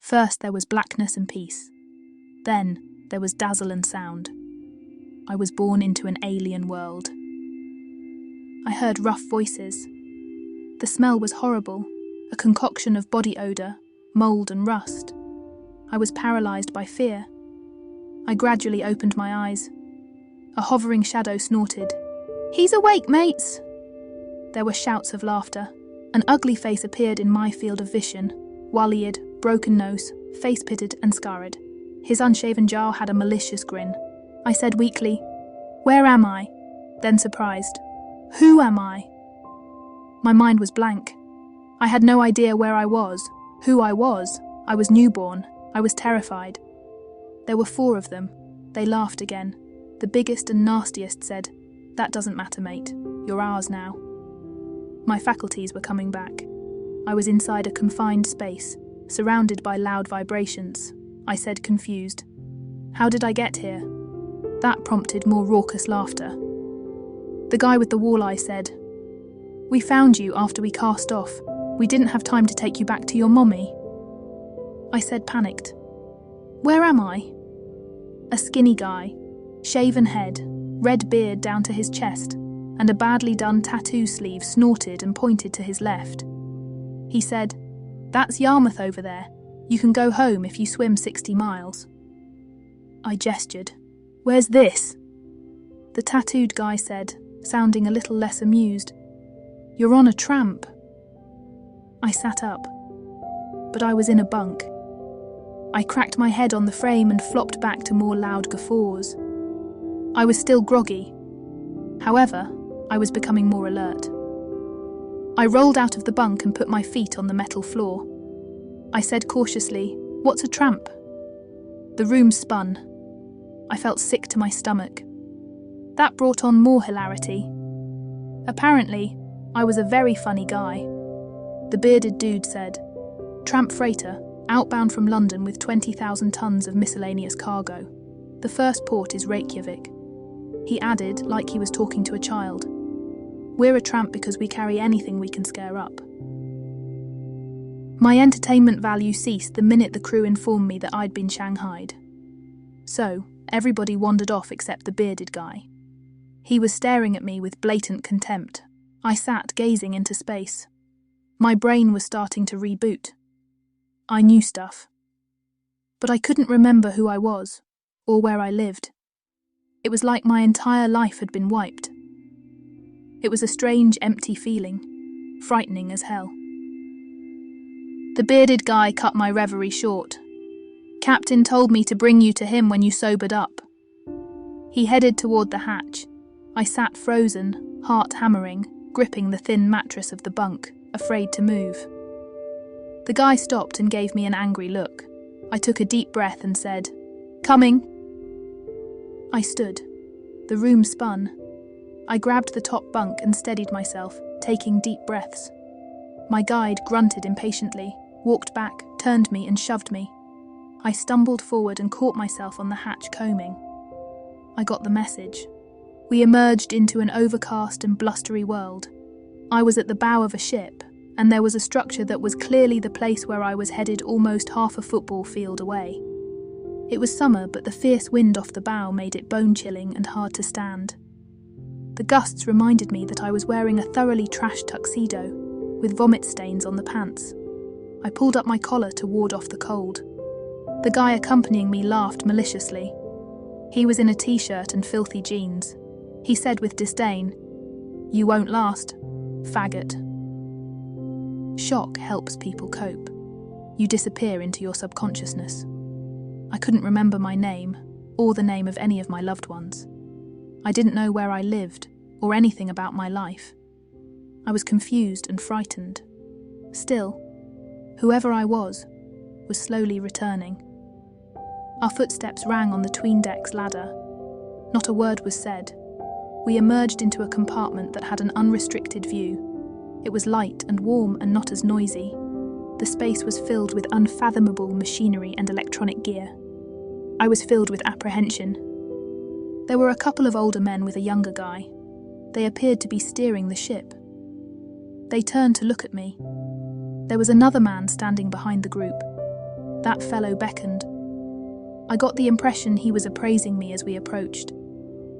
First there was blackness and peace. Then there was dazzle and sound. I was born into an alien world. I heard rough voices. The smell was horrible, a concoction of body odour, mould and rust. I was paralysed by fear. I gradually opened my eyes. A hovering shadow snorted. "He's awake, mates!" There were shouts of laughter. An ugly face appeared in my field of vision, wall-eared, broken nose, face-pitted and scarred. His unshaven jaw had a malicious grin. I said weakly, "Where am I?" Then surprised, "Who am I?" My mind was blank. I had no idea where I was, who I was. I was newborn. I was terrified. There were 4 of them. They laughed again. The biggest and nastiest said, "That doesn't matter, mate. You're ours now." My faculties were coming back. I was inside a confined space, surrounded by loud vibrations. I said, confused, "How did I get here?" That prompted more raucous laughter. The guy with the walleye said, "We found you after we cast off. We didn't have time to take you back to your mommy." I said, panicked, "Where am I?" A skinny guy, shaven head, red beard down to his chest, and a badly done tattoo sleeve snorted and pointed to his left. He said, "That's Yarmouth over there. You can go home if you swim 60 miles. I gestured. "Where's this?" The tattooed guy said, sounding a little less amused, "You're on a tramp." I sat up, but I was in a bunk. I cracked my head on the frame and flopped back to more loud guffaws. I was still groggy. However, I was becoming more alert. I rolled out of the bunk and put my feet on the metal floor. I said cautiously, "What's a tramp?" The room spun. I felt sick to my stomach. That brought on more hilarity. Apparently, I was a very funny guy. The bearded dude said, "Tramp freighter, outbound from London with 20,000 tons of miscellaneous cargo. The first port is Reykjavik." He added, like he was talking to a child, "We're a tramp because we carry anything we can scare up." My entertainment value ceased the minute the crew informed me that I'd been shanghaied. So, everybody wandered off except the bearded guy. He was staring at me with blatant contempt. I sat gazing into space. My brain was starting to reboot. I knew stuff. But I couldn't remember who I was, or where I lived. It was like my entire life had been wiped. It was a strange, empty feeling, frightening as hell. The bearded guy cut my reverie short. "Captain told me to bring you to him when you sobered up." He headed toward the hatch. I sat frozen, heart hammering, gripping the thin mattress of the bunk, afraid to move. The guy stopped and gave me an angry look. I took a deep breath and said, "Coming." I stood. The room spun. I grabbed the top bunk and steadied myself, taking deep breaths. My guide grunted impatiently, walked back, turned me and shoved me. I stumbled forward and caught myself on the hatch combing. I got the message. We emerged into an overcast and blustery world. I was at the bow of a ship, and there was a structure that was clearly the place where I was headed almost half a football field away. It was summer, but the fierce wind off the bow made it bone-chilling and hard to stand. The gusts reminded me that I was wearing a thoroughly trashed tuxedo, with vomit stains on the pants. I pulled up my collar to ward off the cold. The guy accompanying me laughed maliciously. He was in a t-shirt and filthy jeans. He said with disdain, "You won't last, faggot." Shock helps people cope. You disappear into your subconsciousness. I couldn't remember my name, or the name of any of my loved ones. I didn't know where I lived, or anything about my life. I was confused and frightened. Still, whoever I was slowly returning. Our footsteps rang on the tween-decks ladder. Not a word was said. We emerged into a compartment that had an unrestricted view. It was light and warm and not as noisy. The space was filled with unfathomable machinery and electronic gear. I was filled with apprehension. There were a couple of older men with a younger guy. They appeared to be steering the ship. They turned to look at me. There was another man standing behind the group. That fellow beckoned. I got the impression he was appraising me as we approached.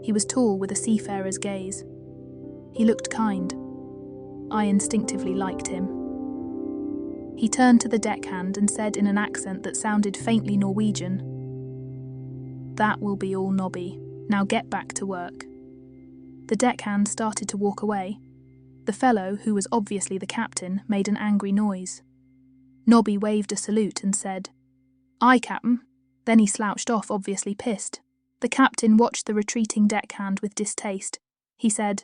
He was tall with a seafarer's gaze. He looked kind. I instinctively liked him. He turned to the deckhand and said in an accent that sounded faintly Norwegian, "That will be all, Nobby. Now get back to work." The deckhand started to walk away. The fellow, who was obviously the captain, made an angry noise. Nobby waved a salute and said, "Aye, Captain." Then he slouched off, obviously pissed. The captain watched the retreating deckhand with distaste. He said,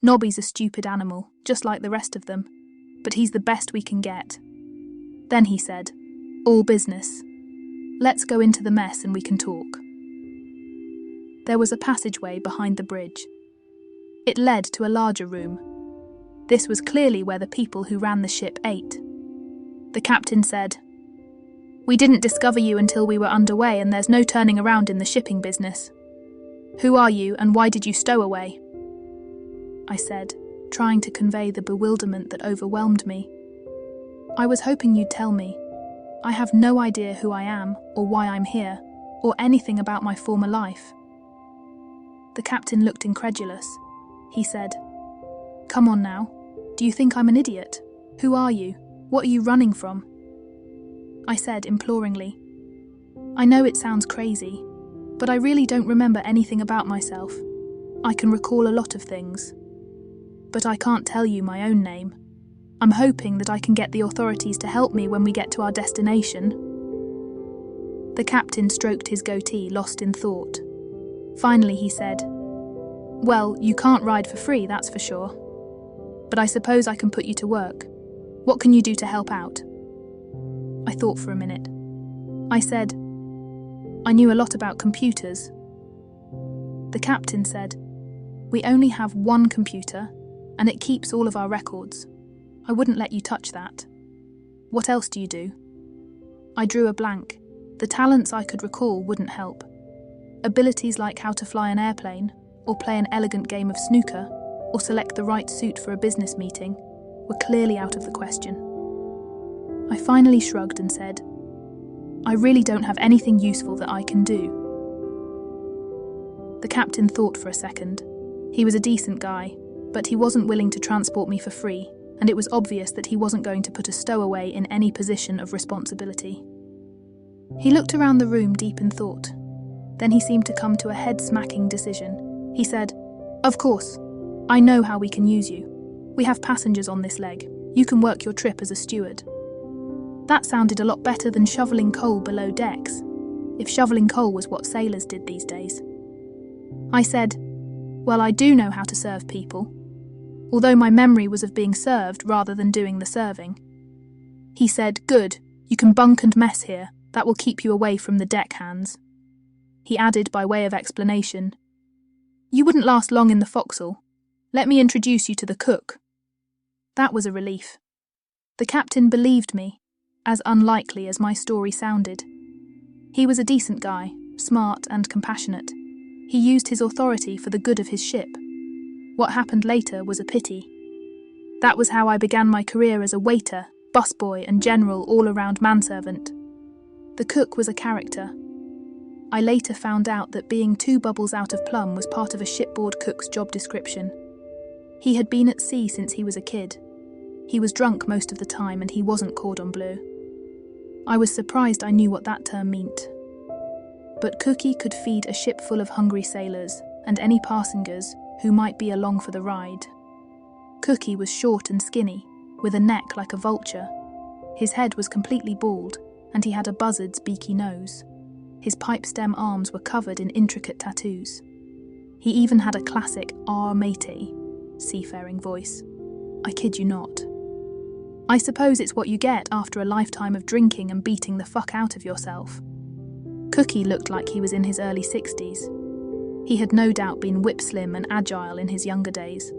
"Nobby's a stupid animal, just like the rest of them, but he's the best we can get." Then he said, "All business. Let's go into the mess and we can talk." There was a passageway behind the bridge. It led to a larger room. This was clearly where the people who ran the ship ate. The captain said, "We didn't discover you until we were underway, and there's no turning around in the shipping business. Who are you, and why did you stow away?" I said, trying to convey the bewilderment that overwhelmed me. "I was hoping you'd tell me. I have no idea who I am, or why I'm here, or anything about my former life." The captain looked incredulous. He said, "Come on now. Do you think I'm an idiot? Who are you? What are you running from?" I said imploringly, "I know it sounds crazy, but I really don't remember anything about myself. I can recall a lot of things, but I can't tell you my own name. I'm hoping that I can get the authorities to help me when we get to our destination." The captain stroked his goatee, lost in thought. Finally he said, "Well, you can't ride for free, that's for sure. But I suppose I can put you to work. What can you do to help out?" I thought for a minute. I said, "I knew a lot about computers." The captain said, "We only have one computer, and it keeps all of our records. I wouldn't let you touch that. What else do you do?" I drew a blank. The talents I could recall wouldn't help. Abilities like how to fly an airplane, or play an elegant game of snooker, or select the right suit for a business meeting, were clearly out of the question. I finally shrugged and said, "I really don't have anything useful that I can do." The captain thought for a second. He was a decent guy, but he wasn't willing to transport me for free, and it was obvious that he wasn't going to put a stowaway in any position of responsibility. He looked around the room deep in thought. Then he seemed to come to a head-smacking decision. He said, "Of course. I know how we can use you. We have passengers on this leg. You can work your trip as a steward." That sounded a lot better than shoveling coal below decks, if shoveling coal was what sailors did these days. I said, "Well, I do know how to serve people," although my memory was of being served rather than doing the serving. He said, "Good, you can bunk and mess here. That will keep you away from the deckhands." He added by way of explanation, "You wouldn't last long in the forecastle. Let me introduce you to the cook." That was a relief. The captain believed me, as unlikely as my story sounded. He was a decent guy, smart and compassionate. He used his authority for the good of his ship. What happened later was a pity. That was how I began my career as a waiter, busboy and general all-around manservant. The cook was a character. I later found out that being 2 bubbles out of plumb was part of a shipboard cook's job description. He had been at sea since he was a kid. He was drunk most of the time and he wasn't cordon bleu. I was surprised I knew what that term meant. But Cookie could feed a ship full of hungry sailors and any passengers who might be along for the ride. Cookie was short and skinny, with a neck like a vulture. His head was completely bald, and he had a buzzard's beaky nose. His pipe-stem arms were covered in intricate tattoos. He even had a classic "Ah matey" seafaring voice. I kid you not. I suppose it's what you get after a lifetime of drinking and beating the fuck out of yourself. Cookie looked like he was in his early 60s. He had no doubt been whip-slim and agile in his younger days,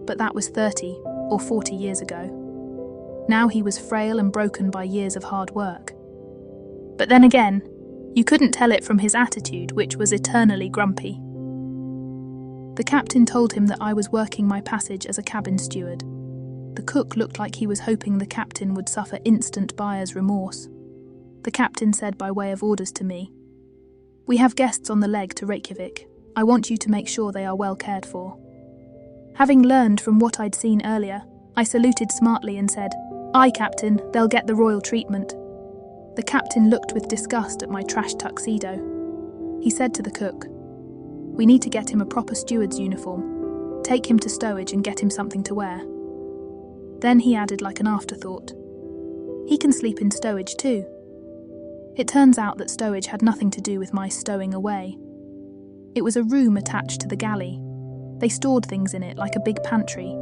but that was 30 or 40 years ago. Now he was frail and broken by years of hard work. But then again, you couldn't tell it from his attitude, which was eternally grumpy. The captain told him that I was working my passage as a cabin steward. The cook looked like he was hoping the captain would suffer instant buyer's remorse. The captain said by way of orders to me, "We have guests on the leg to Reykjavik. I want you to make sure they are well cared for." Having learned from what I'd seen earlier, I saluted smartly and said, "Aye, Captain, they'll get the royal treatment." The captain looked with disgust at my trash tuxedo. He said to the cook, "We need to get him a proper steward's uniform. Take him to stowage and get him something to wear." Then he added like an afterthought, "He can sleep in stowage too." It turns out that stowage had nothing to do with my stowing away. It was a room attached to the galley. They stored things in it like a big pantry.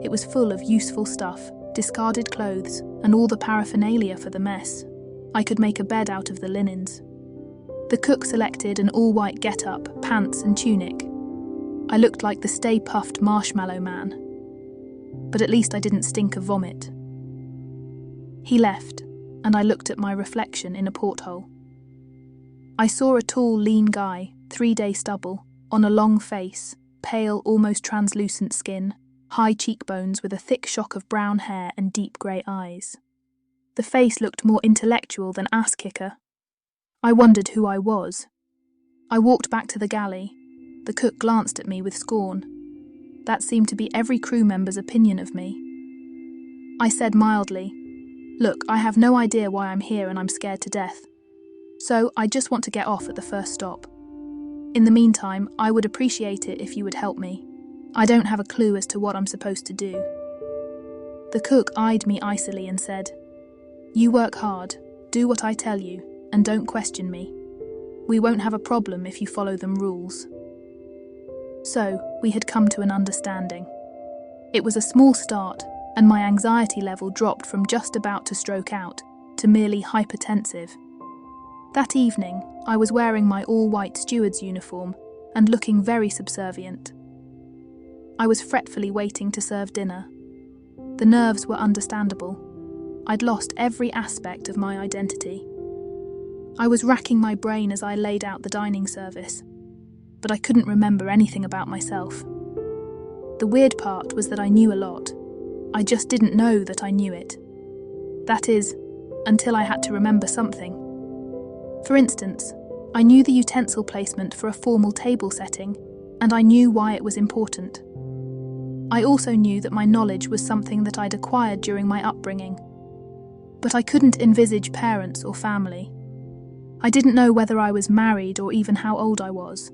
It was full of useful stuff, discarded clothes, and all the paraphernalia for the mess. I could make a bed out of the linens. The cook selected an all-white get-up, pants and tunic. I looked like the Stay-Puffed Marshmallow Man. But at least I didn't stink of vomit. He left, and I looked at my reflection in a porthole. I saw a tall, lean guy, 3-day stubble, on a long face, pale, almost translucent skin, high cheekbones with a thick shock of brown hair and deep grey eyes. The face looked more intellectual than ass-kicker. I wondered who I was. I walked back to the galley. The cook glanced at me with scorn. That seemed to be every crew member's opinion of me. I said mildly, "Look, I have no idea why I'm here and I'm scared to death. So I just want to get off at the first stop. In the meantime, I would appreciate it if you would help me. I don't have a clue as to what I'm supposed to do." The cook eyed me icily and said, "You work hard, do what I tell you, and don't question me. We won't have a problem if you follow them rules." So, we had come to an understanding. It was a small start, and my anxiety level dropped from just about to stroke out to merely hypertensive. That evening, I was wearing my all-white steward's uniform and looking very subservient. I was fretfully waiting to serve dinner. The nerves were understandable. I'd lost every aspect of my identity. I was racking my brain as I laid out the dining service, but I couldn't remember anything about myself. The weird part was that I knew a lot. I just didn't know that I knew it. That is, until I had to remember something. For instance, I knew the utensil placement for a formal table setting, and I knew why it was important. I also knew that my knowledge was something that I'd acquired during my upbringing. But I couldn't envisage parents or family. I didn't know whether I was married or even how old I was.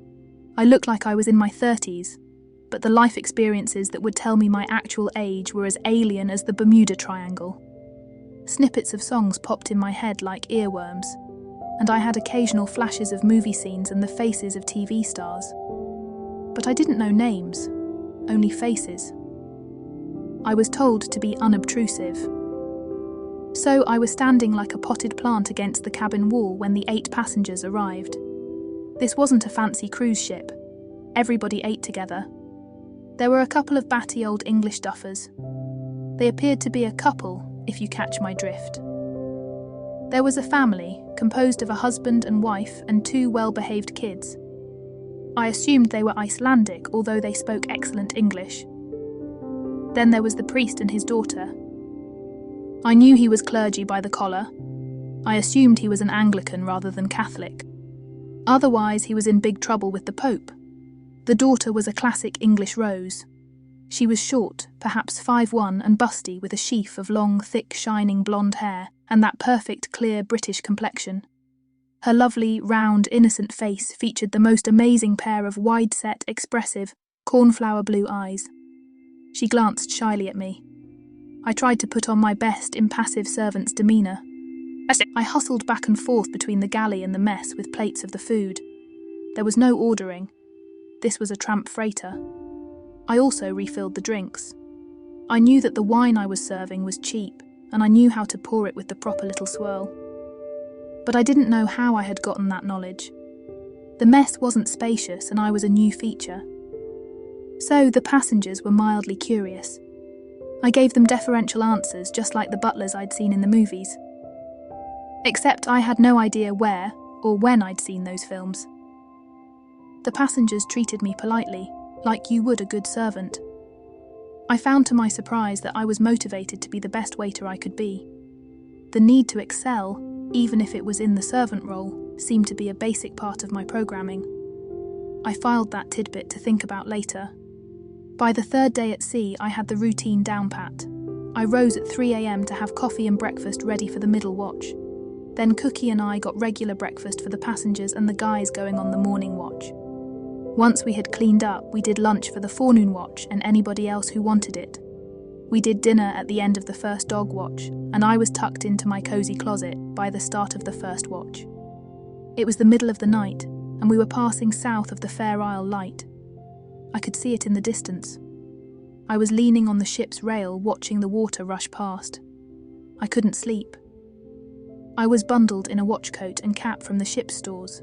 I looked like I was in my 30s, but the life experiences that would tell me my actual age were as alien as the Bermuda Triangle. Snippets of songs popped in my head like earworms, and I had occasional flashes of movie scenes and the faces of TV stars. But I didn't know names, only faces. I was told to be unobtrusive. So I was standing like a potted plant against the cabin wall when the 8 passengers arrived. This wasn't a fancy cruise ship. Everybody ate together. There were a couple of batty old English duffers. They appeared to be a couple, if you catch my drift. There was a family, composed of a husband and wife and 2 well-behaved kids. I assumed they were Icelandic, although they spoke excellent English. Then there was the priest and his daughter. I knew he was clergy by the collar. I assumed he was an Anglican rather than Catholic. Otherwise, he was in big trouble with the Pope. The daughter was a classic English rose. She was short, perhaps 5'1", and busty, with a sheaf of long, thick, shining blonde hair and that perfect, clear British complexion. Her lovely, round, innocent face featured the most amazing pair of wide-set, expressive, cornflower blue eyes. She glanced shyly at me. I tried to put on my best impassive servant's demeanour. I hustled back and forth between the galley and the mess with plates of the food. There was no ordering. This was a tramp freighter. I also refilled the drinks. I knew that the wine I was serving was cheap, and I knew how to pour it with the proper little swirl. But I didn't know how I had gotten that knowledge. The mess wasn't spacious, and I was a new feature. So the passengers were mildly curious. I gave them deferential answers, just like the butlers I'd seen in the movies. Except I had no idea where or when I'd seen those films. The passengers treated me politely, like you would a good servant. I found to my surprise that I was motivated to be the best waiter I could be. The need to excel, even if it was in the servant role, seemed to be a basic part of my programming. I filed that tidbit to think about later. By the third day at sea, I had the routine down pat. I rose at 3 a.m. to have coffee and breakfast ready for the middle watch. Then Cookie and I got regular breakfast for the passengers and the guys going on the morning watch. Once we had cleaned up, we did lunch for the forenoon watch and anybody else who wanted it. We did dinner at the end of the first dog watch, and I was tucked into my cosy closet by the start of the first watch. It was the middle of the night, and we were passing south of the Fair Isle Light. I could see it in the distance. I was leaning on the ship's rail, watching the water rush past. I couldn't sleep. I was bundled in a watch coat and cap from the ship's stores.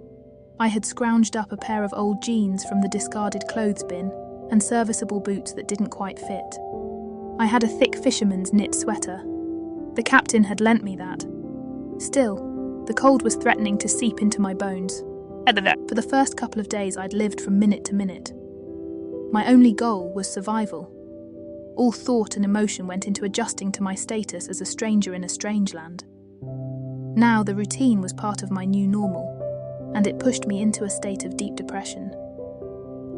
I had scrounged up a pair of old jeans from the discarded clothes bin and serviceable boots that didn't quite fit. I had a thick fisherman's knit sweater. The captain had lent me that. Still, the cold was threatening to seep into my bones. For the first couple of days, I'd lived from minute to minute. My only goal was survival. All thought and emotion went into adjusting to my status as a stranger in a strange land. Now the routine was part of my new normal, and it pushed me into a state of deep depression.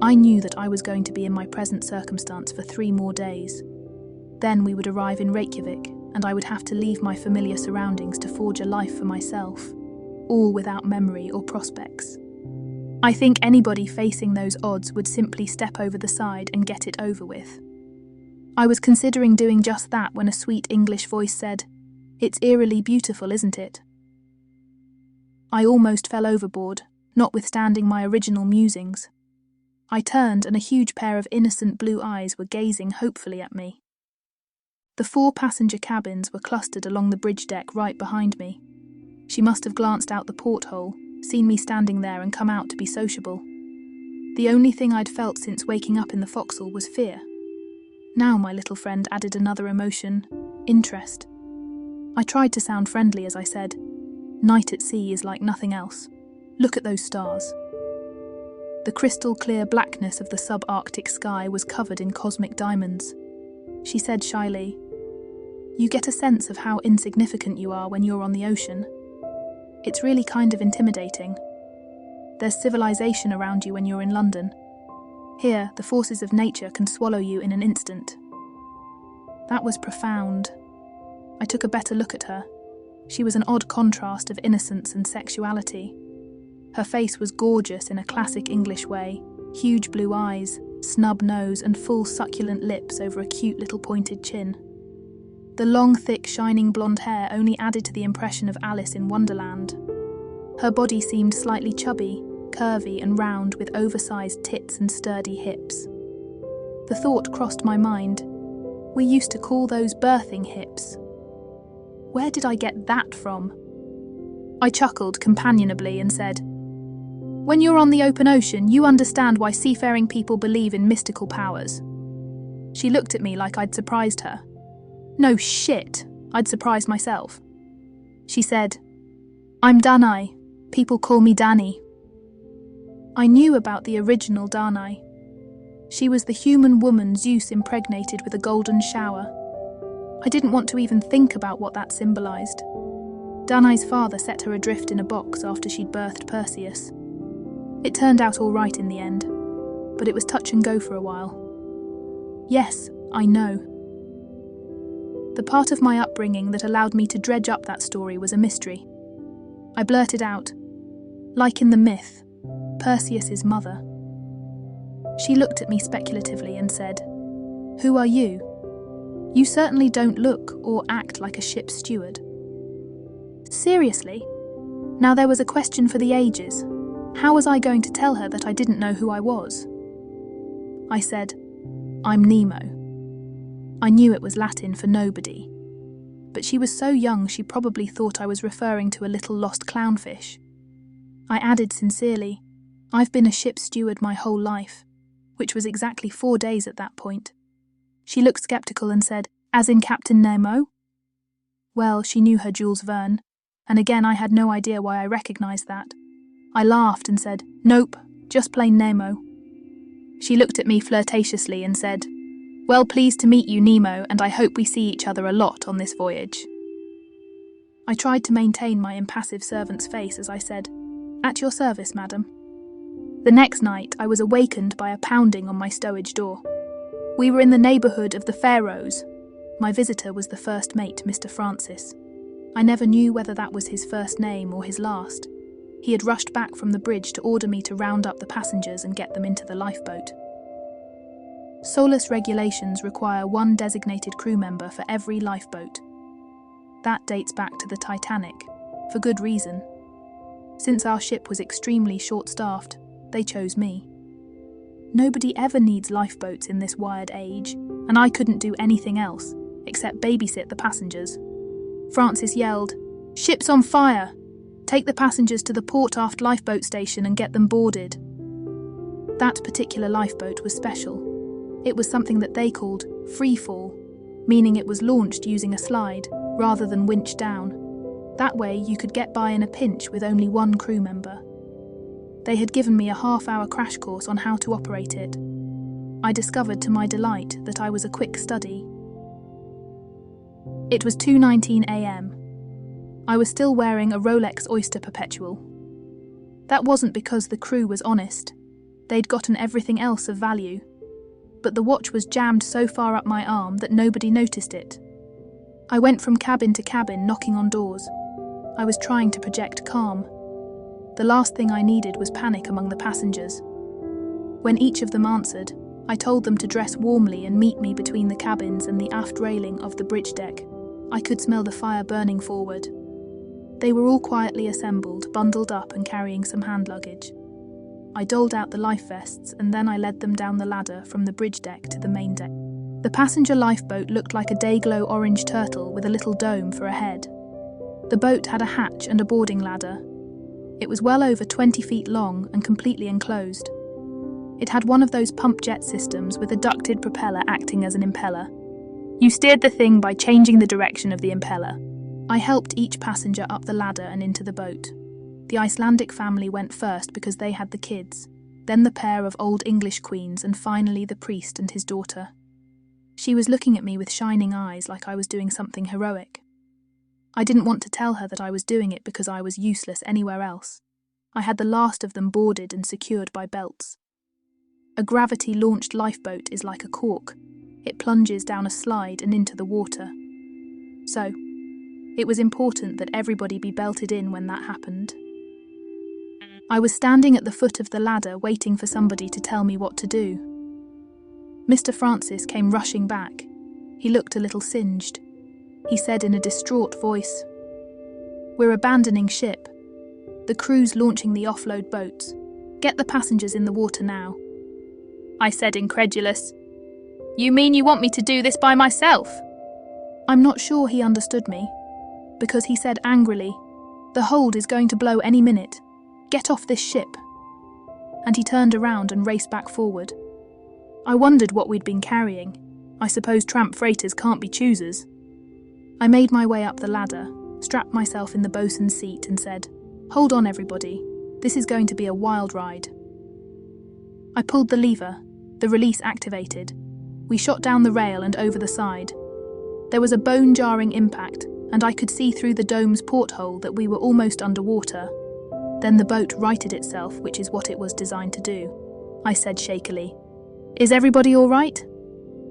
I knew that I was going to be in my present circumstance for 3 more days. Then we would arrive in Reykjavik, and I would have to leave my familiar surroundings to forge a life for myself, all without memory or prospects. I think anybody facing those odds would simply step over the side and get it over with. I was considering doing just that when a sweet English voice said, "It's eerily beautiful, isn't it?" I almost fell overboard, notwithstanding my original musings. I turned and a huge pair of innocent blue eyes were gazing hopefully at me. The 4 passenger cabins were clustered along the bridge deck right behind me. She must have glanced out the porthole, seen me standing there and come out to be sociable. The only thing I'd felt since waking up in the forecastle was fear. Now my little friend added another emotion, interest. I tried to sound friendly as I said, "Night at sea is like nothing else. Look at those stars." The crystal clear blackness of the subarctic sky was covered in cosmic diamonds. She said shyly, "You get a sense of how insignificant you are when you're on the ocean. It's really kind of intimidating. There's civilization around you when you're in London. Here, the forces of nature can swallow you in an instant." That was profound. I took a better look at her. She was an odd contrast of innocence and sexuality. Her face was gorgeous in a classic English way, huge blue eyes, snub nose and full succulent lips over a cute little pointed chin. The long, thick, shining blonde hair only added to the impression of Alice in Wonderland. Her body seemed slightly chubby, curvy and round with oversized tits and sturdy hips. The thought crossed my mind, we used to call those birthing hips. Where did I get that from? I chuckled companionably and said, "When you're on the open ocean, you understand why seafaring people believe in mystical powers." She looked at me like I'd surprised her. No shit, I'd surprised myself. She said, "I'm Danai. People call me Danny." I knew about the original Danai. She was the human woman Zeus impregnated with a golden shower. I didn't want to even think about what that symbolized. Danai's father set her adrift in a box after she'd birthed Perseus. It turned out all right in the end, but it was touch and go for a while. Yes, I know. The part of my upbringing that allowed me to dredge up that story was a mystery. I blurted out, "Like in the myth, Perseus's mother." She looked at me speculatively and said, "Who are you? You certainly don't look or act like a ship's steward." Seriously? Now there was a question for the ages. How was I going to tell her that I didn't know who I was? I said, "I'm Nemo." I knew it was Latin for nobody. But she was so young she probably thought I was referring to a little lost clownfish. I added sincerely, "I've been a ship's steward my whole life," which was exactly 4 days at that point. She looked skeptical and said, "As in Captain Nemo?" Well, she knew her Jules Verne, and again I had no idea why I recognised that. I laughed and said, "Nope, just plain Nemo." She looked at me flirtatiously and said, "Well, pleased to meet you, Nemo, and I hope we see each other a lot on this voyage." I tried to maintain my impassive servant's face as I said, "At your service, madam." The next night, I was awakened by a pounding on my stowage door. We were in the neighbourhood of the Pharaohs. My visitor was the first mate, Mr. Francis. I never knew whether that was his first name or his last. He had rushed back from the bridge to order me to round up the passengers and get them into the lifeboat. Solus regulations require one designated crew member for every lifeboat. That dates back to the Titanic, for good reason. Since our ship was extremely short-staffed, they chose me. Nobody ever needs lifeboats in this wired age, and I couldn't do anything else, except babysit the passengers. Francis yelled, "Ship's on fire! Take the passengers to the port aft lifeboat station and get them boarded." That particular lifeboat was special. It was something that they called free fall, meaning it was launched using a slide rather than winched down. That way you could get by in a pinch with only one crew member. They had given me a half-hour crash course on how to operate it. I discovered to my delight that I was a quick study. It was 2:19 a.m. I was still wearing a Rolex Oyster Perpetual. That wasn't because the crew was honest. They'd gotten everything else of value. But the watch was jammed so far up my arm that nobody noticed it. I went from cabin to cabin knocking on doors. I was trying to project calm. The last thing I needed was panic among the passengers. When each of them answered, I told them to dress warmly and meet me between the cabins and the aft railing of the bridge deck. I could smell the fire burning forward. They were all quietly assembled, bundled up and carrying some hand luggage. I doled out the life vests and then I led them down the ladder from the bridge deck to the main deck. The passenger lifeboat looked like a day-glow orange turtle with a little dome for a head. The boat had a hatch and a boarding ladder. It was well over 20 feet long and completely enclosed. It had one of those pump jet systems with a ducted propeller acting as an impeller. You steered the thing by changing the direction of the impeller. I helped each passenger up the ladder and into the boat. The Icelandic family went first because they had the kids, then the pair of old English queens, and finally the priest and his daughter. She was looking at me with shining eyes like I was doing something heroic. I didn't want to tell her that I was doing it because I was useless anywhere else. I had the last of them boarded and secured by belts. A gravity-launched lifeboat is like a cork. It plunges down a slide and into the water. So, it was important that everybody be belted in when that happened. I was standing at the foot of the ladder waiting for somebody to tell me what to do. Mr. Francis came rushing back. He looked a little singed. He said in a distraught voice, "We're abandoning ship. The crew's launching the offload boats. Get the passengers in the water now." I said, incredulous, "You mean you want me to do this by myself?" I'm not sure he understood me, because he said angrily, "The hold is going to blow any minute. Get off this ship." And he turned around and raced back forward. I wondered what we'd been carrying. I suppose tramp freighters can't be choosers. I made my way up the ladder, strapped myself in the bosun's seat and said, "Hold on everybody, this is going to be a wild ride." I pulled the lever, the release activated. We shot down the rail and over the side. There was a bone-jarring impact, and I could see through the dome's porthole that we were almost underwater. Then the boat righted itself, which is what it was designed to do. I said shakily, "Is everybody all right?"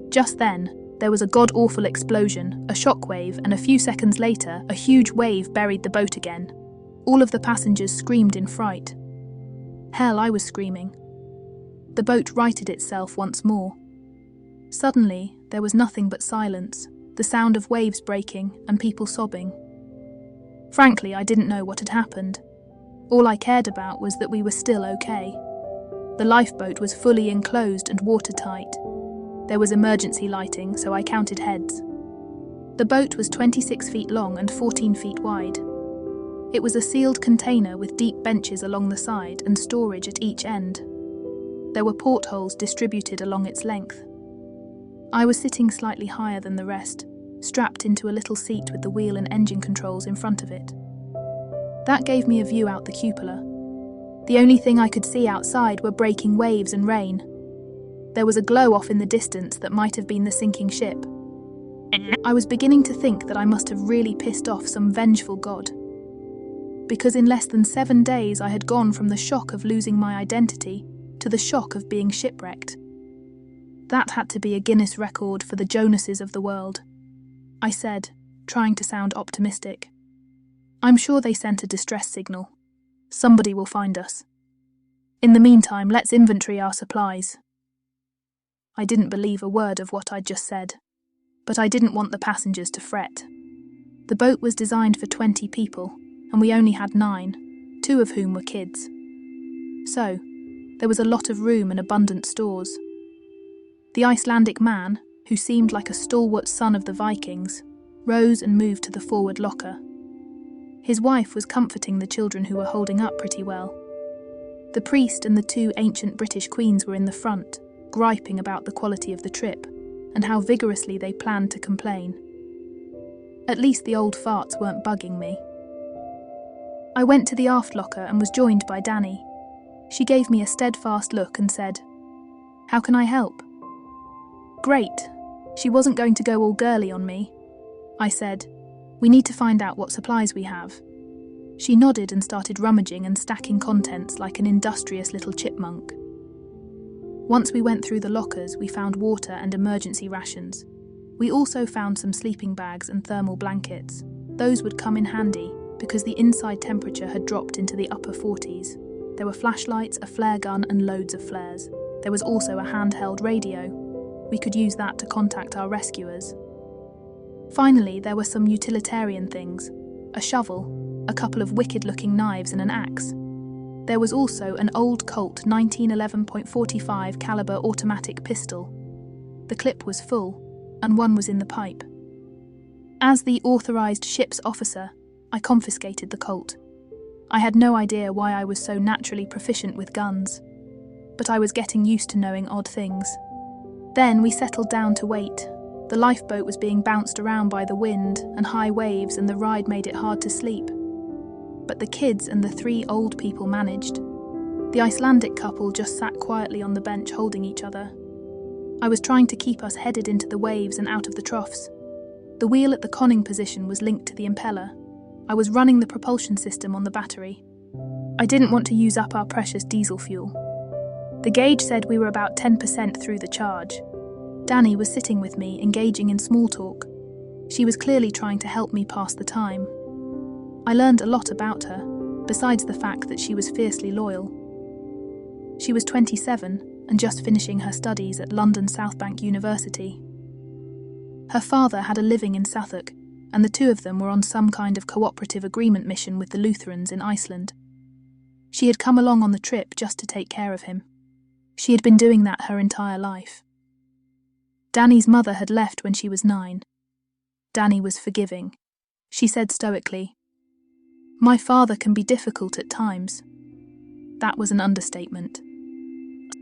Just then, there was a god-awful explosion, a shockwave, and a few seconds later, a huge wave buried the boat again. All of the passengers screamed in fright. Hell, I was screaming. The boat righted itself once more. Suddenly, there was nothing but silence, the sound of waves breaking and people sobbing. Frankly, I didn't know what had happened. All I cared about was that we were still okay. The lifeboat was fully enclosed and watertight. There was emergency lighting, so I counted heads. The boat was 26 feet long and 14 feet wide. It was a sealed container with deep benches along the side and storage at each end. There were portholes distributed along its length. I was sitting slightly higher than the rest, strapped into a little seat with the wheel and engine controls in front of it. That gave me a view out the cupola. The only thing I could see outside were breaking waves and rain. There was a glow off in the distance that might have been the sinking ship. I was beginning to think that I must have really pissed off some vengeful god. Because in less than 7 days I had gone from the shock of losing my identity to the shock of being shipwrecked. That had to be a Guinness record for the Jonases of the world, I said, trying to sound optimistic. I'm sure they sent a distress signal. Somebody will find us. In the meantime, let's inventory our supplies. I didn't believe a word of what I'd just said, but I didn't want the passengers to fret. The boat was designed for 20 people, and we only had 9, 2 of whom were kids. So, there was a lot of room and abundant stores. The Icelandic man, who seemed like a stalwart son of the Vikings, rose and moved to the forward locker. His wife was comforting the children who were holding up pretty well. The priest and the 2 ancient British queens were in the front, griping about the quality of the trip and how vigorously they planned to complain. At least the old farts weren't bugging me. I went to the aft locker and was joined by Danny. She gave me a steadfast look and said, "How can I help?" Great. She wasn't going to go all girly on me. I said, "We need to find out what supplies we have." She nodded and started rummaging and stacking contents like an industrious little chipmunk. Once we went through the lockers, we found water and emergency rations. We also found some sleeping bags and thermal blankets. Those would come in handy because the inside temperature had dropped into the upper 40s. There were flashlights, a flare gun, and loads of flares. There was also a handheld radio. We could use that to contact our rescuers. Finally, there were some utilitarian things: a shovel, a couple of wicked-looking knives, and an axe. There was also an old Colt 1911.45 caliber automatic pistol. The clip was full, and one was in the pipe. As the authorized ship's officer, I confiscated the Colt. I had no idea why I was so naturally proficient with guns, but I was getting used to knowing odd things. Then we settled down to wait. The lifeboat was being bounced around by the wind and high waves, and the ride made it hard to sleep. But the kids and the 3 old people managed. The Icelandic couple just sat quietly on the bench holding each other. I was trying to keep us headed into the waves and out of the troughs. The wheel at the conning position was linked to the impeller. I was running the propulsion system on the battery. I didn't want to use up our precious diesel fuel. The gauge said we were about 10% through the charge. Danny was sitting with me, engaging in small talk. She was clearly trying to help me pass the time. I learned a lot about her, besides the fact that she was fiercely loyal. She was 27 and just finishing her studies at London South Bank University. Her father had a living in Southwark, and the 2 of them were on some kind of cooperative agreement mission with the Lutherans in Iceland. She had come along on the trip just to take care of him. She had been doing that her entire life. Danny's mother had left when she was 9. Danny was forgiving. She said stoically, "My father can be difficult at times." That was an understatement.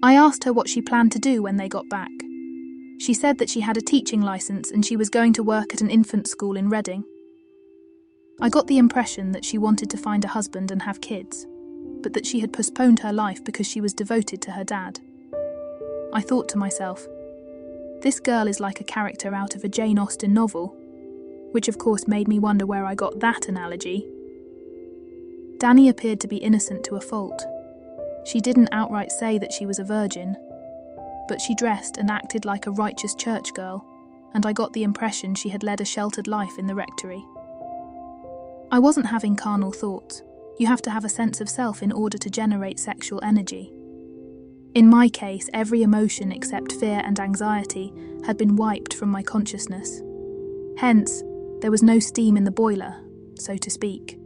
I asked her what she planned to do when they got back. She said that she had a teaching license and she was going to work at an infant school in Reading. I got the impression that she wanted to find a husband and have kids, but that she had postponed her life because she was devoted to her dad. I thought to myself, this girl is like a character out of a Jane Austen novel, which of course made me wonder where I got that analogy. Danny appeared to be innocent to a fault. She didn't outright say that she was a virgin, but she dressed and acted like a righteous church girl, and I got the impression she had led a sheltered life in the rectory. I wasn't having carnal thoughts. You have to have a sense of self in order to generate sexual energy. In my case, every emotion except fear and anxiety had been wiped from my consciousness. Hence, there was no steam in the boiler, so to speak.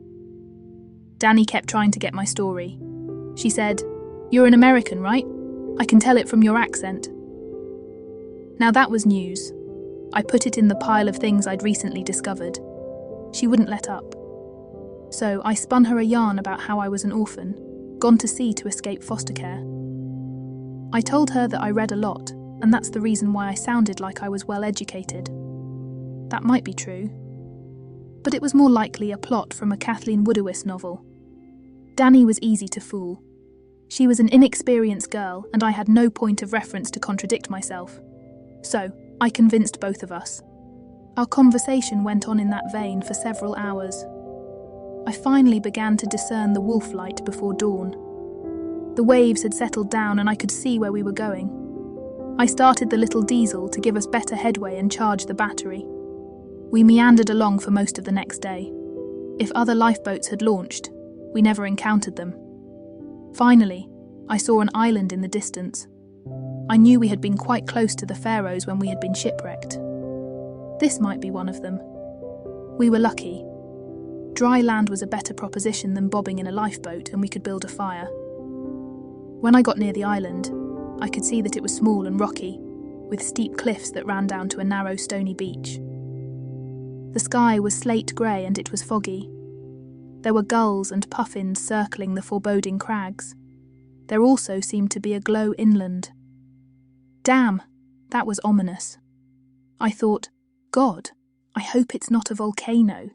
Danny kept trying to get my story. She said, "You're an American, right? I can tell it from your accent." Now that was news. I put it in the pile of things I'd recently discovered. She wouldn't let up. So I spun her a yarn about how I was an orphan, gone to sea to escape foster care. I told her that I read a lot, and that's the reason why I sounded like I was well educated. That might be true, but it was more likely a plot from a Kathleen Woodiwiss novel. Danny was easy to fool. She was an inexperienced girl, and I had no point of reference to contradict myself. So, I convinced both of us. Our conversation went on in that vein for several hours. I finally began to discern the wolf light before dawn. The waves had settled down and I could see where we were going. I started the little diesel to give us better headway and charge the battery. We meandered along for most of the next day. If other lifeboats had launched, we never encountered them. Finally, I saw an island in the distance. I knew we had been quite close to the Faroes when we had been shipwrecked. This might be one of them. We were lucky. Dry land was a better proposition than bobbing in a lifeboat, and we could build a fire. When I got near the island, I could see that it was small and rocky, with steep cliffs that ran down to a narrow stony beach. The sky was slate grey and it was foggy. There were gulls and puffins circling the foreboding crags. There also seemed to be a glow inland. Damn, that was ominous. I thought, God, I hope it's not a volcano.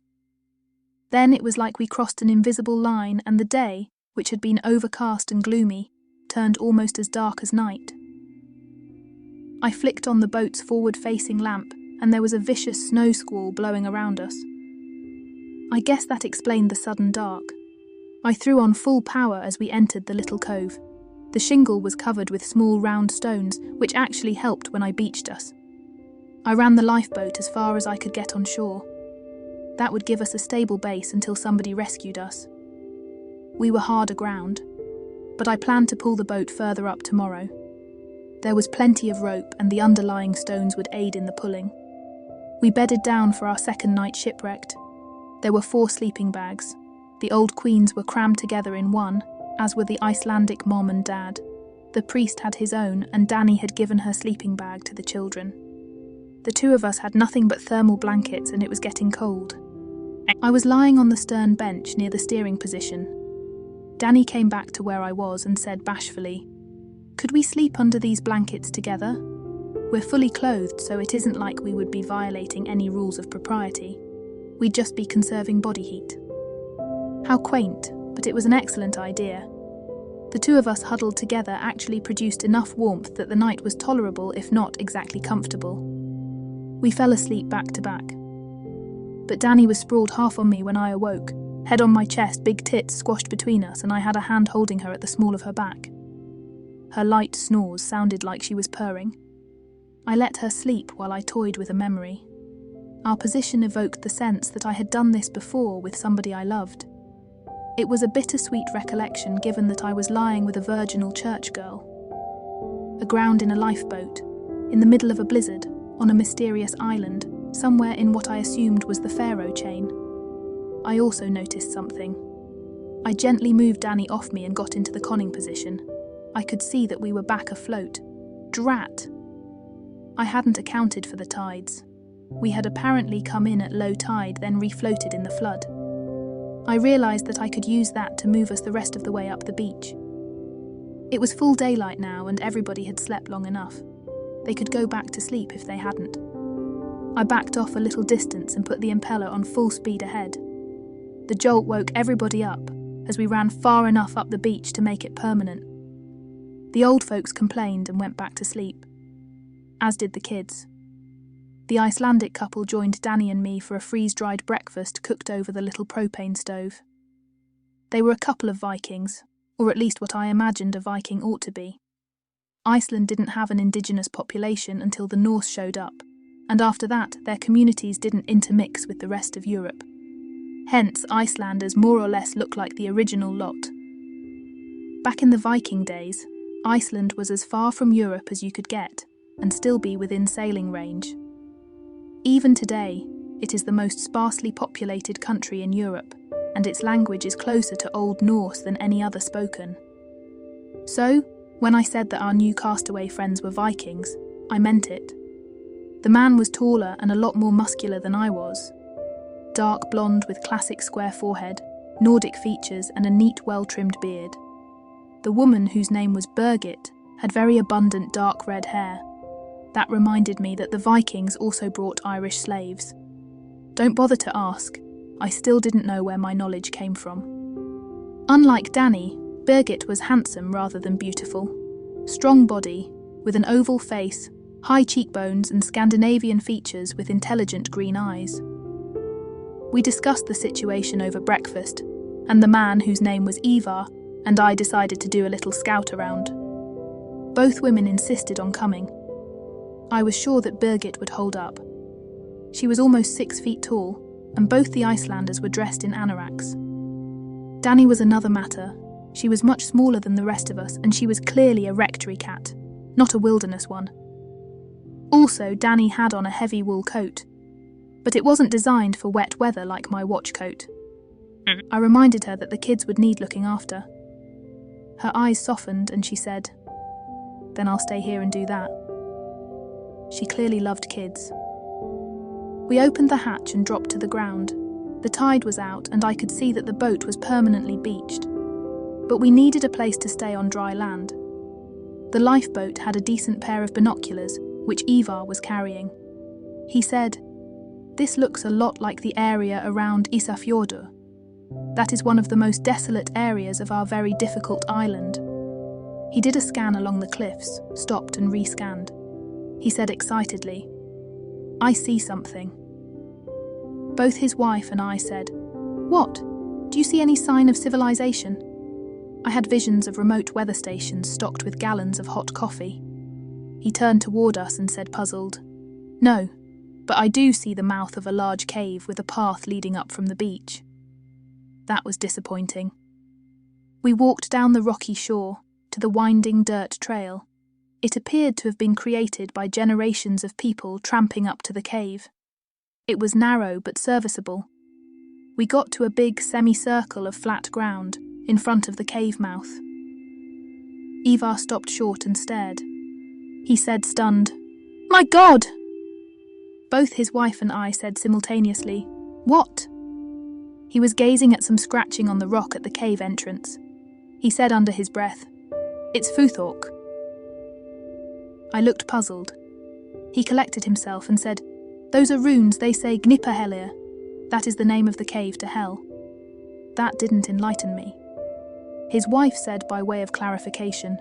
Then it was like we crossed an invisible line and the day, which had been overcast and gloomy, turned almost as dark as night. I flicked on the boat's forward-facing lamp and there was a vicious snow squall blowing around us. I guess that explained the sudden dark. I threw on full power as we entered the little cove. The shingle was covered with small round stones, which actually helped when I beached us. I ran the lifeboat as far as I could get on shore. That would give us a stable base until somebody rescued us. We were hard aground, but I planned to pull the boat further up tomorrow. There was plenty of rope and the underlying stones would aid in the pulling. We bedded down for our second night shipwrecked. There were 4 sleeping bags. The old queens were crammed together in one, as were the Icelandic mom and dad. The priest had his own, and Danny had given her sleeping bag to the children. The 2 of us had nothing but thermal blankets and it was getting cold. I was lying on the stern bench near the steering position. Danny came back to where I was and said bashfully, "Could we sleep under these blankets together? We're fully clothed, so it isn't like we would be violating any rules of propriety. We'd just be conserving body heat." How quaint, but it was an excellent idea. The 2 of us huddled together actually produced enough warmth that the night was tolerable if not exactly comfortable. We fell asleep back to back. But Danny was sprawled half on me when I awoke, head on my chest, big tits squashed between us, and I had a hand holding her at the small of her back. Her light snores sounded like she was purring. I let her sleep while I toyed with a memory. Our position evoked the sense that I had done this before with somebody I loved. It was a bittersweet recollection given that I was lying with a virginal church girl. Aground in a lifeboat, in the middle of a blizzard, on a mysterious island, somewhere in what I assumed was the Faroe chain. I also noticed something. I gently moved Danny off me and got into the conning position. I could see that we were back afloat. Drat! I hadn't accounted for the tides. We had apparently come in at low tide, then refloated in the flood. I realised that I could use that to move us the rest of the way up the beach. It was full daylight now and everybody had slept long enough. They could go back to sleep if they hadn't. I backed off a little distance and put the impeller on full speed ahead. The jolt woke everybody up as we ran far enough up the beach to make it permanent. The old folks complained and went back to sleep, as did the kids. The Icelandic couple joined Danny and me for a freeze-dried breakfast cooked over the little propane stove. They were a couple of Vikings, or at least what I imagined a Viking ought to be. Iceland didn't have an indigenous population until the Norse showed up, and after that their communities didn't intermix with the rest of Europe. Hence, Icelanders more or less look like the original lot. Back in the Viking days, Iceland was as far from Europe as you could get, and still be within sailing range. Even today, it is the most sparsely populated country in Europe, and its language is closer to Old Norse than any other spoken. So, when I said that our new castaway friends were Vikings, I meant it. The man was taller and a lot more muscular than I was. Dark blonde with classic square forehead, Nordic features and a neat, well-trimmed beard. The woman, whose name was Birgit, had very abundant dark red hair. That reminded me that the Vikings also brought Irish slaves. Don't bother to ask, I still didn't know where my knowledge came from. Unlike Danny, Birgit was handsome rather than beautiful. Strong body, with an oval face, high cheekbones and Scandinavian features with intelligent green eyes. We discussed the situation over breakfast, and the man, whose name was Ivar, and I decided to do a little scout around. Both women insisted on coming. I was sure that Birgit would hold up. She was almost 6 feet tall, and both the Icelanders were dressed in anoraks. Danny was another matter. She was much smaller than the rest of us, and she was clearly a rectory cat, not a wilderness one. Also, Danny had on a heavy wool coat, but it wasn't designed for wet weather like my watch coat. I reminded her that the kids would need looking after. Her eyes softened and she said, "Then I'll stay here and do that." She clearly loved kids. We opened the hatch and dropped to the ground. The tide was out and I could see that the boat was permanently beached. But we needed a place to stay on dry land. The lifeboat had a decent pair of binoculars, which Ivar was carrying. He said, "This looks a lot like the area around Ísafjörður. That is one of the most desolate areas of our very difficult island." He did a scan along the cliffs, stopped and re-scanned. He said excitedly, "I see something." Both his wife and I said, "What? Do you see any sign of civilization?" I had visions of remote weather stations stocked with gallons of hot coffee. He turned toward us and said, puzzled, "No, but I do see the mouth of a large cave with a path leading up from the beach." That was disappointing. We walked down the rocky shore to the winding dirt trail. It appeared to have been created by generations of people tramping up to the cave. It was narrow but serviceable. We got to a big semicircle of flat ground in front of the cave mouth. Ivar stopped short and stared. He said, stunned, "My God!" Both his wife and I said simultaneously, "What?" He was gazing at some scratching on the rock at the cave entrance. He said under his breath, "It's Futhork." I looked puzzled. He collected himself and said, "Those are runes, they say Gnippahellir. That is the name of the cave to hell." That didn't enlighten me. His wife said by way of clarification,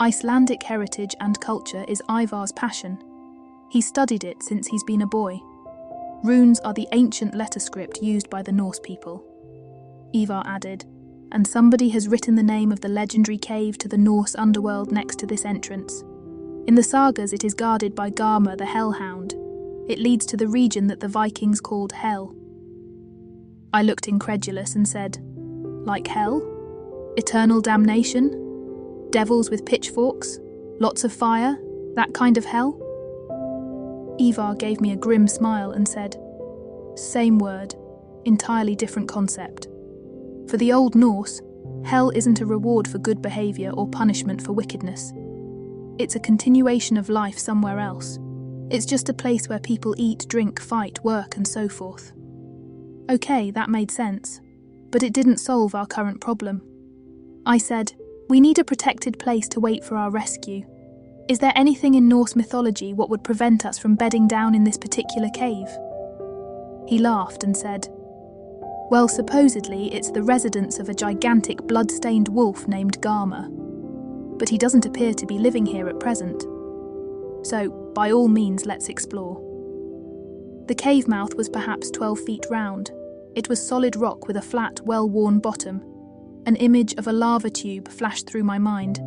"Icelandic heritage and culture is Ivar's passion. He's studied it since he's been a boy. Runes are the ancient letter script used by the Norse people." Ivar added, "And somebody has written the name of the legendary cave to the Norse underworld next to this entrance. In the sagas it is guarded by Garma the Hellhound. It leads to the region that the Vikings called Hell." I looked incredulous and said, "Like hell? Eternal damnation? Devils with pitchforks? Lots of fire? That kind of hell?" Ivar gave me a grim smile and said, "Same word, entirely different concept. For the Old Norse, hell isn't a reward for good behaviour or punishment for wickedness. It's a continuation of life somewhere else. It's just a place where people eat, drink, fight, work, and so forth." Okay, that made sense, but it didn't solve our current problem. I said, "We need a protected place to wait for our rescue. Is there anything in Norse mythology what would prevent us from bedding down in this particular cave?" He laughed and said, "Well, supposedly it's the residence of a gigantic blood-stained wolf named Garma. But he doesn't appear to be living here at present. So, by all means, let's explore." The cave mouth was perhaps 12 feet round. It was solid rock with a flat, well-worn bottom. An image of a lava tube flashed through my mind.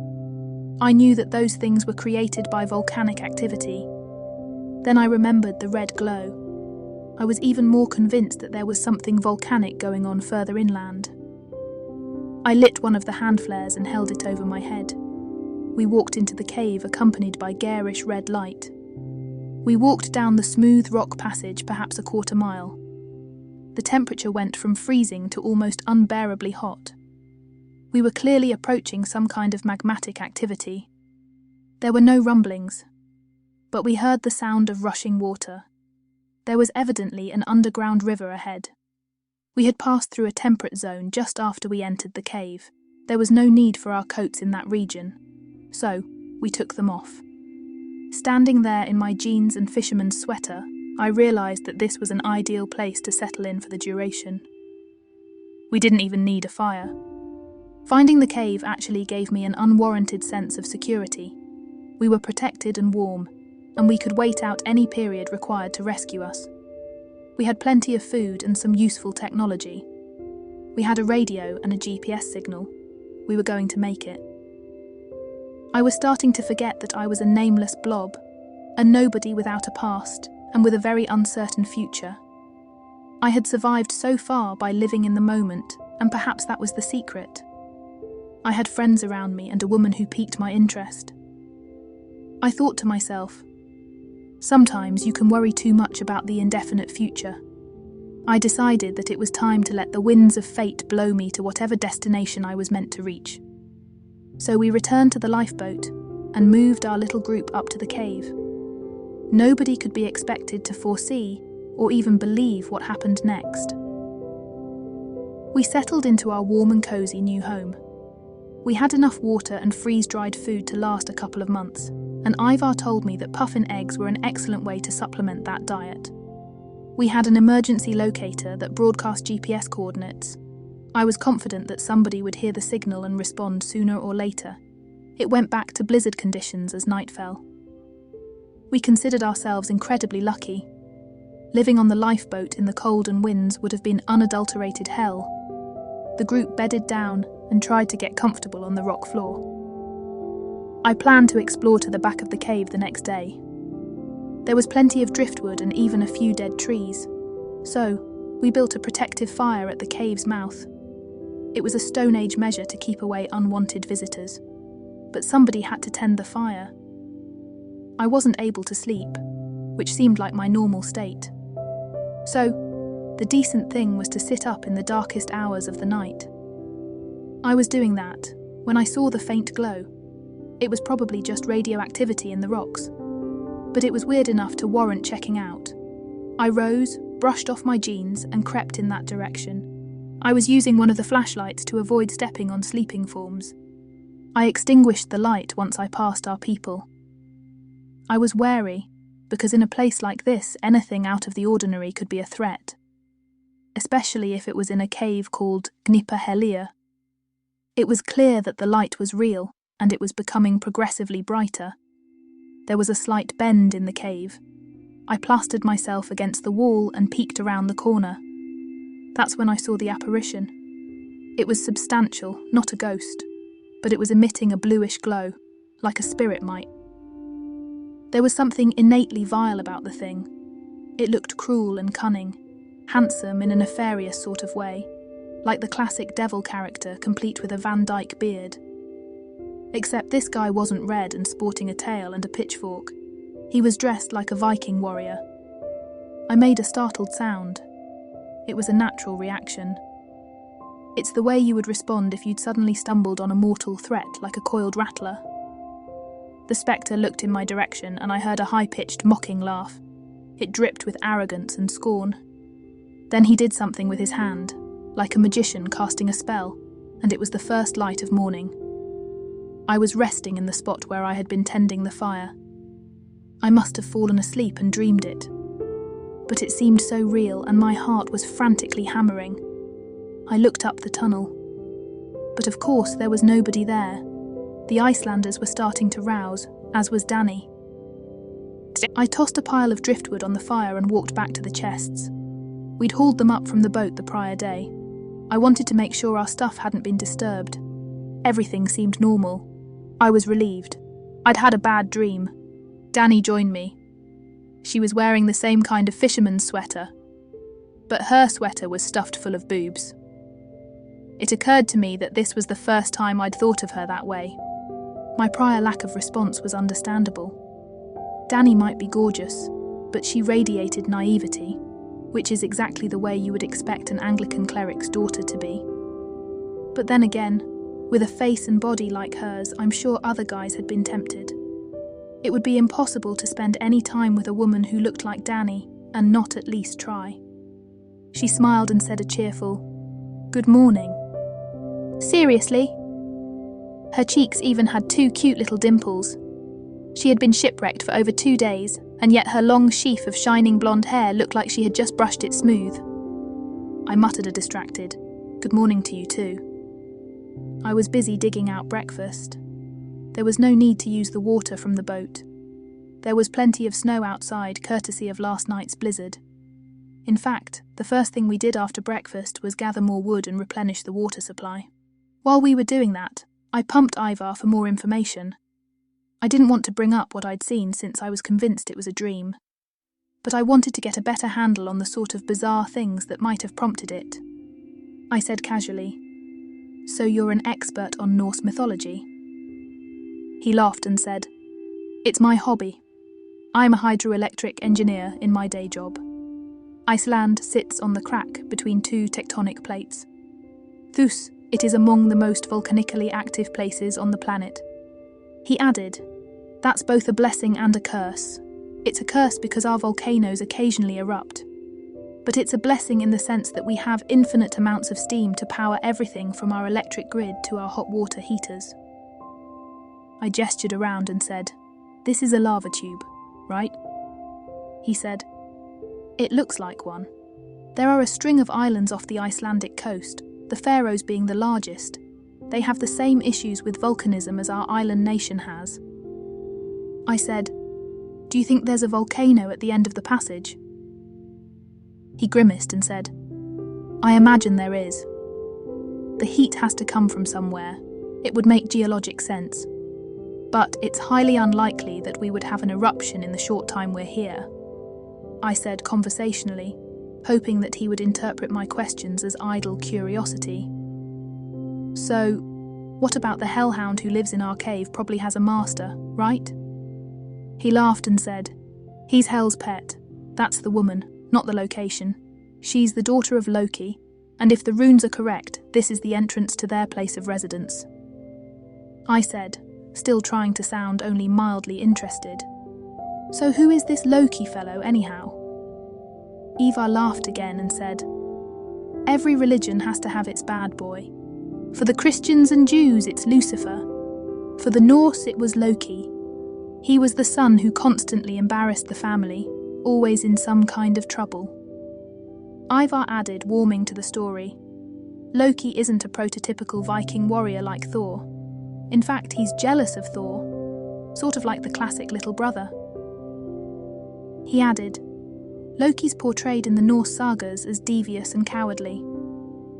I knew that those things were created by volcanic activity. Then I remembered the red glow. I was even more convinced that there was something volcanic going on further inland. I lit one of the hand flares and held it over my head. We walked into the cave accompanied by garish red light. We walked down the smooth rock passage perhaps a quarter mile. The temperature went from freezing to almost unbearably hot. We were clearly approaching some kind of magmatic activity. There were no rumblings, but we heard the sound of rushing water. There was evidently an underground river ahead. We had passed through a temperate zone just after we entered the cave. There was no need for our coats in that region, so we took them off. Standing there in my jeans and fisherman's sweater, I realised that this was an ideal place to settle in for the duration. We didn't even need a fire. Finding the cave actually gave me an unwarranted sense of security. We were protected and warm, and we could wait out any period required to rescue us. We had plenty of food and some useful technology. We had a radio and a GPS signal. We were going to make it. I was starting to forget that I was a nameless blob, a nobody without a past and with a very uncertain future. I had survived so far by living in the moment, and perhaps that was the secret. I had friends around me and a woman who piqued my interest. I thought to myself, sometimes you can worry too much about the indefinite future. I decided that it was time to let the winds of fate blow me to whatever destination I was meant to reach. So we returned to the lifeboat and moved our little group up to the cave. Nobody could be expected to foresee or even believe what happened next. We settled into our warm and cosy new home. We had enough water and freeze-dried food to last a couple of months, and Ivar told me that puffin eggs were an excellent way to supplement that diet. We had an emergency locator that broadcast GPS coordinates. I was confident that somebody would hear the signal and respond sooner or later. It went back to blizzard conditions as night fell. We considered ourselves incredibly lucky. Living on the lifeboat in the cold and winds would have been unadulterated hell. The group bedded down and tried to get comfortable on the rock floor. I planned to explore to the back of the cave the next day. There was plenty of driftwood and even a few dead trees, so we built a protective fire at the cave's mouth. It was a Stone Age measure to keep away unwanted visitors, but somebody had to tend the fire. I wasn't able to sleep, which seemed like my normal state. So, the decent thing was to sit up in the darkest hours of the night. I was doing that when I saw the faint glow. It was probably just radioactivity in the rocks, but it was weird enough to warrant checking out. I rose, brushed off my jeans, and crept in that direction. I was using one of the flashlights to avoid stepping on sleeping forms. I extinguished the light once I passed our people. I was wary, because in a place like this, anything out of the ordinary could be a threat, especially if it was in a cave called Gnipperhelia. It was clear that the light was real, and it was becoming progressively brighter. There was a slight bend in the cave. I plastered myself against the wall and peeked around the corner. That's when I saw the apparition. It was substantial, not a ghost, but it was emitting a bluish glow, like a spirit might. There was something innately vile about the thing. It looked cruel and cunning, handsome in a nefarious sort of way, like the classic devil character complete with a Van Dyke beard. Except this guy wasn't red and sporting a tail and a pitchfork. He was dressed like a Viking warrior. I made a startled sound. It was a natural reaction. It's the way you would respond if you'd suddenly stumbled on a mortal threat like a coiled rattler. The spectre looked in my direction and I heard a high-pitched mocking laugh. It dripped with arrogance and scorn. Then he did something with his hand, like a magician casting a spell, and it was the first light of morning. I was resting in the spot where I had been tending the fire. I must have fallen asleep and dreamed it. But it seemed so real and my heart was frantically hammering. I looked up the tunnel. But of course there was nobody there. The Icelanders were starting to rouse, as was Danny. I tossed a pile of driftwood on the fire and walked back to the chests. We'd hauled them up from the boat the prior day. I wanted to make sure our stuff hadn't been disturbed. Everything seemed normal. I was relieved. I'd had a bad dream. Danny joined me. She was wearing the same kind of fisherman's sweater, but her sweater was stuffed full of boobs. It occurred to me that this was the first time I'd thought of her that way. My prior lack of response was understandable. Danny might be gorgeous, but she radiated naivety, which is exactly the way you would expect an Anglican cleric's daughter to be. But then again, with a face and body like hers, I'm sure other guys had been tempted. It would be impossible to spend any time with a woman who looked like Danny and not at least try. She smiled and said a cheerful, "Good morning." Seriously? Her cheeks even had 2 cute little dimples. She had been shipwrecked for over 2 days, and yet her long sheaf of shining blonde hair looked like she had just brushed it smooth. I muttered a distracted, "Good morning to you too." I was busy digging out breakfast. There was no need to use the water from the boat. There was plenty of snow outside, courtesy of last night's blizzard. In fact, the first thing we did after breakfast was gather more wood and replenish the water supply. While we were doing that, I pumped Ivar for more information. I didn't want to bring up what I'd seen since I was convinced it was a dream. But I wanted to get a better handle on the sort of bizarre things that might have prompted it. I said casually, "So you're an expert on Norse mythology?" He laughed and said, "It's my hobby. I'm a hydroelectric engineer in my day job. Iceland sits on the crack between two tectonic plates. Thus, it is among the most volcanically active places on the planet." He added, "That's both a blessing and a curse. It's a curse because our volcanoes occasionally erupt. But it's a blessing in the sense that we have infinite amounts of steam to power everything from our electric grid to our hot water heaters." I gestured around and said, "This is a lava tube, right?" He said, "It looks like one. There are a string of islands off the Icelandic coast, the Faroes being the largest. They have the same issues with volcanism as our island nation has." I said, "Do you think there's a volcano at the end of the passage?" He grimaced and said, "I imagine there is. The heat has to come from somewhere. It would make geologic sense. But it's highly unlikely that we would have an eruption in the short time we're here," I said conversationally, hoping that he would interpret my questions as idle curiosity. "So, what about the hellhound who lives in our cave probably has a master, right?" He laughed and said, "He's Hell's pet. That's the woman, not the location. She's the daughter of Loki, and if the runes are correct, this is the entrance to their place of residence." I said, still trying to sound only mildly interested, "So who is this Loki fellow, anyhow?" Ivar laughed again and said, "Every religion has to have its bad boy. For the Christians and Jews, it's Lucifer. For the Norse, it was Loki. He was the son who constantly embarrassed the family, always in some kind of trouble." Ivar added, warming to the story, "Loki isn't a prototypical Viking warrior like Thor. In fact, he's jealous of Thor, sort of like the classic little brother." He added, "Loki's portrayed in the Norse sagas as devious and cowardly.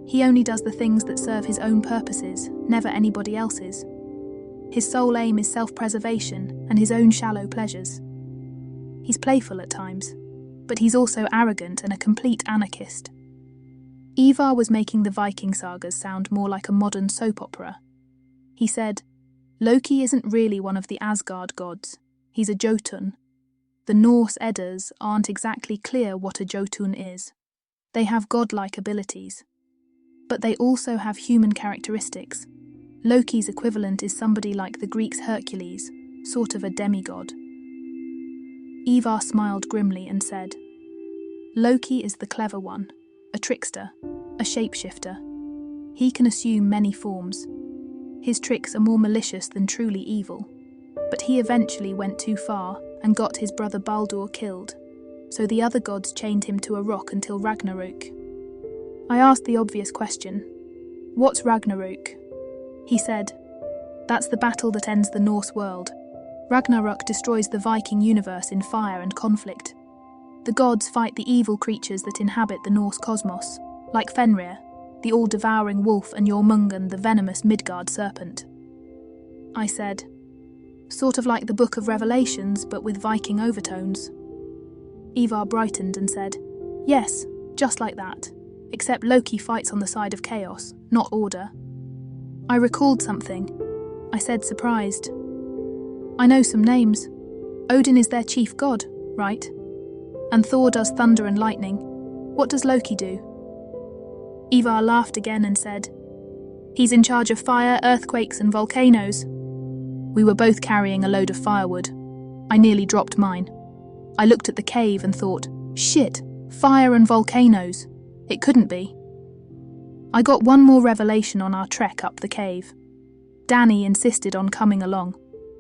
He only does the things that serve his own purposes, never anybody else's. His sole aim is self-preservation and his own shallow pleasures. He's playful at times, but he's also arrogant and a complete anarchist." Ivar was making the Viking sagas sound more like a modern soap opera. He said, "Loki isn't really one of the Asgard gods. He's a Jotun. The Norse Eddas aren't exactly clear what a Jotun is. They have godlike abilities. But they also have human characteristics. Loki's equivalent is somebody like the Greeks' Hercules, sort of a demigod." Ivar smiled grimly and said, "Loki is the clever one, a trickster, a shapeshifter. He can assume many forms. His tricks are more malicious than truly evil. But he eventually went too far and got his brother Baldur killed, so the other gods chained him to a rock until Ragnarok." I asked the obvious question, "What's Ragnarok?" He said, "That's the battle that ends the Norse world. Ragnarok destroys the Viking universe in fire and conflict. The gods fight the evil creatures that inhabit the Norse cosmos, like Fenrir, the all-devouring wolf, and Jormungand, the venomous Midgard serpent." I said, "Sort of like the Book of Revelations, but with Viking overtones." Ivar brightened and said, "Yes, just like that, except Loki fights on the side of chaos, not order." I recalled something. I said, surprised, "I know some names. Odin is their chief god, right? And Thor does thunder and lightning. What does Loki do?" Ivar laughed again and said, "He's in charge of fire, earthquakes, and volcanoes." We were both carrying a load of firewood. I nearly dropped mine. I looked at the cave and thought, shit, fire and volcanoes. It couldn't be. I got one more revelation on our trek up the cave. Danny insisted on coming along.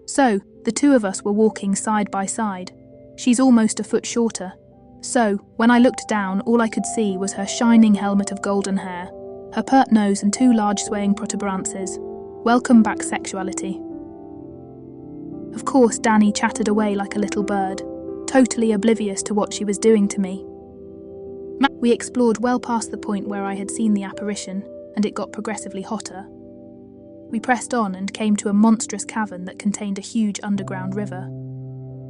So, the two of us were walking side by side. She's almost a foot shorter. So, when I looked down, all I could see was her shining helmet of golden hair, her pert nose and two large swaying protuberances. Welcome back, sexuality. Of course, Danny chattered away like a little bird, totally oblivious to what she was doing to me. We explored well past the point where I had seen the apparition, and it got progressively hotter. We pressed on and came to a monstrous cavern that contained a huge underground river.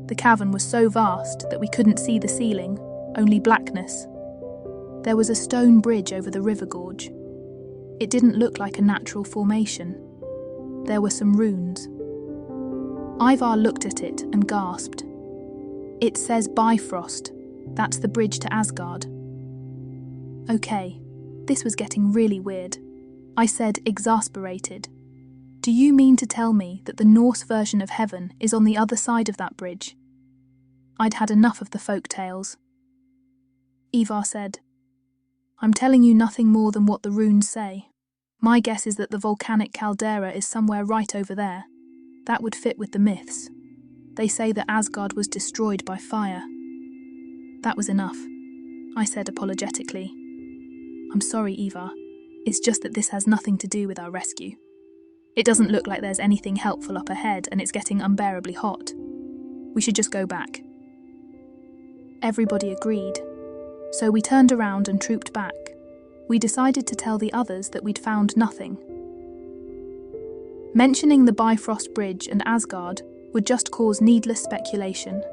The cavern was so vast that we couldn't see the ceiling, only blackness. There was a stone bridge over the river gorge. It didn't look like a natural formation. There were some runes. Ivar looked at it and gasped. It says Bifrost. That's the bridge to Asgard. Okay, this was getting really weird. I said, exasperated. Do you mean to tell me that the Norse version of heaven is on the other side of that bridge? I'd had enough of the folk tales. Ivar said, I'm telling you nothing more than what the runes say. My guess is that the volcanic caldera is somewhere right over there. That would fit with the myths. They say that Asgard was destroyed by fire. That was enough, I said apologetically. I'm sorry, Ivar. It's just that this has nothing to do with our rescue. It doesn't look like there's anything helpful up ahead, and it's getting unbearably hot. We should just go back. Everybody agreed. So we turned around and trooped back. We decided to tell the others that we'd found nothing. Mentioning the Bifrost Bridge and Asgard would just cause needless speculation.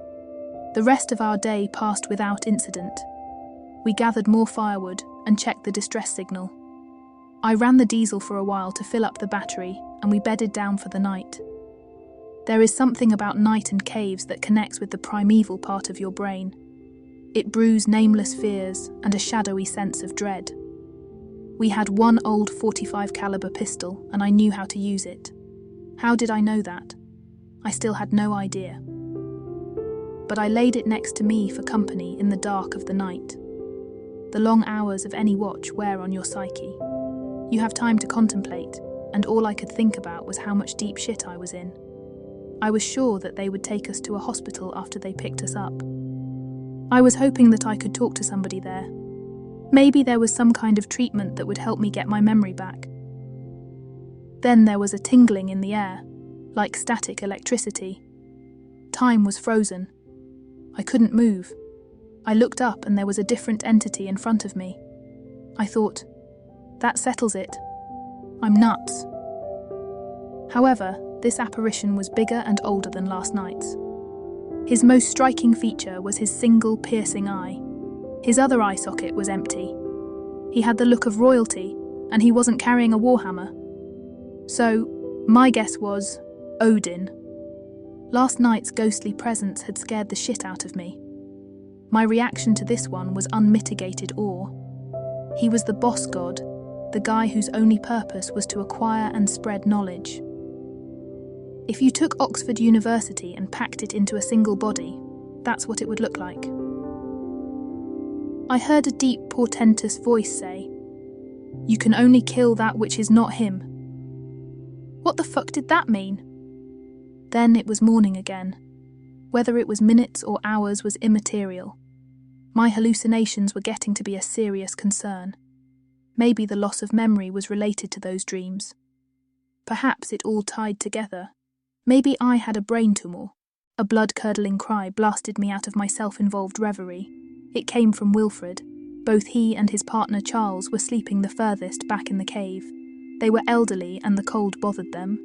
The rest of our day passed without incident. We gathered more firewood and checked the distress signal. I ran the diesel for a while to fill up the battery, and we bedded down for the night. There is something about night and caves that connects with the primeval part of your brain. It brews nameless fears and a shadowy sense of dread. We had one old .45 caliber pistol, and I knew how to use it. How did I know that? I still had no idea. But I laid it next to me for company in the dark of the night. The long hours of any watch wear on your psyche. You have time to contemplate, and all I could think about was how much deep shit I was in. I was sure that they would take us to a hospital after they picked us up. I was hoping that I could talk to somebody there. Maybe there was some kind of treatment that would help me get my memory back. Then there was a tingling in the air, like static electricity. Time was frozen. I couldn't move. I looked up and there was a different entity in front of me. I thought, that settles it. I'm nuts. However, this apparition was bigger and older than last night's. His most striking feature was his single piercing eye. His other eye socket was empty. He had the look of royalty, and he wasn't carrying a warhammer. So, my guess was Odin. Last night's ghostly presence had scared the shit out of me. My reaction to this one was unmitigated awe. He was the boss god, the guy whose only purpose was to acquire and spread knowledge. If you took Oxford University and packed it into a single body, that's what it would look like. I heard a deep, portentous voice say, "You can only kill that which is not him." What the fuck did that mean? Then it was morning again. Whether it was minutes or hours was immaterial. My hallucinations were getting to be a serious concern. Maybe the loss of memory was related to those dreams. Perhaps it all tied together. Maybe I had a brain tumor. A blood-curdling cry blasted me out of my self-involved reverie. It came from Wilfred. Both he and his partner Charles were sleeping the furthest back in the cave. They were elderly and the cold bothered them.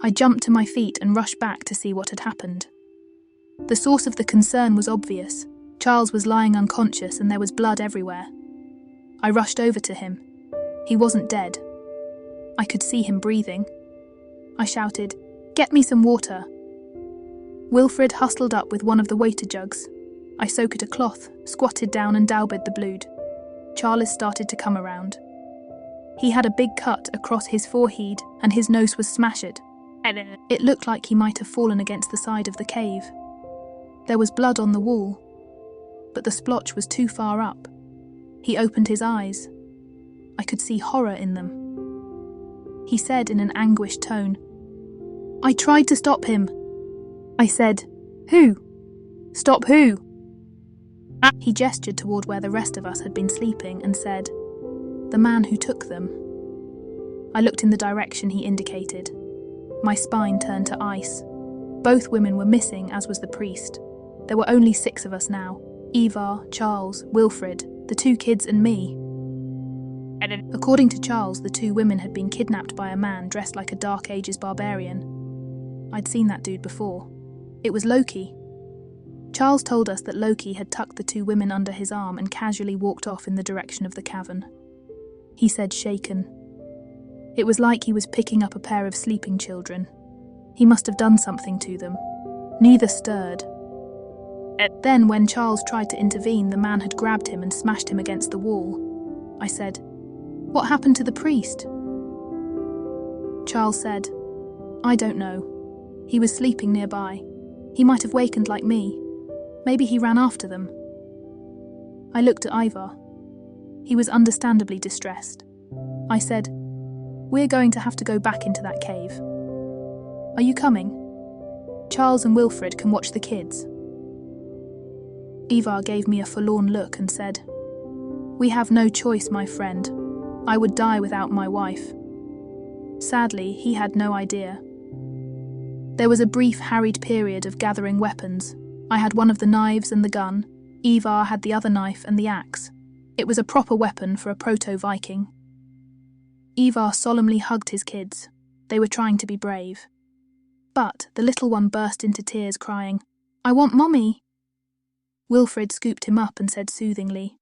I jumped to my feet and rushed back to see what had happened. The source of the concern was obvious. Charles was lying unconscious and there was blood everywhere. I rushed over to him. He wasn't dead. I could see him breathing. I shouted, "Get me some water." Wilfred hustled up with one of the water jugs. I soaked a cloth, squatted down and daubed the blood. Charles started to come around. He had a big cut across his forehead and his nose was smashed. It looked like he might have fallen against the side of the cave. There was blood on the wall, but the splotch was too far up. He opened his eyes. I could see horror in them. He said in an anguished tone, "I tried to stop him." I said, "Who? Stop who?" He gestured toward where the rest of us had been sleeping and said, "The man who took them." I looked in the direction he indicated. My spine turned to ice. Both women were missing, as was the priest. There were only 6 of us now: Ivar, Charles, Wilfred, the 2 kids and me. According to Charles, the 2 women had been kidnapped by a man dressed like a Dark Ages barbarian. I'd seen that dude before. It was Loki. Charles told us that Loki had tucked the 2 women under his arm and casually walked off in the direction of the cavern. He said, shaken. It was like he was picking up a pair of sleeping children. He must have done something to them. Neither stirred. Then, when Charles tried to intervene, the man had grabbed him and smashed him against the wall. I said, "What happened to the priest?" Charles said, "I don't know. He was sleeping nearby. He might have wakened like me. Maybe he ran after them." I looked at Ivar. He was understandably distressed. I said, "We're going to have to go back into that cave. Are you coming? Charles and Wilfred can watch the kids." Ivar gave me a forlorn look and said, "We have no choice, my friend. I would die without my wife." Sadly, he had no idea. There was a brief, harried period of gathering weapons. I had one of the knives and the gun. Ivar had the other knife and the axe. It was a proper weapon for a proto-Viking. Ivar solemnly hugged his kids. They were trying to be brave. But the little one burst into tears, crying, "I want Mommy." Wilfred scooped him up and said soothingly,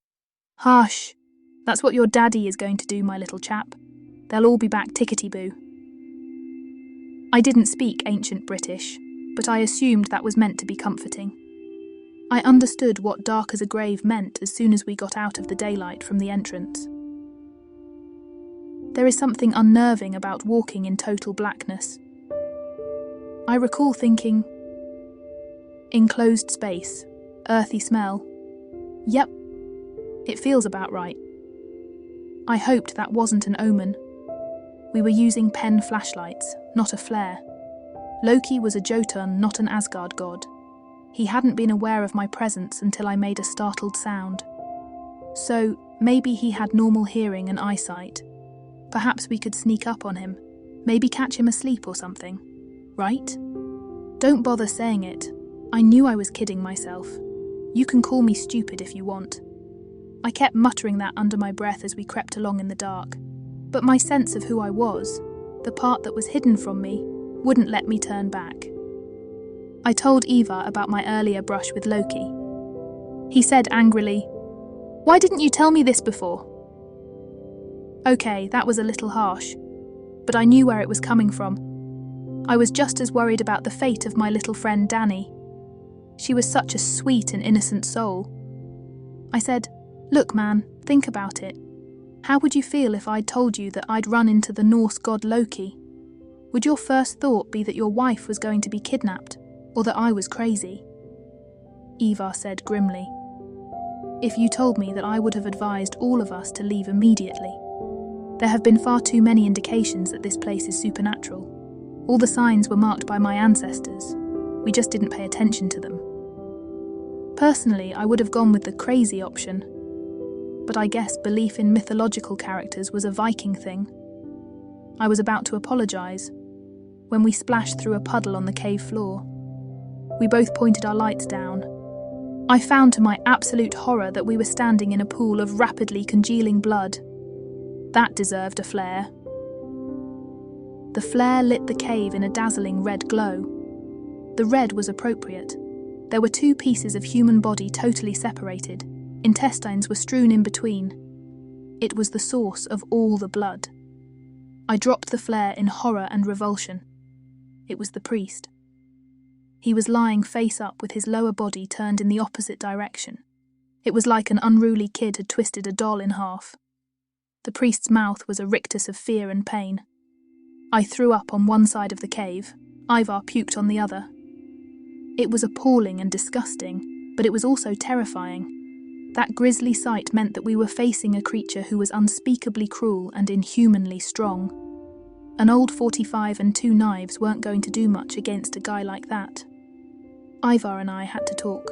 "Hush, that's what your daddy is going to do, my little chap. They'll all be back tickety-boo." I didn't speak ancient British, but I assumed that was meant to be comforting. I understood what dark as a grave meant as soon as we got out of the daylight from the entrance. There is something unnerving about walking in total blackness. I recall thinking, enclosed space, earthy smell. Yep, it feels about right. I hoped that wasn't an omen. We were using pen flashlights, not a flare. Loki was a Jotun, not an Asgard god. He hadn't been aware of my presence until I made a startled sound. So, maybe he had normal hearing and eyesight. Perhaps we could sneak up on him, maybe catch him asleep or something. Right? Don't bother saying it. I knew I was kidding myself. You can call me stupid if you want. I kept muttering that under my breath as we crept along in the dark. But my sense of who I was, the part that was hidden from me, wouldn't let me turn back. I told Ivar about my earlier brush with Loki. He said angrily, "Why didn't you tell me this before?" Okay, that was a little harsh, but I knew where it was coming from. I was just as worried about the fate of my little friend Danny. She was such a sweet and innocent soul. I said, "Look, man, think about it. How would you feel if I'd told you that I'd run into the Norse god Loki? Would your first thought be that your wife was going to be kidnapped, or that I was crazy?" Ivar said grimly, "If you told me that, I would have advised all of us to leave immediately. There have been far too many indications that this place is supernatural. All the signs were marked by my ancestors. We just didn't pay attention to them. Personally, I would have gone with the crazy option. But I guess belief in mythological characters was a Viking thing. I was about to apologise when we splashed through a puddle on the cave floor. We both pointed our lights down. I found to my absolute horror that we were standing in a pool of rapidly congealing blood. That deserved a flare. The flare lit the cave in a dazzling red glow. The red was appropriate. There were 2 pieces of human body totally separated. Intestines were strewn in between. It was the source of all the blood. I dropped the flare in horror and revulsion. It was the priest. He was lying face up with his lower body turned in the opposite direction. It was like an unruly kid had twisted a doll in half. The priest's mouth was a rictus of fear and pain. I threw up on one side of the cave. Ivar puked on the other. It was appalling and disgusting, but it was also terrifying. That grisly sight meant that we were facing a creature who was unspeakably cruel and inhumanly strong. An old 45 and 2 knives weren't going to do much against a guy like that. Ivar and I had to talk.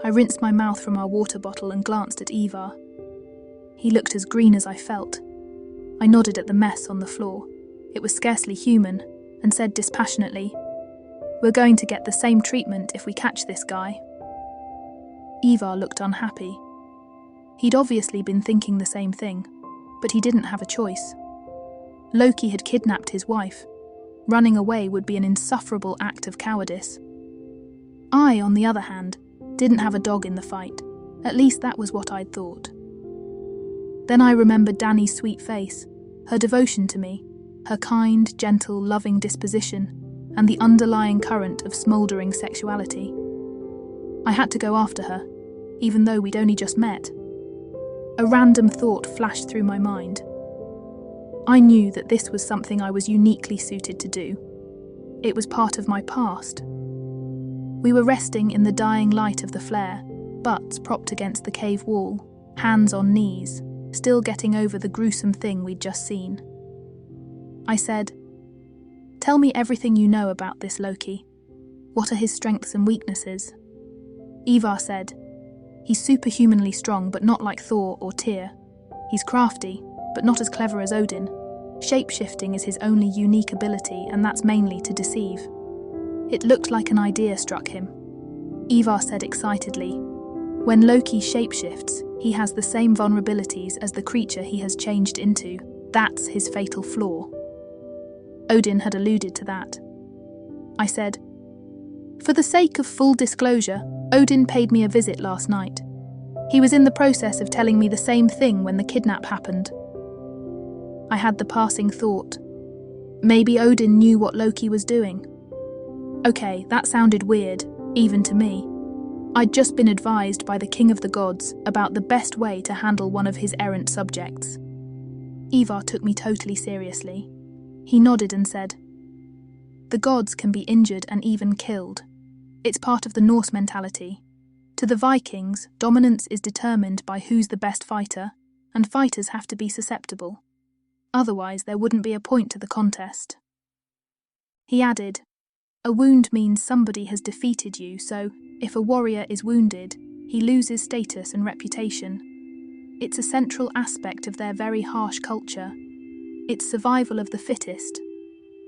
I rinsed my mouth from our water bottle and glanced at Ivar. He looked as green as I felt. I nodded at the mess on the floor. It was scarcely human, and said dispassionately, We're going to get the same treatment if we catch this guy." Ivar looked unhappy. He'd obviously been thinking the same thing, but he didn't have a choice. Loki had kidnapped his wife. Running away would be an insufferable act of cowardice. I, on the other hand, didn't have a dog in the fight. At least that was what I'd thought. Then I remembered Dani's sweet face, her devotion to me, her kind, gentle, loving disposition, and the underlying current of smouldering sexuality. I had to go after her, even though we'd only just met. A random thought flashed through my mind. I knew that this was something I was uniquely suited to do. It was part of my past. We were resting in the dying light of the flare, butts propped against the cave wall, hands on knees, still getting over the gruesome thing we'd just seen. I said, "Tell me everything you know about this Loki. What are his strengths and weaknesses?" Ivar said, "He's superhumanly strong, but not like Thor or Tyr. He's crafty, but not as clever as Odin. Shape-shifting is his only unique ability, and that's mainly to deceive." It looked like an idea struck him. Ivar said excitedly, "When Loki shapeshifts, he has the same vulnerabilities as the creature he has changed into. That's his fatal flaw." Odin had alluded to that. I said, "For the sake of full disclosure, Odin paid me a visit last night. He was in the process of telling me the same thing when the kidnap happened." I had the passing thought, maybe Odin knew what Loki was doing. Okay, that sounded weird, even to me. I'd just been advised by the King of the Gods about the best way to handle one of his errant subjects. Ivar took me totally seriously. He nodded and said, "The gods can be injured and even killed. It's part of the Norse mentality. To the Vikings, dominance is determined by who's the best fighter, and fighters have to be susceptible. Otherwise, there wouldn't be a point to the contest." He added, "A wound means somebody has defeated you, so if a warrior is wounded, he loses status and reputation. It's a central aspect of their very harsh culture. It's survival of the fittest.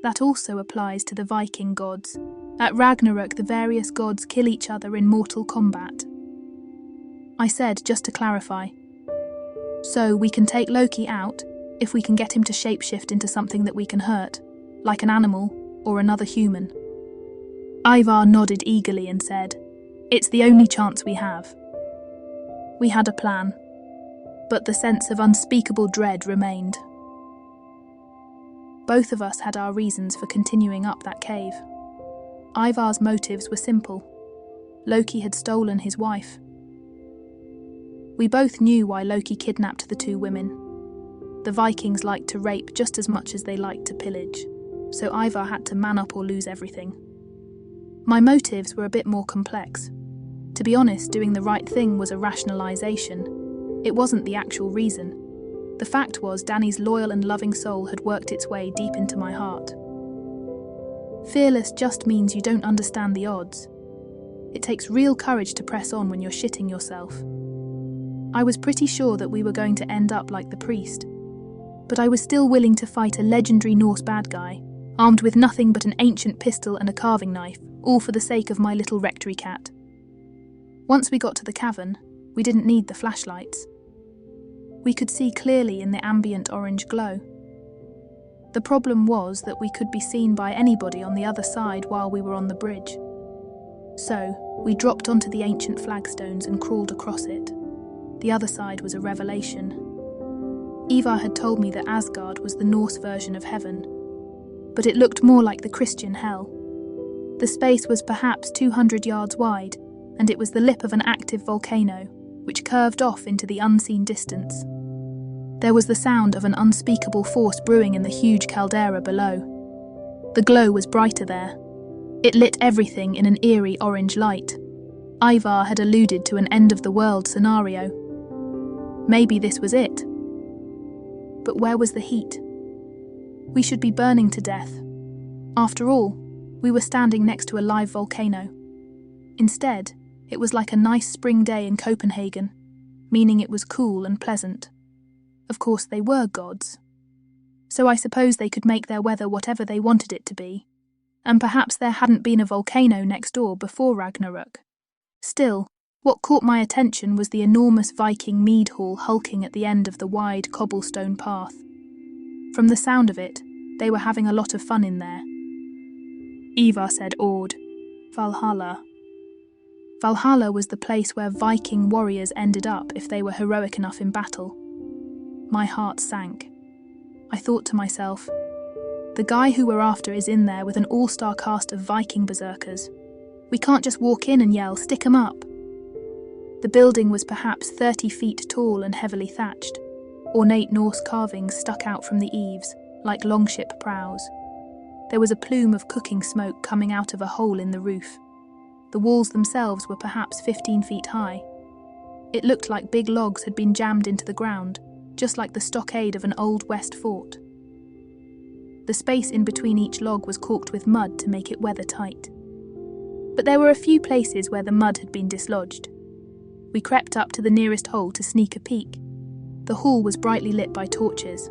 That also applies to the Viking gods. At Ragnarok, the various gods kill each other in mortal combat." I said, just to clarify, "So we can take Loki out if we can get him to shapeshift into something that we can hurt, like an animal or another human." Ivar nodded eagerly and said, "It's the only chance we have." We had a plan, but the sense of unspeakable dread remained. Both of us had our reasons for continuing up that cave. Ivar's motives were simple. Loki had stolen his wife. We both knew why Loki kidnapped the two women. The Vikings liked to rape just as much as they liked to pillage, so Ivar had to man up or lose everything. My motives were a bit more complex. To be honest, doing the right thing was a rationalization. It wasn't the actual reason. The fact was, Danny's loyal and loving soul had worked its way deep into my heart. Fearless just means you don't understand the odds. It takes real courage to press on when you're shitting yourself. I was pretty sure that we were going to end up like the priest, but I was still willing to fight a legendary Norse bad guy, armed with nothing but an ancient pistol and a carving knife, all for the sake of my little rectory cat. Once we got to the cavern, we didn't need the flashlights. We could see clearly in the ambient orange glow. The problem was that we could be seen by anybody on the other side while we were on the bridge. So, we dropped onto the ancient flagstones and crawled across it. The other side was a revelation. Ivar had told me that Asgard was the Norse version of heaven, but it looked more like the Christian hell. The space was perhaps 200 yards wide, and it was the lip of an active volcano, which curved off into the unseen distance. There was the sound of an unspeakable force brewing in the huge caldera below. The glow was brighter there. It lit everything in an eerie orange light. Ivar had alluded to an end-of-the-world scenario. Maybe this was it. But where was the heat? We should be burning to death. After all, we were standing next to a live volcano. Instead, it was like a nice spring day in Copenhagen, meaning it was cool and pleasant. Of course, they were gods, so I suppose they could make their weather whatever they wanted it to be. and perhaps there hadn't been a volcano next door before Ragnarok. Still, what caught my attention was the enormous Viking mead hall hulking at the end of the wide cobblestone path. From the sound of it, they were having a lot of fun in there. Ivar said awed, "Valhalla." Valhalla was the place where Viking warriors ended up if they were heroic enough in battle. My heart sank. I thought to myself, the guy who we're after is in there with an all-star cast of Viking berserkers. We can't just walk in and yell, "Stick 'em up." The building was perhaps 30 feet tall and heavily thatched. Ornate Norse carvings stuck out from the eaves, like longship prows. There was a plume of cooking smoke coming out of a hole in the roof. The walls themselves were perhaps 15 feet high. It looked like big logs had been jammed into the ground, just like the stockade of an old West fort. The space in between each log was caulked with mud to make it weather-tight. But there were a few places where the mud had been dislodged. We crept up to the nearest hole to sneak a peek. The hall was brightly lit by torches.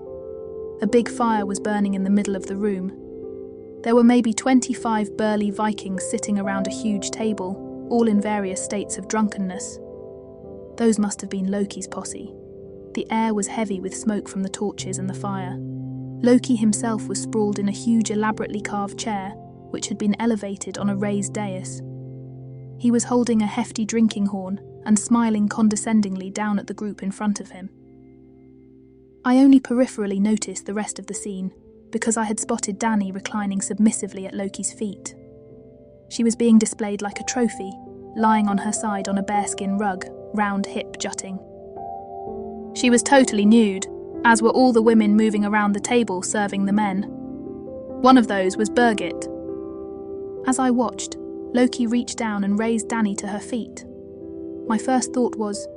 A big fire was burning in the middle of the room. There were maybe 25 burly Vikings sitting around a huge table, all in various states of drunkenness. Those must have been Loki's posse. The air was heavy with smoke from the torches and the fire. Loki himself was sprawled in a huge, elaborately carved chair, which had been elevated on a raised dais. He was holding a hefty drinking horn and smiling condescendingly down at the group in front of him. I only peripherally noticed the rest of the scene, because I had spotted Dani reclining submissively at Loki's feet. She was being displayed like a trophy, lying on her side on a bearskin rug, round hip jutting. She was totally nude, as were all the women moving around the table serving the men. One of those was Birgit. As I watched, Loki reached down and raised Dani to her feet. My first thought was,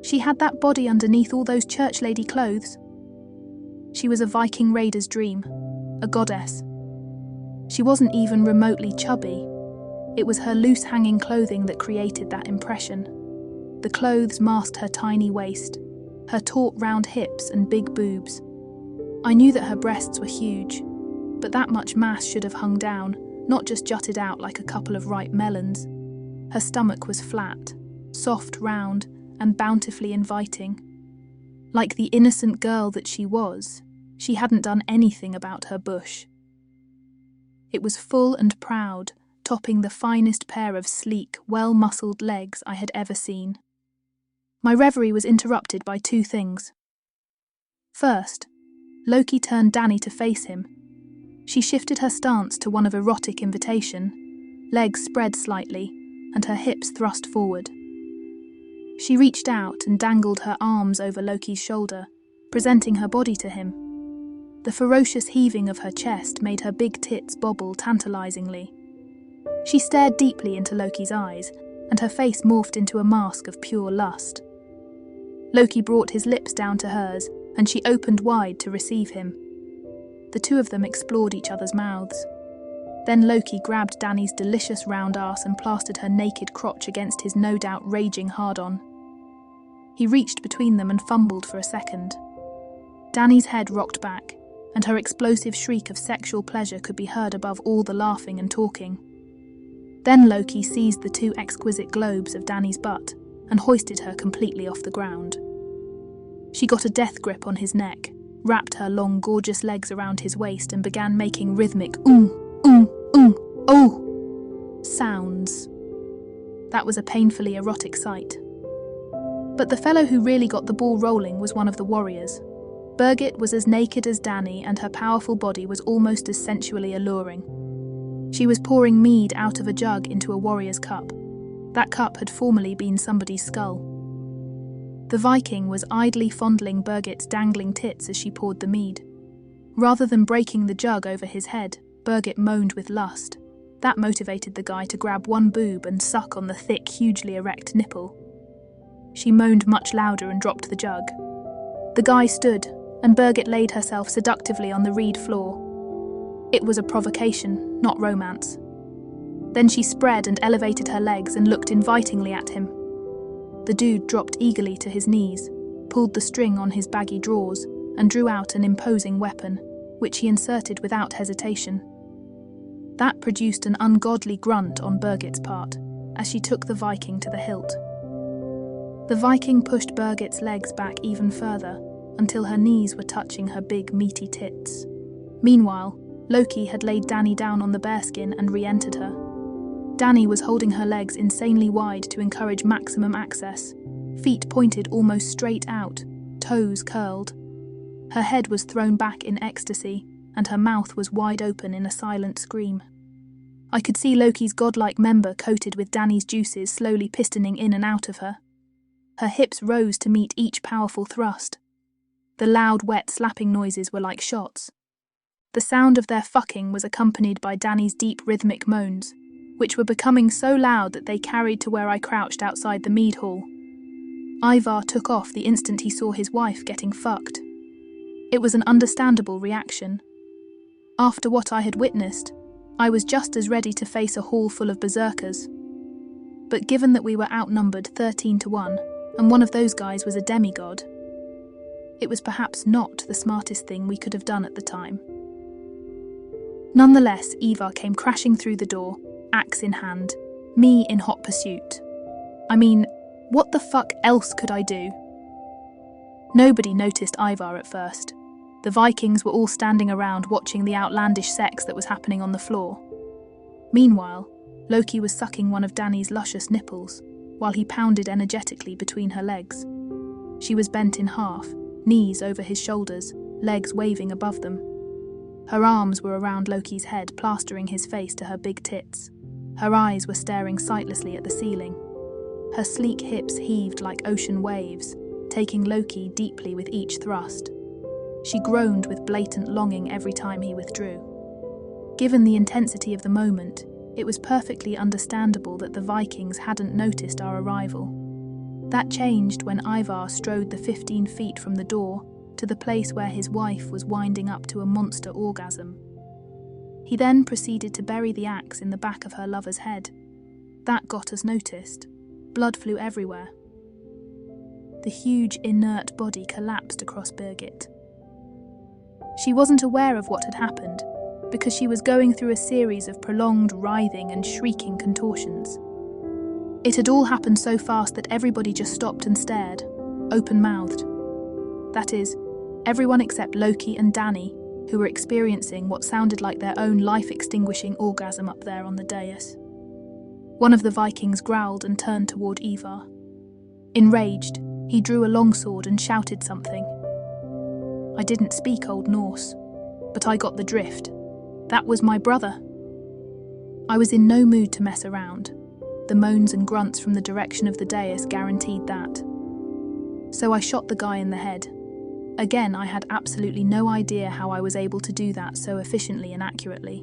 she had that body underneath all those church lady clothes. She was a Viking raider's dream, a goddess. She wasn't even remotely chubby. It was her loose-hanging clothing that created that impression. The clothes masked her tiny waist, her taut round hips and big boobs. I knew that her breasts were huge, but that much mass should have hung down, not just jutted out like a couple of ripe melons. Her stomach was flat, soft, round, and bountifully inviting. Like the innocent girl that she was, she hadn't done anything about her bush. It was full and proud, topping the finest pair of sleek, well-muscled legs I had ever seen. My reverie was interrupted by two things. First, Loki turned Dani to face him. She shifted her stance to one of erotic invitation, legs spread slightly, and her hips thrust forward. She reached out and dangled her arms over Loki's shoulder, presenting her body to him. The ferocious heaving of her chest made her big tits bobble tantalizingly. She stared deeply into Loki's eyes, and her face morphed into a mask of pure lust. Loki brought his lips down to hers, and she opened wide to receive him. The two of them explored each other's mouths. Then Loki grabbed Dani's delicious round ass and plastered her naked crotch against his no doubt raging hard-on. He reached between them and fumbled for a second. Dani's head rocked back, and her explosive shriek of sexual pleasure could be heard above all the laughing and talking. Then Loki seized the two exquisite globes of Dani's butt and hoisted her completely off the ground. She got a death grip on his neck, wrapped her long, gorgeous legs around his waist and began making rhythmic oh sounds. That was a painfully erotic sight. But the fellow who really got the ball rolling was one of the warriors. Birgit was as naked as Dani, and her powerful body was almost as sensually alluring. She was pouring mead out of a jug into a warrior's cup. That cup had formerly been somebody's skull. The Viking was idly fondling Birgit's dangling tits as she poured the mead. Rather than breaking the jug over his head, Birgit moaned with lust. That motivated the guy to grab one boob and suck on the thick, hugely erect nipple. She moaned much louder and dropped the jug. The guy stood, and Birgit laid herself seductively on the reed floor. It was a provocation, not romance. Then she spread and elevated her legs and looked invitingly at him. The dude dropped eagerly to his knees, pulled the string on his baggy drawers, and drew out an imposing weapon, which he inserted without hesitation. That produced an ungodly grunt on Birgit's part, as she took the Viking to the hilt. The Viking pushed Birgit's legs back even further, until her knees were touching her big, meaty tits. Meanwhile, Loki had laid Dani down on the bearskin and re-entered her. Dani was holding her legs insanely wide to encourage maximum access, feet pointed almost straight out, toes curled. Her head was thrown back in ecstasy, and her mouth was wide open in a silent scream. I could see Loki's godlike member coated with Dani's juices slowly pistoning in and out of her. Her hips rose to meet each powerful thrust. The loud, wet slapping noises were like shots. The sound of their fucking was accompanied by Dani's deep rhythmic moans, which were becoming so loud that they carried to where I crouched outside the mead hall. Ivar took off the instant he saw his wife getting fucked. It was an understandable reaction. After what I had witnessed, I was just as ready to face a hall full of berserkers. But given that we were outnumbered 13-1, and one of those guys was a demigod, it was perhaps not the smartest thing we could have done at the time. Nonetheless, Ivar came crashing through the door, axe in hand, me in hot pursuit. I mean, what the fuck else could I do? Nobody noticed Ivar at first. The Vikings were all standing around watching the outlandish sex that was happening on the floor. Meanwhile, Loki was sucking one of Dani's luscious nipples, while he pounded energetically between her legs. She was bent in half, knees over his shoulders, legs waving above them. Her arms were around Loki's head, plastering his face to her big tits. Her eyes were staring sightlessly at the ceiling. Her sleek hips heaved like ocean waves, taking Loki deeply with each thrust. She groaned with blatant longing every time he withdrew. Given the intensity of the moment, it was perfectly understandable that the Vikings hadn't noticed our arrival. That changed when Ivar strode the 15 feet from the door to the place where his wife was winding up to a monster orgasm. He then proceeded to bury the axe in the back of her lover's head. That got us noticed. Blood flew everywhere. The huge, inert body collapsed across Birgit. She wasn't aware of what had happened, because she was going through a series of prolonged writhing and shrieking contortions. It had all happened so fast that everybody just stopped and stared, open-mouthed. That is, everyone except Loki and Dani, who were experiencing what sounded like their own life-extinguishing orgasm up there on the dais. One of the Vikings growled and turned toward Ivar. Enraged, he drew a longsword and shouted something. I didn't speak Old Norse, but I got the drift. That was my brother. I was in no mood to mess around. The moans and grunts from the direction of the dais guaranteed that. So I shot the guy in the head. Again, I had absolutely no idea how I was able to do that so efficiently and accurately.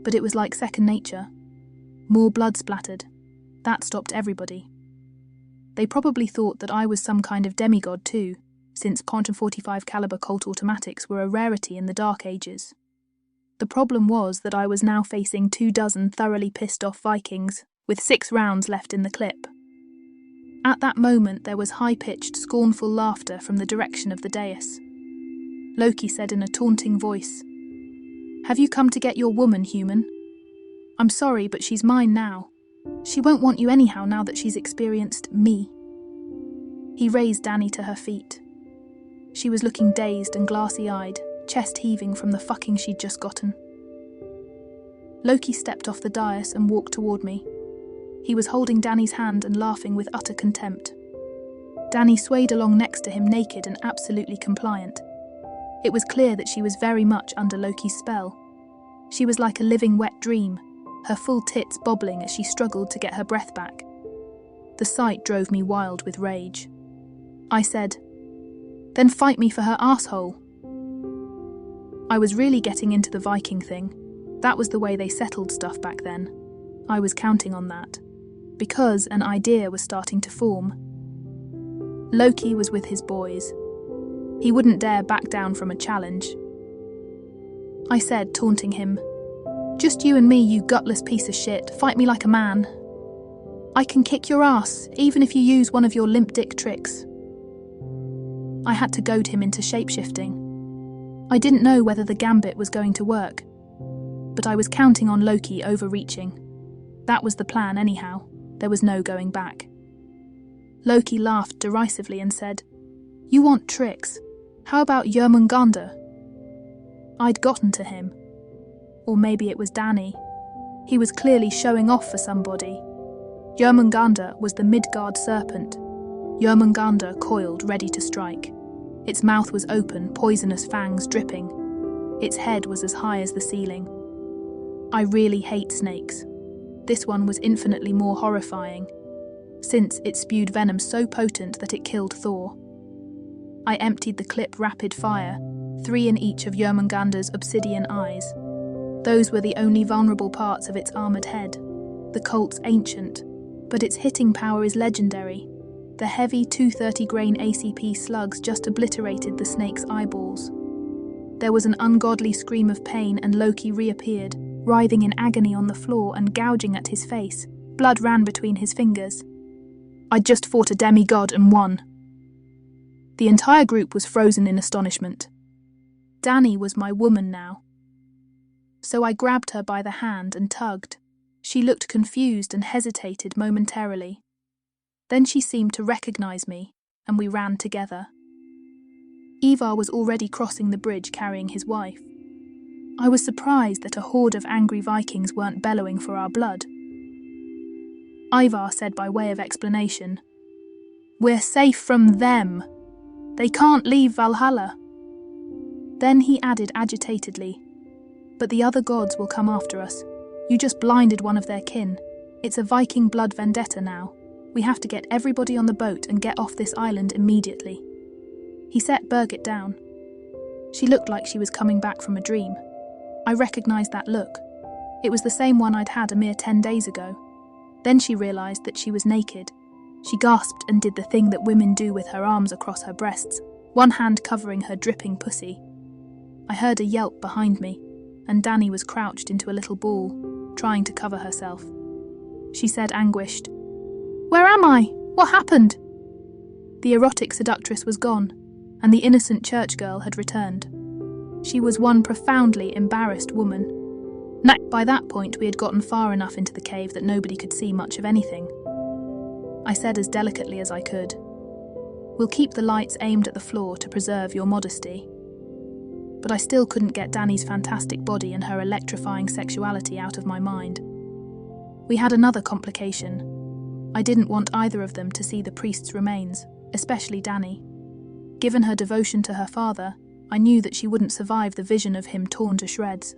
But it was like second nature. More blood splattered. That stopped everybody. They probably thought that I was some kind of demigod too, since .45 caliber Colt automatics were a rarity in the Dark Ages. The problem was that I was now facing 24 thoroughly pissed off Vikings, with 6 rounds left in the clip. At that moment there was high-pitched, scornful laughter from the direction of the dais. Loki said in a taunting voice, "Have you come to get your woman, human? I'm sorry, but she's mine now. She won't want you anyhow now that she's experienced me." He raised Dani to her feet. She was looking dazed and glassy-eyed, chest heaving from the fucking she'd just gotten. Loki stepped off the dais and walked toward me. He was holding Dani's hand and laughing with utter contempt. Dani swayed along next to him naked and absolutely compliant. It was clear that she was very much under Loki's spell. She was like a living wet dream, her full tits bobbling as she struggled to get her breath back. The sight drove me wild with rage. I said, "Then fight me for her asshole." I was really getting into the Viking thing. That was the way they settled stuff back then. I was counting on that, because an idea was starting to form. Loki was with his boys. He wouldn't dare back down from a challenge. I said, taunting him, "Just you and me, you gutless piece of shit. Fight me like a man. I can kick your ass, even if you use one of your limp dick tricks." I had to goad him into shapeshifting. I didn't know whether the gambit was going to work. but I was counting on Loki overreaching. That was the plan anyhow. There was no going back. Loki laughed derisively and said, "You want tricks? How about Jörmungandr?" I'd gotten to him. Or maybe it was Danny. He was clearly showing off for somebody. Jörmungandr was the Midgard serpent. Jörmungandr coiled, ready to strike. Its mouth was open, poisonous fangs dripping. Its head was as high as the ceiling. I really hate snakes. This one was infinitely more horrifying, since it spewed venom so potent that it killed Thor. I emptied the clip rapid fire, 3 in each of Jörmungandr's obsidian eyes. Those were the only vulnerable parts of its armoured head. The Colt's ancient, but its hitting power is legendary. The heavy 230 grain ACP slugs just obliterated the snake's eyeballs. There was an ungodly scream of pain and Loki reappeared, writhing in agony on the floor and gouging at his face. Blood ran between his fingers. "I'd just fought a demigod and won." The entire group was frozen in astonishment. Danny was my woman now. So I grabbed her by the hand and tugged. She looked confused and hesitated momentarily. Then she seemed to recognize me, and we ran together. Ivar was already crossing the bridge carrying his wife. I was surprised that a horde of angry Vikings weren't bellowing for our blood. Ivar said by way of explanation, "We're safe from them. They can't leave Valhalla." Then he added agitatedly, "But the other gods will come after us. You just blinded one of their kin. It's a Viking blood vendetta now. We have to get everybody on the boat and get off this island immediately." He set Birgit down. She looked like she was coming back from a dream. I recognized that look. It was the same one I'd had a mere 10 days ago. Then she realized that she was naked. She gasped and did the thing that women do with her arms across her breasts, one hand covering her dripping pussy. I heard a yelp behind me, and Danny was crouched into a little ball, trying to cover herself. She said, anguished, "Where am I? What happened?" The erotic seductress was gone, and the innocent church girl had returned. She was one profoundly embarrassed woman. By that point, we had gotten far enough into the cave that nobody could see much of anything. I said as delicately as I could, "We'll keep the lights aimed at the floor to preserve your modesty." But I still couldn't get Danny's fantastic body and her electrifying sexuality out of my mind. We had another complication. I didn't want either of them to see the priest's remains, especially Danny. Given her devotion to her father, I knew that she wouldn't survive the vision of him torn to shreds.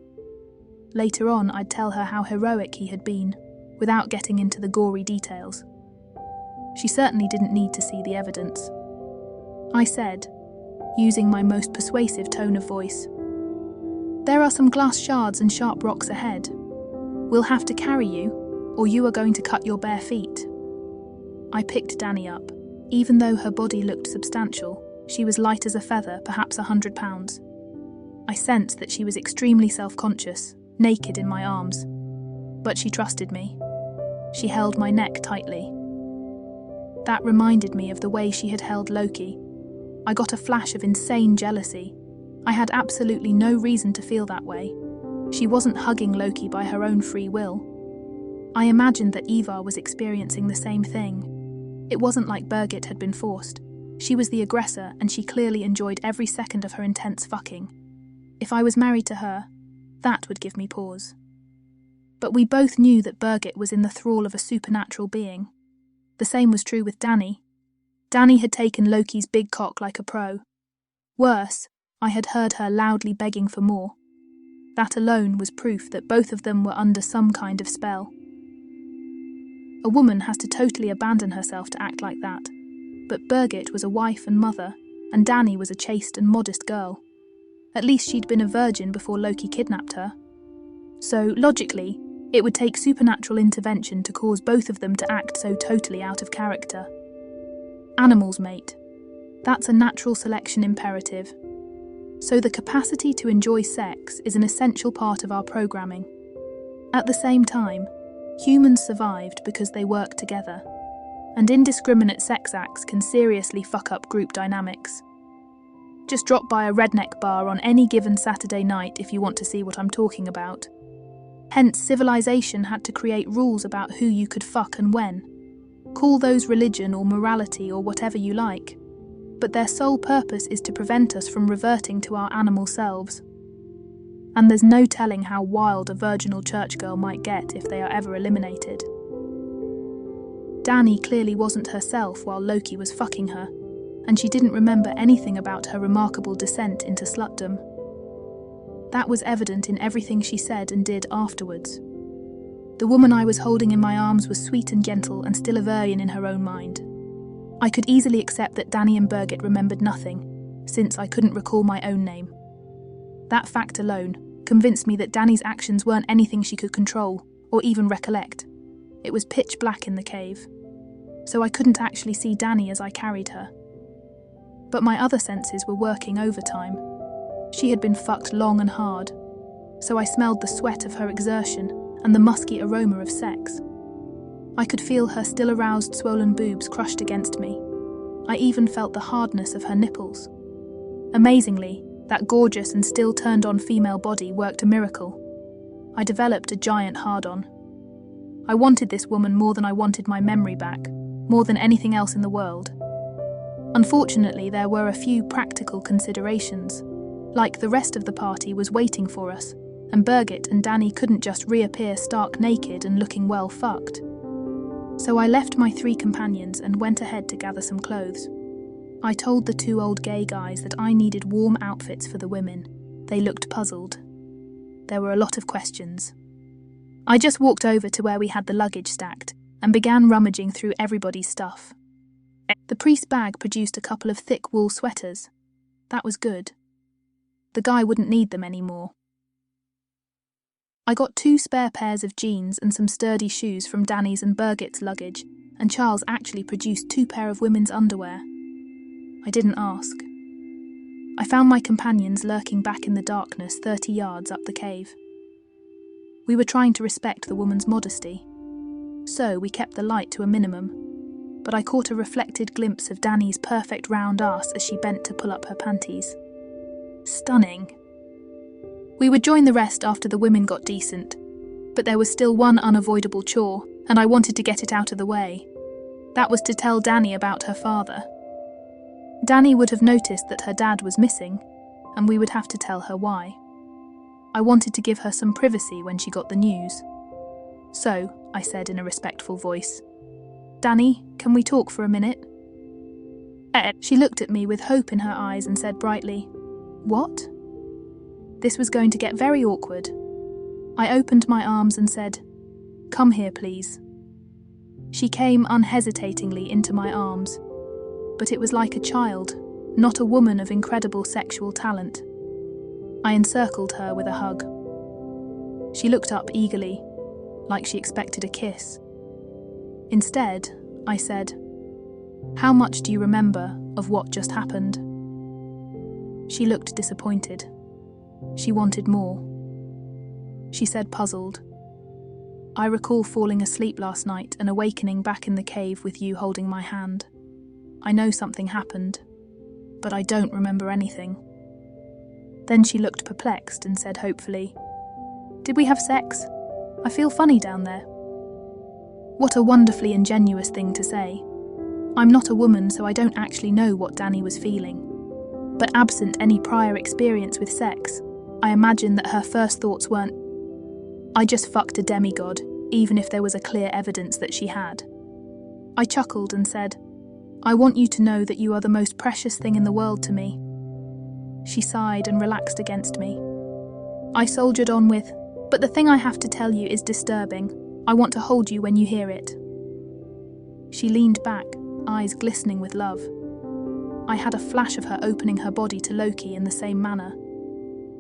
Later on, I'd tell her how heroic he had been, without getting into the gory details. She certainly didn't need to see the evidence. I said, using my most persuasive tone of voice, "There are some glass shards and sharp rocks ahead. We'll have to carry you, or you are going to cut your bare feet." I picked Danny up. Even though her body looked substantial, she was light as a feather, perhaps 100 pounds. I sensed that she was extremely self-conscious, naked in my arms. But she trusted me. She held my neck tightly. That reminded me of the way she had held Loki. I got a flash of insane jealousy. I had absolutely no reason to feel that way. She wasn't hugging Loki by her own free will. I imagined that Ivar was experiencing the same thing. It wasn't like Birgit had been forced. She was the aggressor, and she clearly enjoyed every second of her intense fucking. If I was married to her, that would give me pause. But we both knew that Birgit was in the thrall of a supernatural being. The same was true with Danny. Danny had taken Loki's big cock like a pro. Worse, I had heard her loudly begging for more. That alone was proof that both of them were under some kind of spell. A woman has to totally abandon herself to act like that. But Birgit was a wife and mother, and Danny was a chaste and modest girl. At least she'd been a virgin before Loki kidnapped her. So, logically, it would take supernatural intervention to cause both of them to act so totally out of character. Animals mate. That's a natural selection imperative. So the capacity to enjoy sex is an essential part of our programming. At the same time, humans survived because they work together. And indiscriminate sex acts can seriously fuck up group dynamics. Just drop by a redneck bar on any given Saturday night if you want to see what I'm talking about. Hence, civilization had to create rules about who you could fuck and when. Call those religion or morality or whatever you like. But their sole purpose is to prevent us from reverting to our animal selves. And there's no telling how wild a virginal church girl might get if they are ever eliminated. Dani clearly wasn't herself while Loki was fucking her, and she didn't remember anything about her remarkable descent into slutdom. That was evident in everything she said and did afterwards. The woman I was holding in my arms was sweet and gentle and still a virgin in her own mind. I could easily accept that Dani and Birgit remembered nothing, since I couldn't recall my own name. That fact alone convinced me that Dani's actions weren't anything she could control or even recollect. It was pitch black in the cave, so I couldn't actually see Dani as I carried her. But my other senses were working overtime. She had been fucked long and hard, so I smelled the sweat of her exertion and the musky aroma of sex. I could feel her still aroused swollen boobs crushed against me. I even felt the hardness of her nipples. Amazingly, that gorgeous and still turned-on female body worked a miracle. I developed a giant hard-on. I wanted this woman more than I wanted my memory back, more than anything else in the world. Unfortunately, there were a few practical considerations. Like the rest of the party was waiting for us, and Birgit and Dani couldn't just reappear stark naked and looking well fucked. So I left my 3 companions and went ahead to gather some clothes. I told the 2 old gay guys that I needed warm outfits for the women. They looked puzzled. There were a lot of questions. I just walked over to where we had the luggage stacked and began rummaging through everybody's stuff. The priest's bag produced a couple of thick wool sweaters. That was good. The guy wouldn't need them anymore. I got 2 spare pairs of jeans and some sturdy shoes from Dani's and Birgit's luggage, and Charles actually produced 2 pair of women's underwear. I didn't ask. I found my companions lurking back in the darkness 30 yards up the cave. We were trying to respect the woman's modesty, so we kept the light to a minimum, but I caught a reflected glimpse of Dani's perfect round ass as she bent to pull up her panties. Stunning. We would join the rest after the women got decent, but there was still one unavoidable chore, and I wanted to get it out of the way. That was to tell Dani about her father. Dani would have noticed that her dad was missing, and we would have to tell her why. I wanted to give her some privacy when she got the news. So, I said in a respectful voice, "Dani, can we talk for a minute?" She looked at me with hope in her eyes and said brightly, "What?" This was going to get very awkward. I opened my arms and said, "Come here, please." She came unhesitatingly into my arms, but it was like a child, not a woman of incredible sexual talent. I encircled her with a hug. She looked up eagerly, like she expected a kiss. Instead, I said, "How much do you remember of what just happened?" She looked disappointed. She wanted more. She said, puzzled, "I recall falling asleep last night and awakening back in the cave with you holding my hand. I know something happened, but I don't remember anything." Then she looked perplexed and said hopefully, "Did we have sex? I feel funny down there." What a wonderfully ingenuous thing to say. I'm not a woman, so I don't actually know what Dani was feeling. But absent any prior experience with sex, I imagine that her first thoughts weren't, "I just fucked a demigod," even if there was a clear evidence that she had. I chuckled and said, "I want you to know that you are the most precious thing in the world to me." She sighed and relaxed against me. I soldiered on with, "But the thing I have to tell you is disturbing. I want to hold you when you hear it." She leaned back, eyes glistening with love. I had a flash of her opening her body to Loki in the same manner.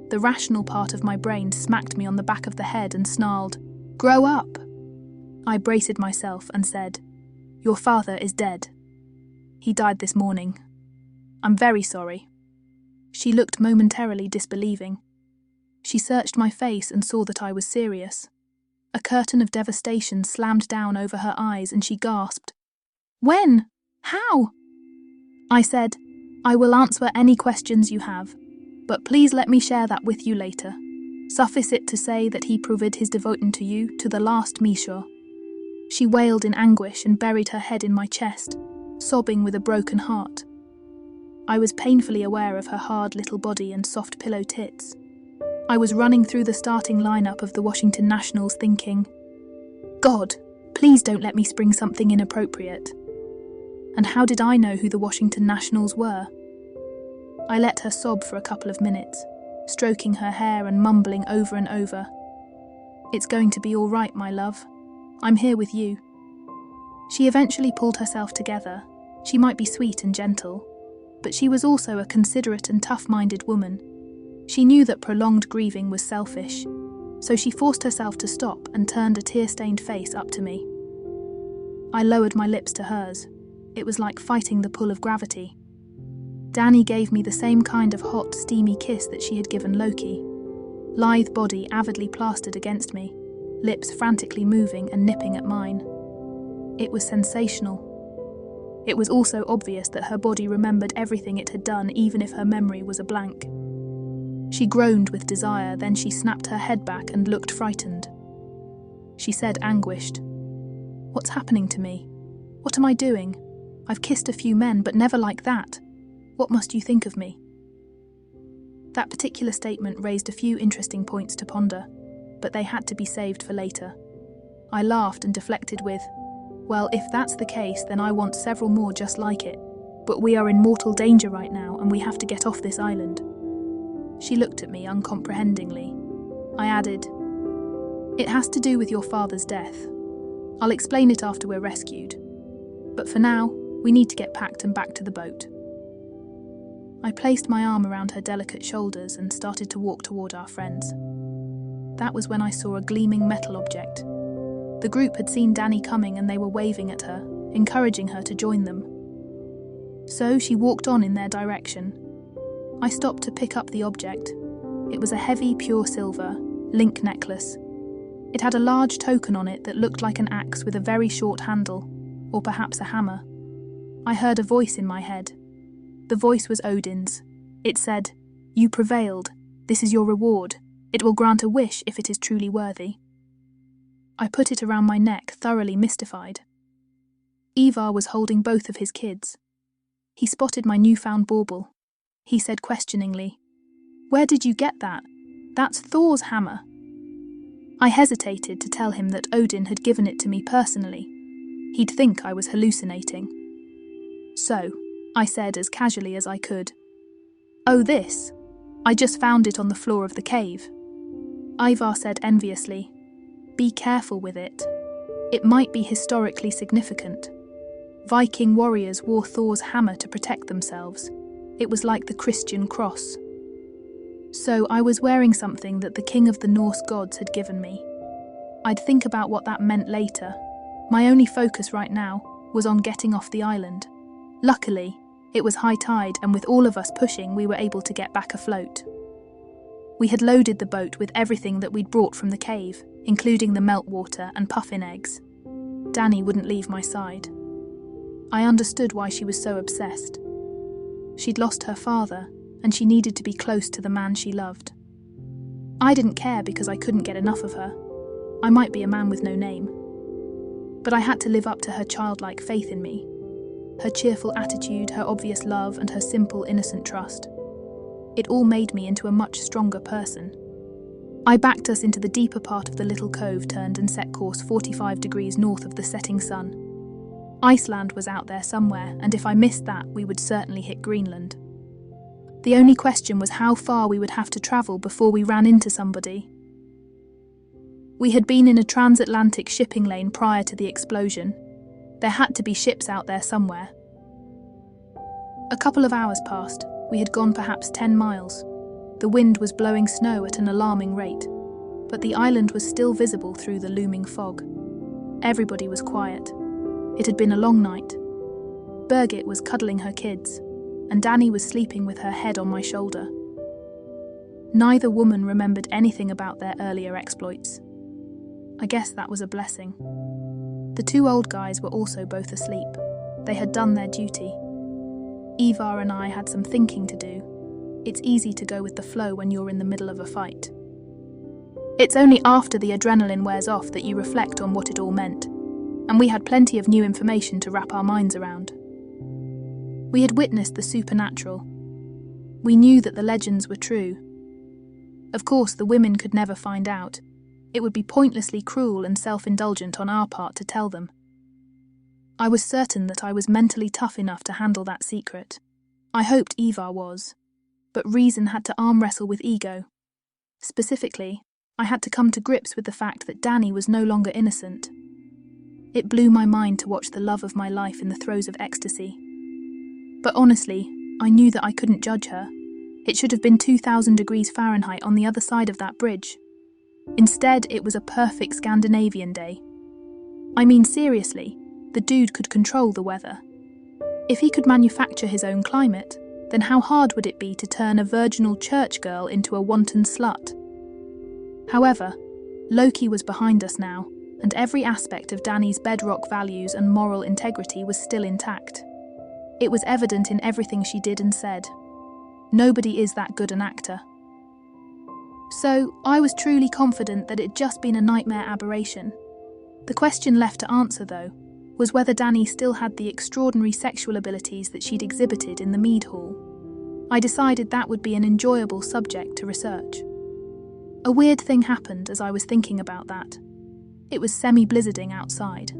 The rational part of my brain smacked me on the back of the head and snarled, "Grow up!" I braced myself and said, "Your father is dead. He died this morning. I'm very sorry." She looked momentarily disbelieving. She searched my face and saw that I was serious. A curtain of devastation slammed down over her eyes and she gasped, "When? How?" I said, "I will answer any questions you have, but please let me share that with you later." Suffice it to say that he proved his devotion to you to the last, Misha." She wailed in anguish and buried her head in my chest, sobbing with a broken heart. I was painfully aware of her hard little body and soft pillow tits. I was running through the starting lineup of the Washington Nationals thinking, "God, please don't let me spring something inappropriate." And how did I know who the Washington Nationals were? I let her sob for a couple of minutes, stroking her hair and mumbling over and over, "It's going to be all right, my love. I'm here with you." She eventually pulled herself together. She might be sweet and gentle, but she was also a considerate and tough-minded woman. She knew that prolonged grieving was selfish, so she forced herself to stop and turned a tear-stained face up to me. I lowered my lips to hers. It was like fighting the pull of gravity. Danny gave me the same kind of hot, steamy kiss that she had given Loki. Lithe body avidly plastered against me, lips frantically moving and nipping at mine. It was sensational. It was also obvious that her body remembered everything it had done, even if her memory was a blank. She groaned with desire, then she snapped her head back and looked frightened. She said, anguished, "What's happening to me? What am I doing? I've kissed a few men, but never like that. What must you think of me?" That particular statement raised a few interesting points to ponder, but they had to be saved for later. I laughed and deflected with, "Well, if that's the case, then I want several more just like it. But we are in mortal danger right now, and we have to get off this island." She looked at me uncomprehendingly. I added, "It has to do with your father's death. I'll explain it after we're rescued. But for now, we need to get packed and back to the boat." I placed my arm around her delicate shoulders and started to walk toward our friends. That was when I saw a gleaming metal object. The group had seen Danny coming and they were waving at her, encouraging her to join them. So she walked on in their direction. I stopped to pick up the object. It was a heavy, pure silver, link necklace. It had a large token on it that looked like an axe with a very short handle, or perhaps a hammer. I heard a voice in my head. The voice was Odin's. It said, "You prevailed. This is your reward. It will grant a wish if it is truly worthy." I put it around my neck, thoroughly mystified. Ivar was holding both of his kids. He spotted my newfound bauble. He said questioningly, "Where did you get that? That's Thor's hammer." I hesitated to tell him that Odin had given it to me personally. He'd think I was hallucinating. "So," I said as casually as I could, "Oh, this? I just found it on the floor of the cave." Ivar said enviously, "Be careful with it. It might be historically significant. Viking warriors wore Thor's hammer to protect themselves. It was like the Christian cross." So I was wearing something that the king of the Norse gods had given me. I'd think about what that meant later. My only focus right now was on getting off the island. Luckily, it was high tide, and with all of us pushing, we were able to get back afloat. We had loaded the boat with everything that we'd brought from the cave, including the meltwater and puffin eggs. Danny wouldn't leave my side. I understood why she was so obsessed. She'd lost her father, and she needed to be close to the man she loved. I didn't care because I couldn't get enough of her. I might be a man with no name. But I had to live up to her childlike faith in me. Her cheerful attitude, her obvious love, and her simple, innocent trust. It all made me into a much stronger person. I backed us into the deeper part of the little cove, turned and set course 45 degrees north of the setting sun. Iceland was out there somewhere, and if I missed that, we would certainly hit Greenland. The only question was how far we would have to travel before we ran into somebody. We had been in a transatlantic shipping lane prior to the explosion. There had to be ships out there somewhere. A couple of hours passed. We had gone perhaps 10 miles. The wind was blowing snow at an alarming rate, but the island was still visible through the looming fog. Everybody was quiet. It had been a long night. Birgit was cuddling her kids, and Danny was sleeping with her head on my shoulder. Neither woman remembered anything about their earlier exploits. I guess that was a blessing. The two old guys were also both asleep. They had done their duty. Ivar and I had some thinking to do. It's easy to go with the flow when you're in the middle of a fight. It's only after the adrenaline wears off that you reflect on what it all meant, and we had plenty of new information to wrap our minds around. We had witnessed the supernatural. We knew that the legends were true. Of course, the women could never find out. It would be pointlessly cruel and self-indulgent on our part to tell them. I was certain that I was mentally tough enough to handle that secret. I hoped Eva was, but reason had to arm wrestle with ego. Specifically, I had to come to grips with the fact that Danny was no longer innocent. It blew my mind to watch the love of my life in the throes of ecstasy. But honestly, I knew that I couldn't judge her. It should have been 2,000 degrees Fahrenheit on the other side of that bridge. Instead, it was a perfect Scandinavian day. I mean, seriously, the dude could control the weather. If he could manufacture his own climate, then how hard would it be to turn a virginal church girl into a wanton slut? However, Loki was behind us now, and every aspect of Danny's bedrock values and moral integrity was still intact. It was evident in everything she did and said. Nobody is that good an actor. So, I was truly confident that it'd just been a nightmare aberration. The question left to answer, though, was whether Danny still had the extraordinary sexual abilities that she'd exhibited in the mead hall. I decided that would be an enjoyable subject to research. A weird thing happened as I was thinking about that. It was semi-blizzarding outside.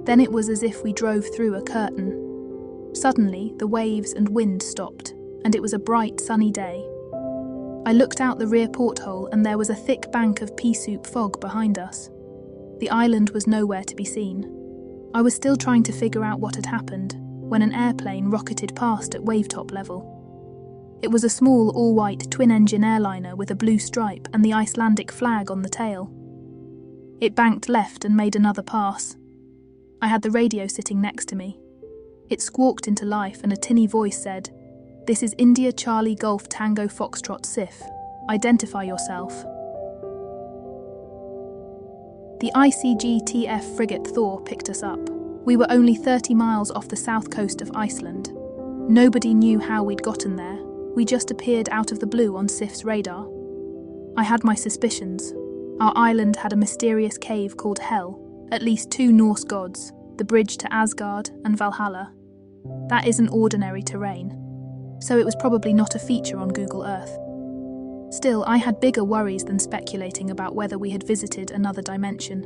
Then it was as if we drove through a curtain. Suddenly, the waves and wind stopped, and it was a bright, sunny day. I looked out the rear porthole and there was a thick bank of pea-soup fog behind us. The island was nowhere to be seen. I was still trying to figure out what had happened when an airplane rocketed past at wavetop level. It was a small, all-white, twin-engine airliner with a blue stripe and the Icelandic flag on the tail. It banked left and made another pass. I had the radio sitting next to me. It squawked into life and a tinny voice said, "This is India Charlie Golf Tango Foxtrot SIF. Identify yourself." The ICG-TF frigate Thor picked us up. We were only 30 miles off the south coast of Iceland. Nobody knew how we'd gotten there. We just appeared out of the blue on SIF's radar. I had my suspicions. Our island had a mysterious cave called Hell, at least 2 Norse gods, the bridge to Asgard and Valhalla. That isn't ordinary terrain, so it was probably not a feature on Google Earth. Still, I had bigger worries than speculating about whether we had visited another dimension.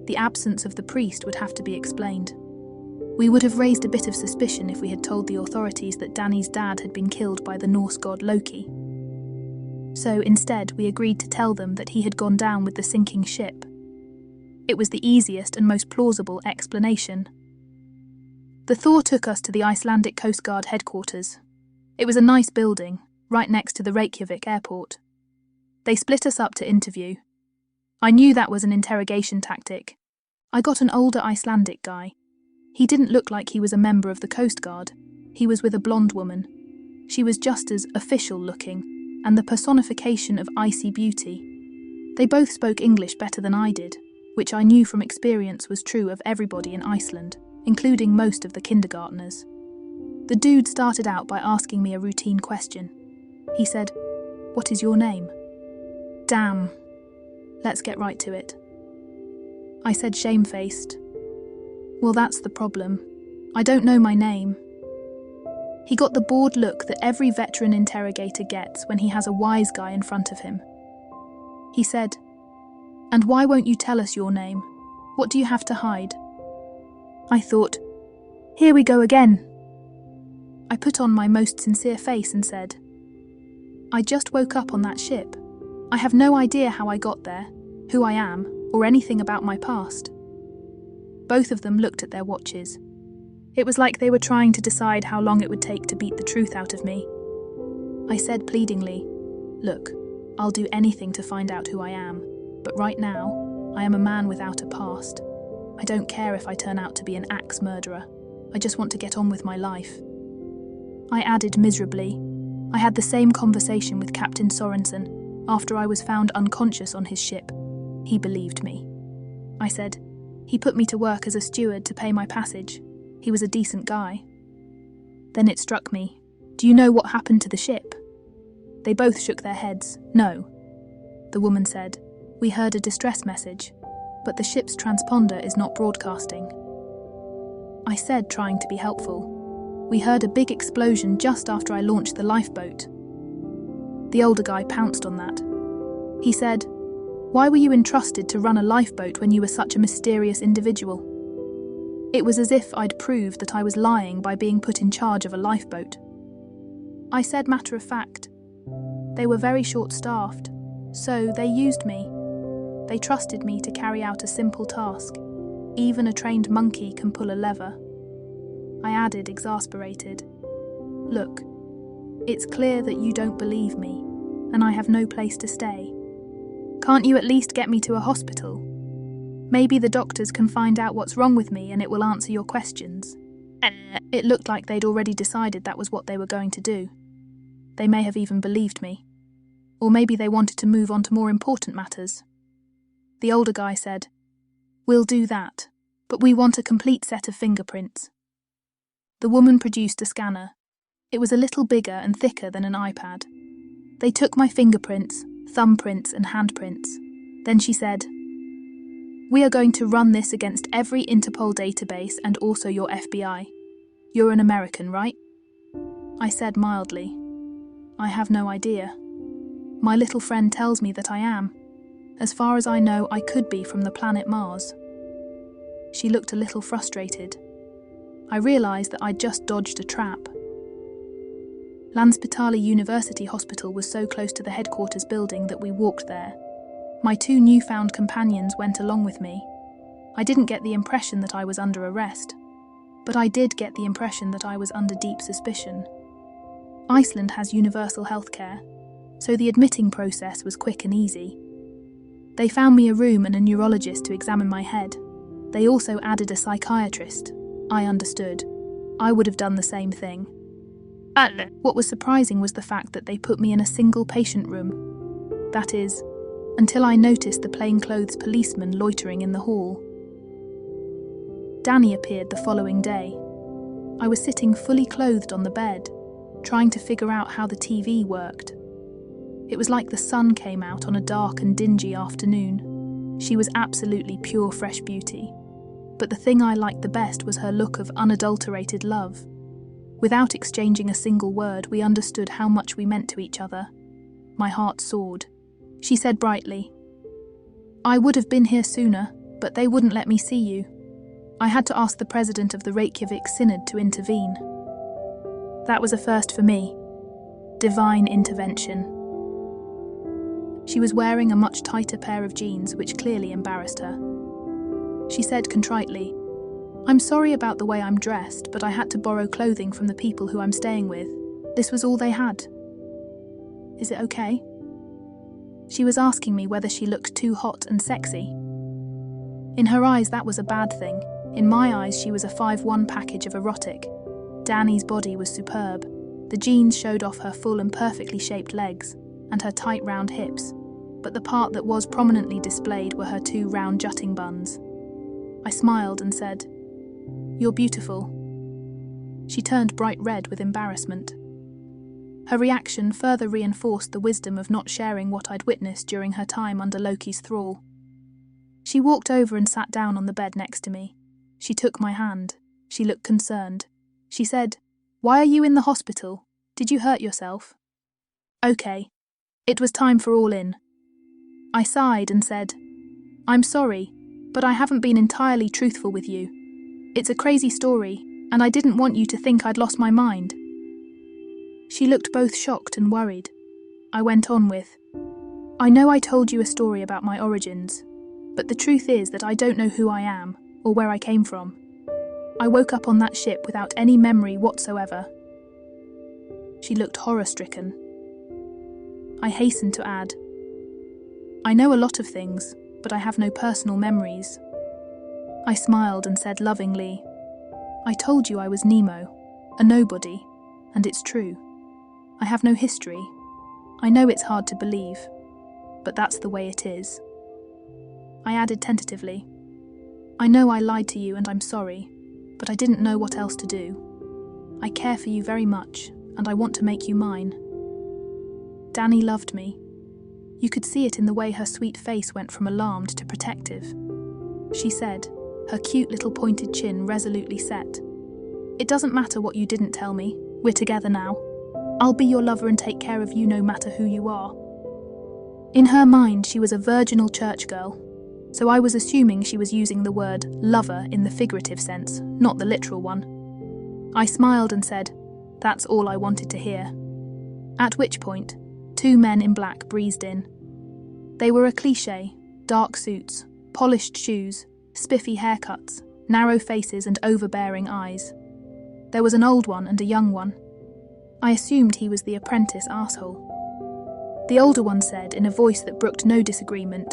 The absence of the priest would have to be explained. We would have raised a bit of suspicion if we had told the authorities that Danny's dad had been killed by the Norse god Loki. So instead, we agreed to tell them that he had gone down with the sinking ship. It was the easiest and most plausible explanation. The Thor took us to the Icelandic Coast Guard headquarters. It was a nice building, right next to the Reykjavik airport. They split us up to interview. I knew that was an interrogation tactic. I got an older Icelandic guy. He didn't look like he was a member of the Coast Guard. He was with a blonde woman. She was just as official looking, and the personification of icy beauty. They both spoke English better than I did, which I knew from experience was true of everybody in Iceland, including most of the kindergartners. The dude started out by asking me a routine question. He said, "What is your name?" Damn. Let's get right to it. I said, shamefaced, "Well, that's the problem. I don't know my name." He got the bored look that every veteran interrogator gets when he has a wise guy in front of him. He said, "And why won't you tell us your name? What do you have to hide?" I thought, here we go again. I put on my most sincere face and said, "I just woke up on that ship. I have no idea how I got there, who I am, or anything about my past." Both of them looked at their watches. It was like they were trying to decide how long it would take to beat the truth out of me. I said pleadingly, "Look, I'll do anything to find out who I am, but right now, I am a man without a past. I don't care if I turn out to be an axe murderer. I just want to get on with my life." I added miserably, "I had the same conversation with Captain Sorensen after I was found unconscious on his ship. He believed me." I said, "He put me to work as a steward to pay my passage. He was a decent guy." Then it struck me, "Do you know what happened to the ship?" They both shook their heads. "No." The woman said, We heard a distress message, but the ship's transponder is not broadcasting. I said, trying to be helpful. We heard a big explosion just after I launched the lifeboat. The older guy pounced on that. He said, "Why were you entrusted to run a lifeboat when you were such a mysterious individual?" It was as if I'd proved that I was lying by being put in charge of a lifeboat. I said matter of fact. They were very short-staffed, so they used me. They trusted me to carry out a simple task. Even a trained monkey can pull a lever. I added, exasperated, "Look, it's clear that you don't believe me, and I have no place to stay. Can't you at least get me to a hospital? Maybe the doctors can find out what's wrong with me and it will answer your questions." It looked like they'd already decided that was what they were going to do. They may have even believed me. Or maybe they wanted to move on to more important matters. The older guy said, "We'll do that, but we want a complete set of fingerprints." The woman produced a scanner. It was a little bigger and thicker than an iPad. They took my fingerprints, thumbprints and handprints. Then she said, "We are going to run this against every Interpol database and also your FBI. You're an American, right?" I said mildly, "I have no idea. My little friend tells me that I am. As far as I know, I could be from the planet Mars." She looked a little frustrated. I realised that I'd just dodged a trap. Lanspitali University Hospital was so close to the headquarters building that we walked there. My two newfound companions went along with me. I didn't get the impression that I was under arrest, but I did get the impression that I was under deep suspicion. Iceland has universal healthcare, so the admitting process was quick and easy. They found me a room and a neurologist to examine my head. They also added a psychiatrist. I understood. I would have done the same thing. What was surprising was the fact that they put me in a single patient room. That is, until I noticed the plainclothes policeman loitering in the hall. Danny appeared the following day. I was sitting fully clothed on the bed, trying to figure out how the TV worked. It was like the sun came out on a dark and dingy afternoon. She was absolutely pure fresh beauty. But the thing I liked the best was her look of unadulterated love. Without exchanging a single word, we understood how much we meant to each other. My heart soared. She said brightly, "I would have been here sooner, but they wouldn't let me see you. I had to ask the president of the Reykjavik Synod to intervene." That was a first for me. Divine intervention. She was wearing a much tighter pair of jeans, which clearly embarrassed her. She said contritely, "I'm sorry about the way I'm dressed, but I had to borrow clothing from the people who I'm staying with. This was all they had. Is it okay?" She was asking me whether she looked too hot and sexy. In her eyes, that was a bad thing. In my eyes, she was a 5-1 package of erotic. Danny's body was superb. The jeans showed off her full and perfectly shaped legs, and her tight round hips, but the part that was prominently displayed were her two round jutting buns. I smiled and said, "You're beautiful." She turned bright red with embarrassment. Her reaction further reinforced the wisdom of not sharing what I'd witnessed during her time under Loki's thrall. She walked over and sat down on the bed next to me. She took my hand. She looked concerned. She said, "Why are you in the hospital? Did you hurt yourself?" Okay. It was time for all in. I sighed and said, "I'm sorry, but I haven't been entirely truthful with you. It's a crazy story, and I didn't want you to think I'd lost my mind." She looked both shocked and worried. I went on with, "I know I told you a story about my origins, but the truth is that I don't know who I am or where I came from. I woke up on that ship without any memory whatsoever." She looked horror-stricken. I hastened to add, "I know a lot of things, but I have no personal memories." I smiled and said lovingly, "I told you I was Nemo, a nobody, and it's true. I have no history. I know it's hard to believe, but that's the way it is." I added tentatively, "I know I lied to you and I'm sorry, but I didn't know what else to do. I care for you very much, and I want to make you mine." Danny loved me. You could see it in the way her sweet face went from alarmed to protective. She said, her cute little pointed chin resolutely set. "It doesn't matter what you didn't tell me. We're together now. I'll be your lover and take care of you no matter who you are." In her mind, she was a virginal church girl, so I was assuming she was using the word lover in the figurative sense, not the literal one. I smiled and said, "That's all I wanted to hear." At which point, 2 men in black breezed in. They were a cliché: dark suits, polished shoes, spiffy haircuts, narrow faces and overbearing eyes. There was an old one and a young one. I assumed he was the apprentice arsehole. The older one said in a voice that brooked no disagreement,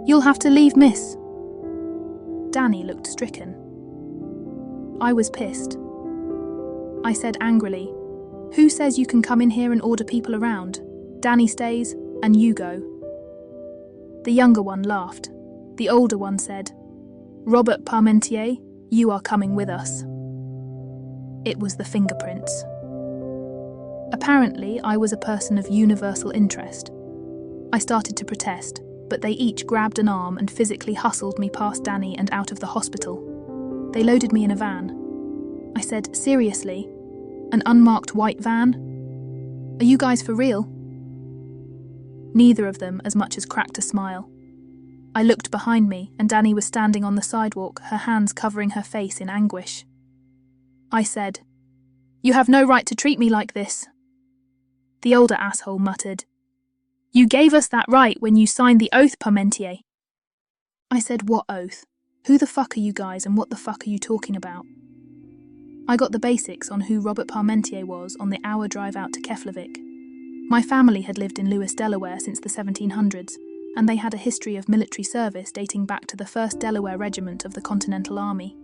"You'll have to leave, miss." Danny looked stricken. I was pissed. I said angrily, "Who says you can come in here and order people around? Danny stays, and you go." The younger one laughed. The older one said, "Robert Parmentier, you are coming with us." It was the fingerprints. Apparently, I was a person of universal interest. I started to protest, but they each grabbed an arm and physically hustled me past Danny and out of the hospital. They loaded me in a van. I said, "Seriously? An unmarked white van? Are you guys for real?" Neither of them as much as cracked a smile. I looked behind me, and Danny was standing on the sidewalk, her hands covering her face in anguish. I said, "You have no right to treat me like this." The older asshole muttered, "You gave us that right when you signed the oath, Parmentier." I said, "What oath? Who the fuck are you guys and what the fuck are you talking about?" I got the basics on who Robert Parmentier was on the hour drive out to Keflavik. My family had lived in Lewis, Delaware since the 1700s, and they had a history of military service dating back to the 1st Delaware Regiment of the Continental Army.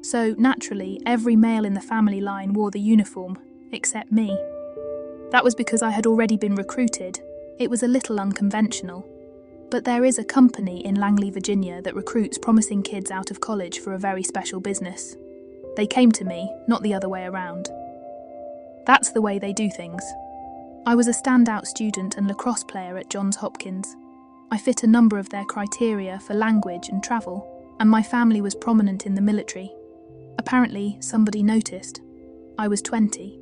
So, naturally, every male in the family line wore the uniform, except me. That was because I had already been recruited. It was a little unconventional. But there is a company in Langley, Virginia that recruits promising kids out of college for a very special business. They came to me, not the other way around. That's the way they do things. I was a standout student and lacrosse player at Johns Hopkins. I fit a number of their criteria for language and travel, and my family was prominent in the military. Apparently, somebody noticed. I was 20.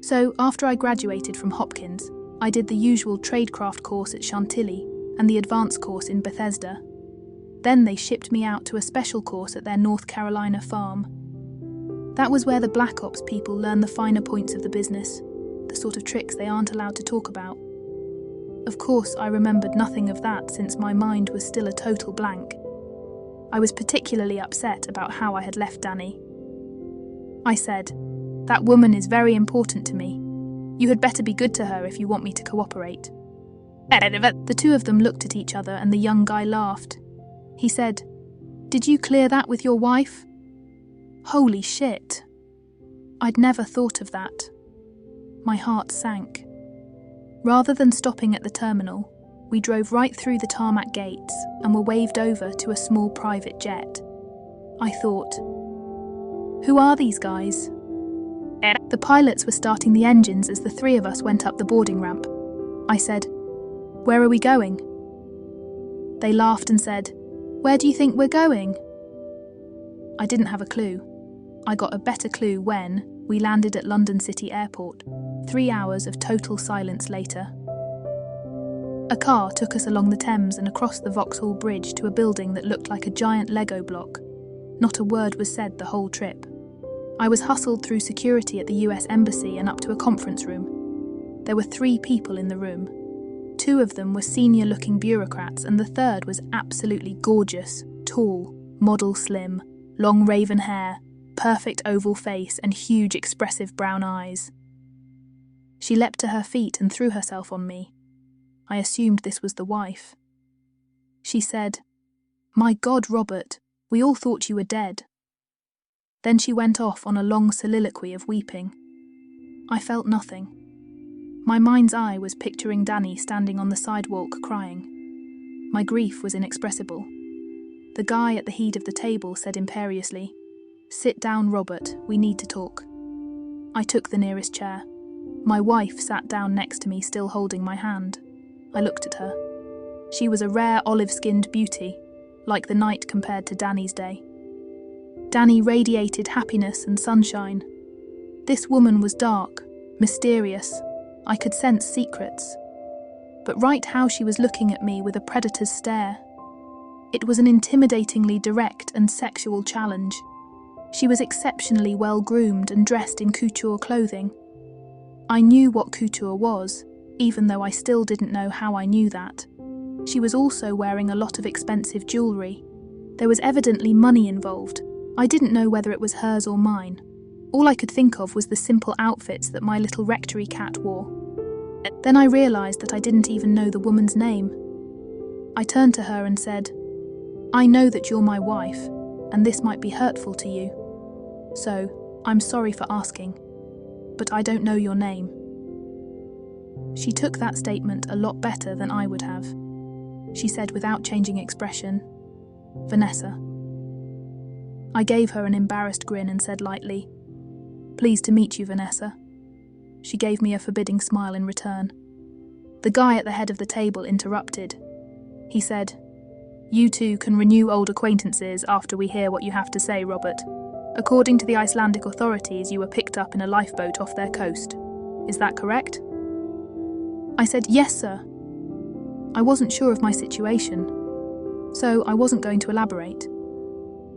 So, after I graduated from Hopkins, I did the usual tradecraft course at Chantilly and the advanced course in Bethesda. Then they shipped me out to a special course at their North Carolina farm. That was where the Black Ops people learn the finer points of the business, the sort of tricks they aren't allowed to talk about. Of course, I remembered nothing of that since my mind was still a total blank. I was particularly upset about how I had left Danny. I said, "That woman is very important to me. You had better be good to her if you want me to cooperate." The 2 of them looked at each other and the young guy laughed. He said, "Did you clear that with your wife?" Holy shit. I'd never thought of that. My heart sank. Rather than stopping at the terminal, we drove right through the tarmac gates and were waved over to a small private jet. I thought, who are these guys? The pilots were starting the engines as the 3 of us went up the boarding ramp. I said, "Where are we going?" They laughed and said, "Where do you think we're going?" I didn't have a clue. I got a better clue when we landed at London City Airport, 3 hours of total silence later. A car took us along the Thames and across the Vauxhall Bridge to a building that looked like a giant Lego block. Not a word was said the whole trip. I was hustled through security at the US Embassy and up to a conference room. There were 3 people in the room. 2 of them were senior-looking bureaucrats and the third was absolutely gorgeous, tall, model slim, long raven hair, perfect oval face and huge expressive brown eyes. She leapt to her feet and threw herself on me. I assumed this was the wife. She said, "My God, Robert, we all thought you were dead." Then she went off on a long soliloquy of weeping. I felt nothing. My mind's eye was picturing Danny standing on the sidewalk crying. My grief was inexpressible. The guy at the head of the table said imperiously, "Sit down, Robert, we need to talk." I took the nearest chair. My wife sat down next to me, still holding my hand. I looked at her. She was a rare olive-skinned beauty, like the night compared to Danny's day. Danny radiated happiness and sunshine. This woman was dark, mysterious. I could sense secrets. But right how she was looking at me with a predator's stare. It was an intimidatingly direct and sexual challenge. She was exceptionally well-groomed and dressed in couture clothing. I knew what couture was, even though I still didn't know how I knew that. She was also wearing a lot of expensive jewellery. There was evidently money involved. I didn't know whether it was hers or mine. All I could think of was the simple outfits that my little rectory cat wore. Then I realised that I didn't even know the woman's name. I turned to her and said, "I know that you're my wife, and this might be hurtful to you. So, I'm sorry for asking, but I don't know your name." She took that statement a lot better than I would have. She said without changing expression, "Vanessa." I gave her an embarrassed grin and said lightly, "Pleased to meet you, Vanessa." She gave me a forbidding smile in return. The guy at the head of the table interrupted. He said, "You two can renew old acquaintances after we hear what you have to say, Robert. According to the Icelandic authorities, you were picked up in a lifeboat off their coast. Is that correct?" I said, "Yes, sir." I wasn't sure of my situation, so I wasn't going to elaborate.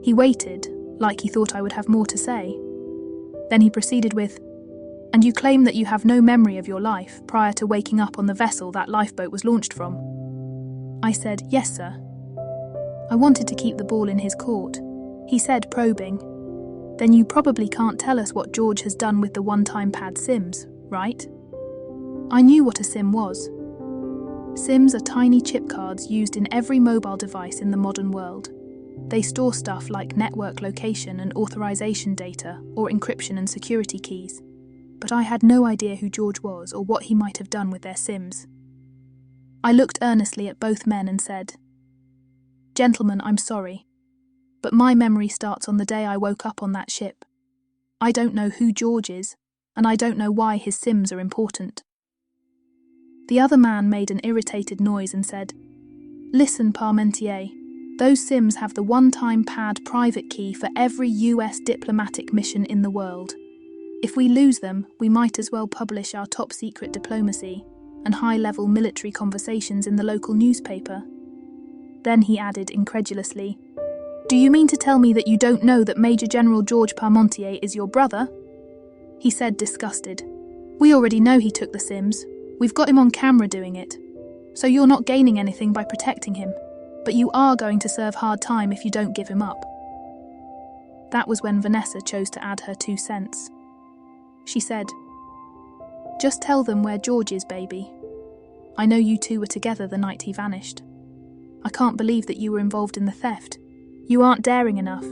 He waited, like he thought I would have more to say. Then he proceeded with, "And you claim that you have no memory of your life prior to waking up on the vessel that lifeboat was launched from?" I said, "Yes, sir." I wanted to keep the ball in his court. He said, probing, "Then you probably can't tell us what George has done with the one-time pad SIMs, right?" I knew what a SIM was. SIMs are tiny chip cards used in every mobile device in the modern world. They store stuff like network location and authorization data, or encryption and security keys. But I had no idea who George was or what he might have done with their SIMs. I looked earnestly at both men and said, "Gentlemen, I'm sorry, but my memory starts on the day I woke up on that ship. I don't know who George is, and I don't know why his SIMs are important." The other man made an irritated noise and said, "Listen, Parmentier, those SIMs have the one-time pad private key for every US diplomatic mission in the world. If we lose them, we might as well publish our top-secret diplomacy and high-level military conversations in the local newspaper." Then he added incredulously, "Do you mean to tell me that you don't know that Major General George Parmentier is your brother?" He said, disgusted, "We already know he took the SIMs. We've got him on camera doing it. So you're not gaining anything by protecting him, but you are going to serve hard time if you don't give him up." That was when Vanessa chose to add her 2 cents. She said, "Just tell them where George is, baby. I know you two were together the night he vanished. I can't believe that you were involved in the theft. You aren't daring enough,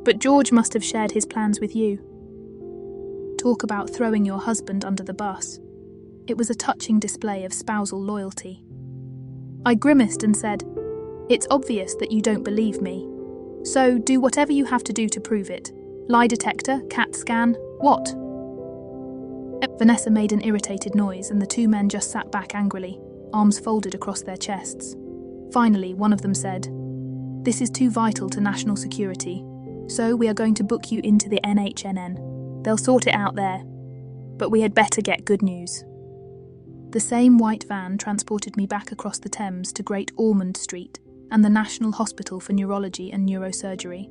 but George must have shared his plans with you." Talk about throwing your husband under the bus. It was a touching display of spousal loyalty. I grimaced and said, "It's obvious that you don't believe me. So do whatever you have to do to prove it. Lie detector, CAT scan, what?" Vanessa made an irritated noise and the 2 men just sat back angrily, arms folded across their chests. Finally, one of them said, "This is too vital to national security, so we are going to book you into the NHNN. They'll sort it out there. But we had better get good news." The same white van transported me back across the Thames to Great Ormond Street and the National Hospital for Neurology and Neurosurgery.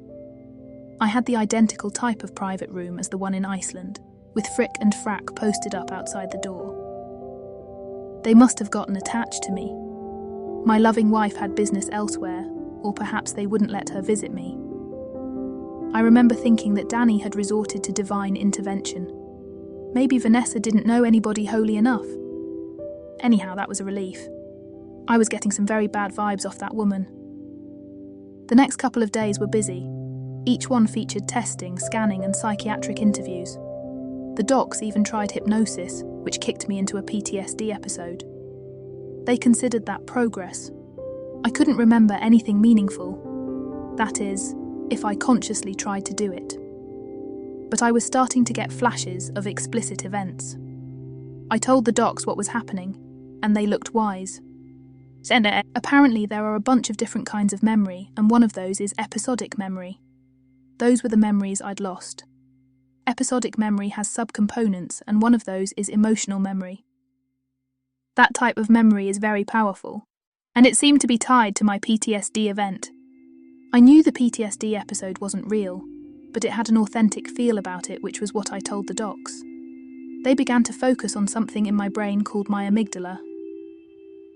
I had the identical type of private room as the one in Iceland, with Frick and Frack posted up outside the door. They must have gotten attached to me. My loving wife had business elsewhere, or perhaps they wouldn't let her visit me. I remember thinking that Danny had resorted to divine intervention. Maybe Vanessa didn't know anybody holy enough. Anyhow, that was a relief. I was getting some very bad vibes off that woman. The next couple of days were busy. Each one featured testing, scanning, and psychiatric interviews. The docs even tried hypnosis, which kicked me into a PTSD episode. They considered that progress. I couldn't remember anything meaningful. That is, if I consciously tried to do it. But I was starting to get flashes of explicit events. I told the docs what was happening, and they looked wise. Apparently, there are a bunch of different kinds of memory, and one of those is episodic memory. Those were the memories I'd lost. Episodic memory has subcomponents, and one of those is emotional memory. That type of memory is very powerful, and it seemed to be tied to my PTSD event. I knew the PTSD episode wasn't real, but it had an authentic feel about it, which was what I told the docs. They began to focus on something in my brain called my amygdala.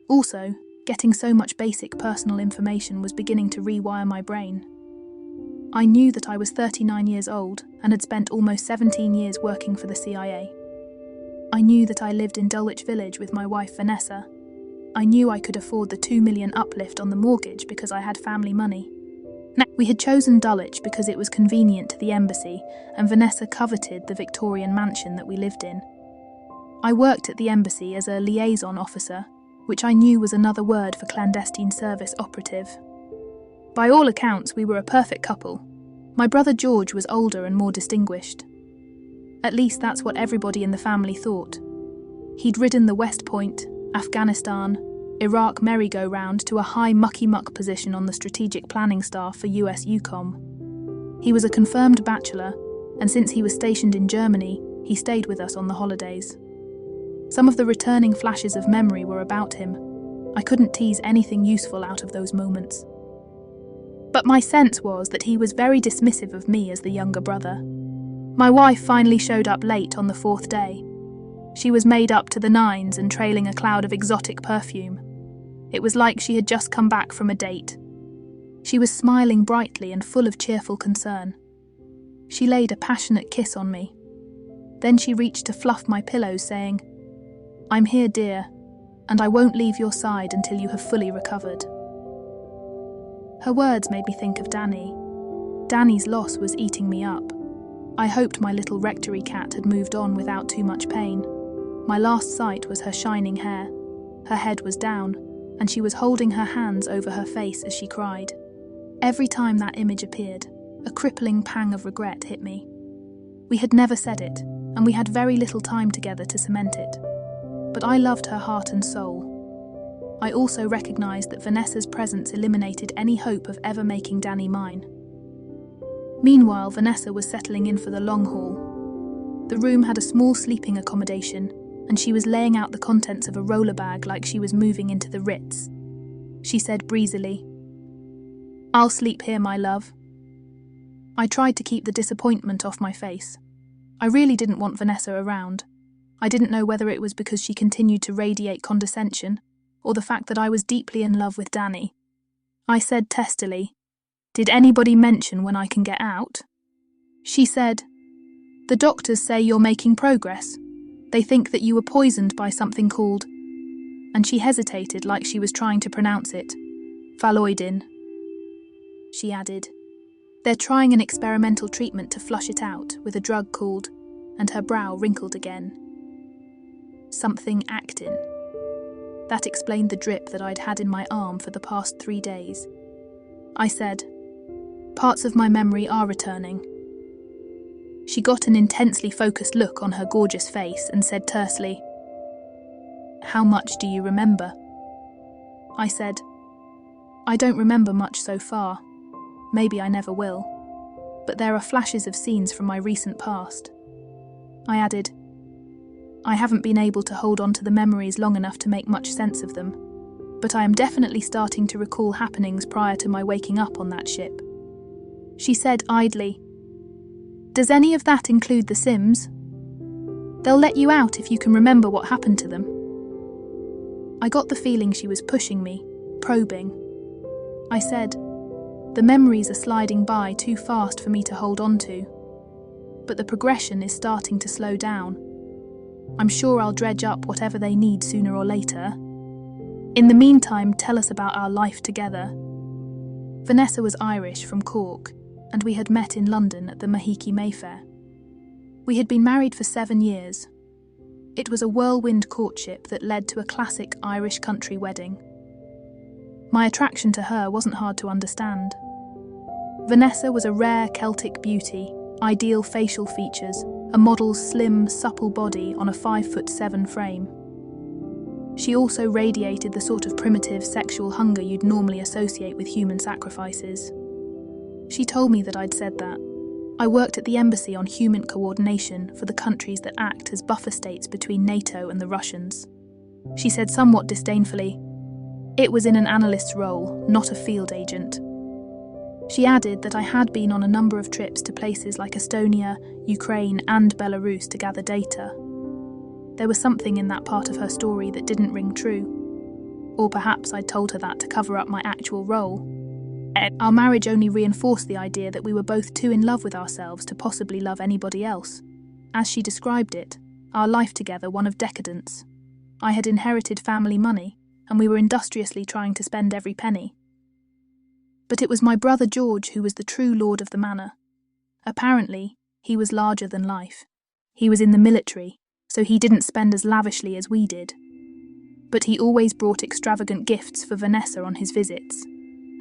Also, getting so much basic personal information was beginning to rewire my brain. I knew that I was 39 years old and had spent almost 17 years working for the CIA. I knew that I lived in Dulwich Village with my wife Vanessa. I knew I could afford the $2 million uplift on the mortgage because I had family money. We had chosen Dulwich because it was convenient to the embassy, and Vanessa coveted the Victorian mansion that we lived in. I worked at the embassy as a liaison officer, which I knew was another word for clandestine service operative. By all accounts, we were a perfect couple. My brother George was older and more distinguished. At least that's what everybody in the family thought. He'd ridden the West Point, Afghanistan, Iraq merry-go-round to a high mucky-muck position on the strategic planning staff for US EUCOM. He was a confirmed bachelor, and since he was stationed in Germany, he stayed with us on the holidays. Some of the returning flashes of memory were about him. I couldn't tease anything useful out of those moments. But my sense was that he was very dismissive of me as the younger brother. My wife finally showed up late on the 4th day. She was made up to the nines and trailing a cloud of exotic perfume. It was like she had just come back from a date. She was smiling brightly and full of cheerful concern. She laid a passionate kiss on me. Then she reached to fluff my pillows, saying, "I'm here, dear, and I won't leave your side until you have fully recovered." Her words made me think of Danny. Danny's loss was eating me up. I hoped my little rectory cat had moved on without too much pain. My last sight was her shining hair. Her head was down, and she was holding her hands over her face as she cried. Every time that image appeared, a crippling pang of regret hit me. We had never said it, and we had very little time together to cement it. But I loved her heart and soul. I also recognised that Vanessa's presence eliminated any hope of ever making Danny mine. Meanwhile, Vanessa was settling in for the long haul. The room had a small sleeping accommodation, and she was laying out the contents of a roller bag like she was moving into the Ritz. She said breezily, "I'll sleep here, my love." I tried to keep the disappointment off my face. I really didn't want Vanessa around. I didn't know whether it was because she continued to radiate condescension, or the fact that I was deeply in love with Danny. I said testily, "Did anybody mention when I can get out?" She said, "The doctors say you're making progress. They think that you were poisoned by something called," and she hesitated like she was trying to pronounce it, "phalloidin." She added, "They're trying an experimental treatment to flush it out with a drug called," and her brow wrinkled again, "something actin." That explained the drip that I'd had in my arm for the past 3 days. I said, "Parts of my memory are returning." She got an intensely focused look on her gorgeous face and said tersely, "How much do you remember?" I said, "I don't remember much so far. Maybe I never will. But there are flashes of scenes from my recent past." I added, "I haven't been able to hold on to the memories long enough to make much sense of them, but I am definitely starting to recall happenings prior to my waking up on that ship." She said idly, "Does any of that include the Sims? They'll let you out if you can remember what happened to them." I got the feeling she was pushing me, probing. I said, "The memories are sliding by too fast for me to hold on to, but the progression is starting to slow down. I'm sure I'll dredge up whatever they need sooner or later. In the meantime, tell us about our life together." Vanessa was Irish from Cork, and we had met in London at the Mahiki Mayfair. We had been married for 7 years. It was a whirlwind courtship that led to a classic Irish country wedding. My attraction to her wasn't hard to understand. Vanessa was a rare Celtic beauty, ideal facial features, a model's slim, supple body on a 5'7" frame. She also radiated the sort of primitive sexual hunger you'd normally associate with human sacrifices. She told me that I'd said that. I worked at the embassy on human coordination for the countries that act as buffer states between NATO and the Russians. She said somewhat disdainfully, "It was in an analyst's role, not a field agent." She added that I had been on a number of trips to places like Estonia, Ukraine, and Belarus to gather data. There was something in that part of her story that didn't ring true. Or perhaps I'd told her that to cover up my actual role. Our marriage only reinforced the idea that we were both too in love with ourselves to possibly love anybody else. As she described it, our life together one of decadence. I had inherited family money, and we were industriously trying to spend every penny. But it was my brother George who was the true lord of the manor. Apparently, he was larger than life. He was in the military, so he didn't spend as lavishly as we did. But he always brought extravagant gifts for Vanessa on his visits,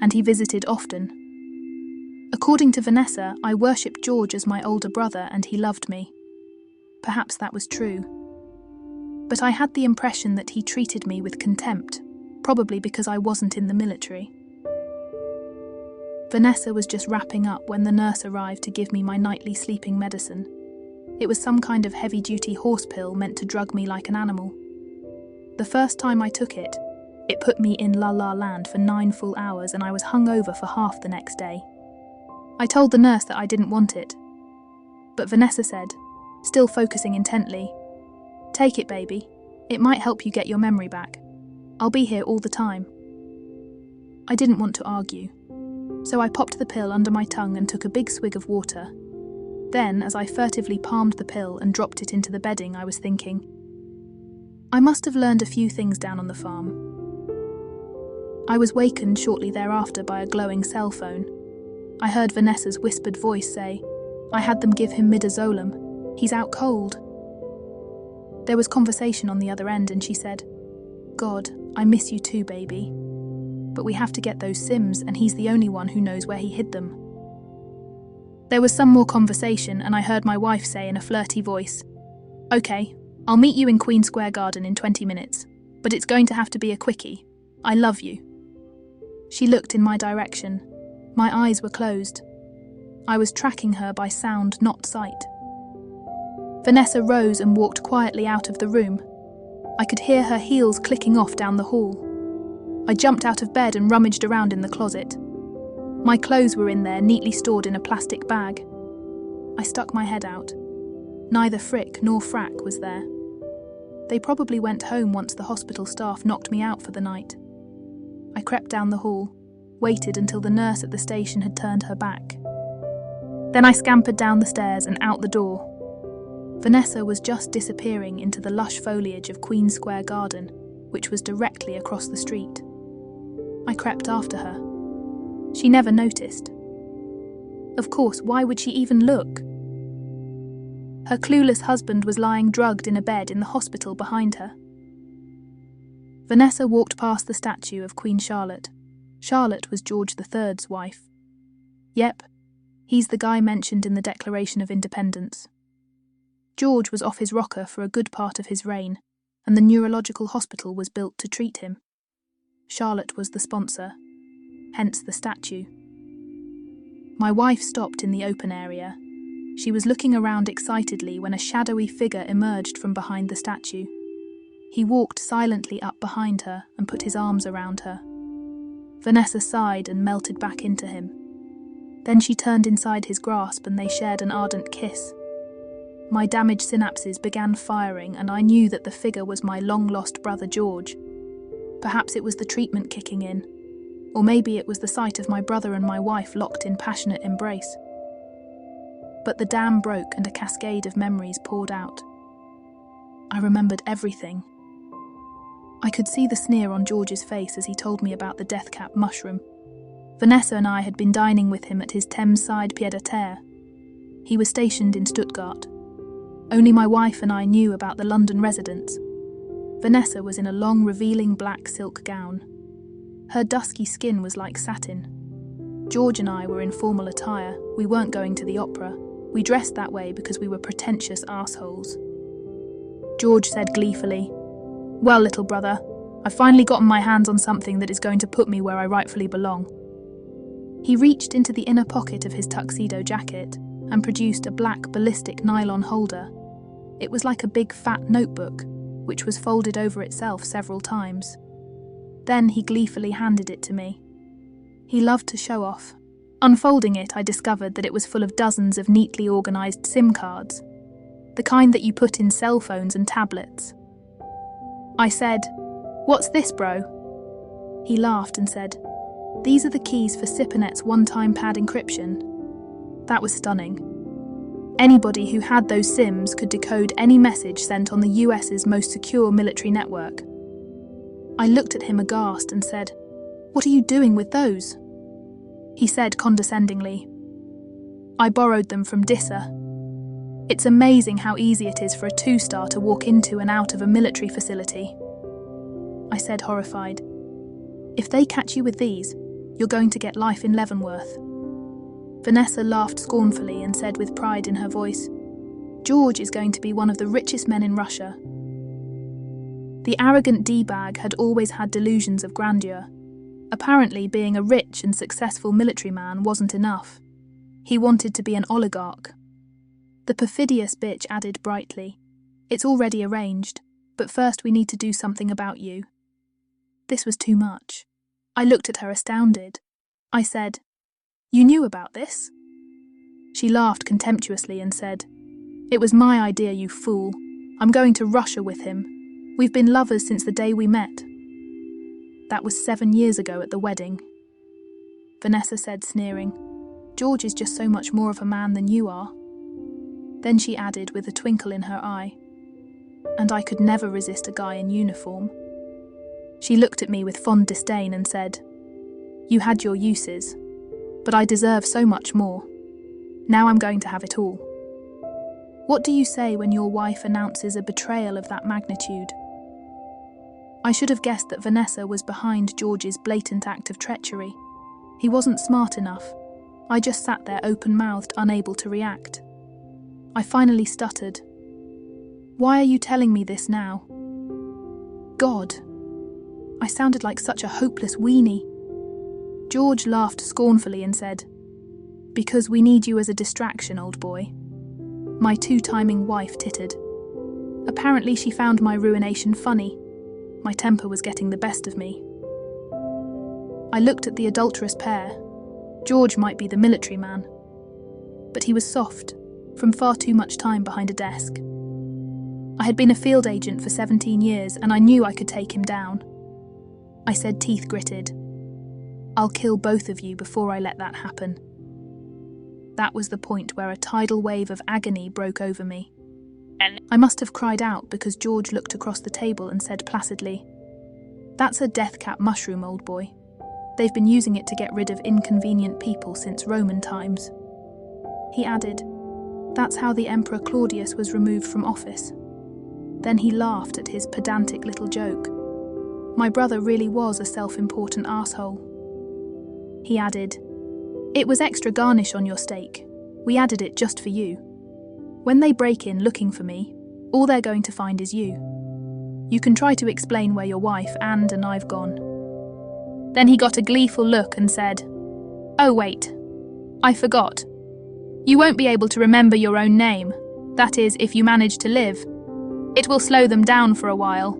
and he visited often. According to Vanessa, I worshipped George as my older brother and he loved me. Perhaps that was true. But I had the impression that he treated me with contempt, probably because I wasn't in the military. Vanessa was just wrapping up when the nurse arrived to give me my nightly sleeping medicine. It was some kind of heavy-duty horse pill meant to drug me like an animal. The first time I took it, it put me in la la land for 9 full hours and I was hungover for half the next day. I told the nurse that I didn't want it. But Vanessa said, still focusing intently, "Take it, baby. It might help you get your memory back. I'll be here all the time." I didn't want to argue, so I popped the pill under my tongue and took a big swig of water. Then, as I furtively palmed the pill and dropped it into the bedding, I was thinking, I must have learned a few things down on the farm. I was wakened shortly thereafter by a glowing cell phone. I heard Vanessa's whispered voice say, "I had them give him midazolam. He's out cold." There was conversation on the other end and she said, "God, I miss you too, baby. But we have to get those Sims and he's the only one who knows where he hid them." There was some more conversation and I heard my wife say in a flirty voice, "Okay, I'll meet you in Queen Square Garden in 20 minutes, but it's going to have to be a quickie. I love you." She looked in my direction. My eyes were closed. I was tracking her by sound, not sight. Vanessa rose and walked quietly out of the room. I could hear her heels clicking off down the hall. I jumped out of bed and rummaged around in the closet. My clothes were in there, neatly stored in a plastic bag. I stuck my head out. Neither Frick nor Frack was there. They probably went home once the hospital staff knocked me out for the night. I crept down the hall, waited until the nurse at the station had turned her back. Then I scampered down the stairs and out the door. Vanessa was just disappearing into the lush foliage of Queen Square Garden, which was directly across the street. I crept after her. She never noticed. Of course, why would she even look? Her clueless husband was lying drugged in a bed in the hospital behind her. Vanessa walked past the statue of Queen Charlotte. Charlotte was George III's wife. Yep, he's the guy mentioned in the Declaration of Independence. George was off his rocker for a good part of his reign, and the neurological hospital was built to treat him. Charlotte was the sponsor, hence the statue. My wife stopped in the open area. She was looking around excitedly when a shadowy figure emerged from behind the statue. He walked silently up behind her and put his arms around her. Vanessa sighed and melted back into him. Then she turned inside his grasp and they shared an ardent kiss. My damaged synapses began firing and I knew that the figure was my long-lost brother George. Perhaps it was the treatment kicking in, or maybe it was the sight of my brother and my wife locked in passionate embrace. But the dam broke and a cascade of memories poured out. I remembered everything. I could see the sneer on George's face as he told me about the death-cap mushroom. Vanessa and I had been dining with him at his Thames-side pied-à-terre. He was stationed in Stuttgart. Only my wife and I knew about the London residence. Vanessa was in a long, revealing black silk gown. Her dusky skin was like satin. George and I were in formal attire. We weren't going to the opera. We dressed that way because we were pretentious assholes. George said gleefully, Well, little brother, I've finally gotten my hands on something that is going to put me where I rightfully belong. He reached into the inner pocket of his tuxedo jacket and produced a black ballistic nylon holder. It was like a big fat notebook, which was folded over itself several times. Then he gleefully handed it to me. He loved to show off. Unfolding it, I discovered that it was full of dozens of neatly organised SIM cards, the kind that you put in cell phones and tablets. I said, "What's this, bro?" He laughed and said, "These are the keys for SIPRNet's one-time pad encryption." That was stunning. Anybody who had those SIMs could decode any message sent on the US's most secure military network. I looked at him aghast and said, "What are you doing with those?" He said condescendingly, "I borrowed them from DISA. It's amazing how easy it is for a two-star to walk into and out of a military facility." I said, horrified, "If they catch you with these, you're going to get life in Leavenworth." Vanessa laughed scornfully and said with pride in her voice, "George is going to be one of the richest men in Russia." The arrogant D-bag had always had delusions of grandeur. Apparently, being a rich and successful military man wasn't enough. He wanted to be an oligarch. The perfidious bitch added brightly, "It's already arranged, but first we need to do something about you." This was too much. I looked at her astounded. I said, "You knew about this?" She laughed contemptuously and said, "It was my idea, you fool. I'm going to Russia with him. We've been lovers since the day we met." That was 7 years ago at the wedding. Vanessa said, sneering, "George is just so much more of a man than you are." Then she added with a twinkle in her eye, "And I could never resist a guy in uniform." She looked at me with fond disdain and said, "You had your uses, but I deserve so much more. Now I'm going to have it all." What do you say when your wife announces a betrayal of that magnitude? I should have guessed that Vanessa was behind George's blatant act of treachery. He wasn't smart enough. I just sat there open-mouthed, unable to react. I finally stuttered. "Why are you telling me this now?" God, I sounded like such a hopeless weenie. George laughed scornfully and said, "Because we need you as a distraction, old boy." My two-timing wife tittered. Apparently she found my ruination funny. My temper was getting the best of me. I looked at the adulterous pair. George might be the military man, but he was soft, from far too much time behind a desk. I had been a field agent for 17 years, and I knew I could take him down. I said, teeth gritted, "I'll kill both of you before I let that happen." That was the point where a tidal wave of agony broke over me. I must have cried out because George looked across the table and said placidly, "That's a death cap mushroom, old boy. They've been using it to get rid of inconvenient people since Roman times." He added, "That's how the Emperor Claudius was removed from office." Then he laughed at his pedantic little joke. My brother really was a self-important asshole. He added, "It was extra garnish on your steak. We added it just for you. When they break in looking for me, all they're going to find is you. You can try to explain where your wife and I've gone." Then he got a gleeful look and said, "Oh wait, I forgot. You won't be able to remember your own name. That is, if you manage to live. It will slow them down for a while."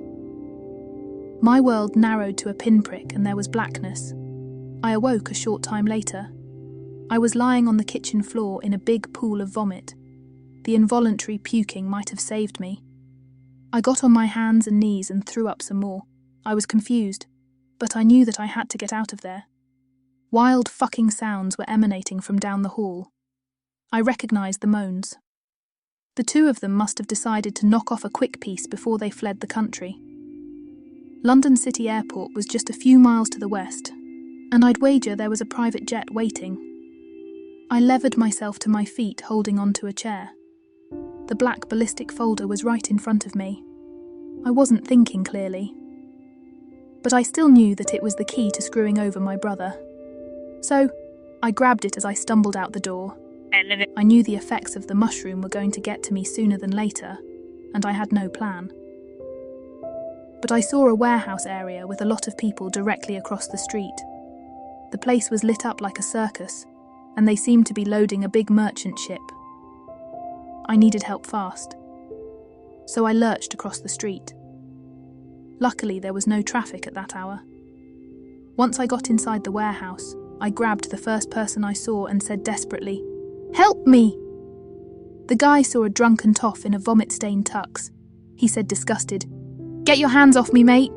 My world narrowed to a pinprick and there was blackness. I awoke a short time later. I was lying on the kitchen floor in a big pool of vomit. The involuntary puking might have saved me. I got on my hands and knees and threw up some more. I was confused, but I knew that I had to get out of there. Wild fucking sounds were emanating from down the hall. I recognized the moans. The two of them must have decided to knock off a quick piece before they fled the country. London City Airport was just a few miles to the west, and I'd wager there was a private jet waiting. I levered myself to my feet, holding onto a chair. The black ballistic folder was right in front of me. I wasn't thinking clearly, but I still knew that it was the key to screwing over my brother. So, I grabbed it as I stumbled out the door. I knew the effects of the mushroom were going to get to me sooner than later, and I had no plan. but I saw a warehouse area with a lot of people directly across the street. The place was lit up like a circus, and they seemed to be loading a big merchant ship. I needed help fast, so I lurched across the street. Luckily, there was no traffic at that hour. Once I got inside the warehouse, I grabbed the first person I saw and said desperately, "Help me!" The guy saw a drunken toff in a vomit-stained tux. He said disgusted, "Get your hands off me, mate!"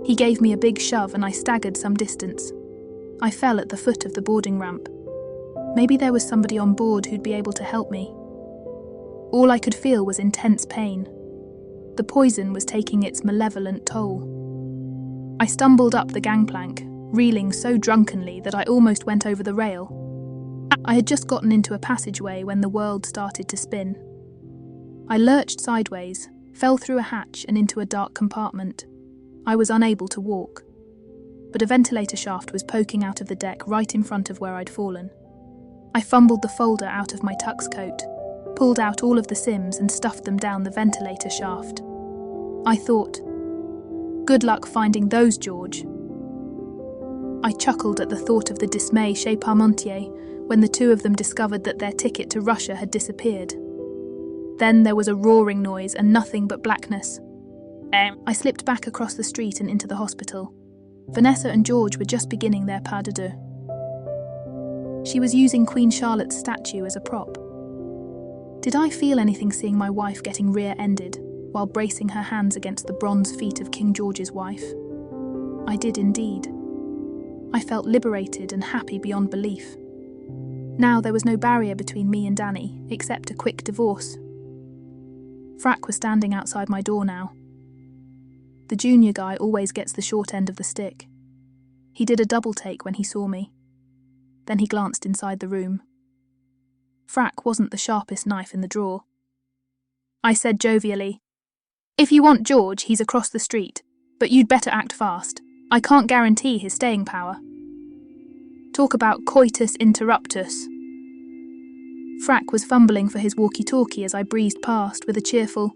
He gave me a big shove and I staggered some distance. I fell at the foot of the boarding ramp. Maybe there was somebody on board who'd be able to help me. All I could feel was intense pain. The poison was taking its malevolent toll. I stumbled up the gangplank, reeling so drunkenly that I almost went over the rail. I had just gotten into a passageway when the world started to spin. I lurched sideways, fell through a hatch and into a dark compartment. I was unable to walk, but a ventilator shaft was poking out of the deck right in front of where I'd fallen. I fumbled the folder out of my tux coat, pulled out all of the Sims and stuffed them down the ventilator shaft. I thought, "Good luck finding those, George." I chuckled at the thought of the dismay chez Parmentier when the two of them discovered that their ticket to Russia had disappeared. Then there was a roaring noise and nothing but blackness. I slipped back across the street and into the hospital. Vanessa and George were just beginning their pas de deux. She was using Queen Charlotte's statue as a prop. Did I feel anything seeing my wife getting rear-ended while bracing her hands against the bronze feet of King George's wife? I did indeed. I felt liberated and happy beyond belief. Now there was no barrier between me and Danny, except a quick divorce. Frack was standing outside my door now. The junior guy always gets the short end of the stick. He did a double take when he saw me. Then he glanced inside the room. Frack wasn't the sharpest knife in the drawer. I said jovially, "If you want George, he's across the street, but you'd better act fast. I can't guarantee his staying power." Talk about coitus interruptus. Frack was fumbling for his walkie-talkie as I breezed past with a cheerful,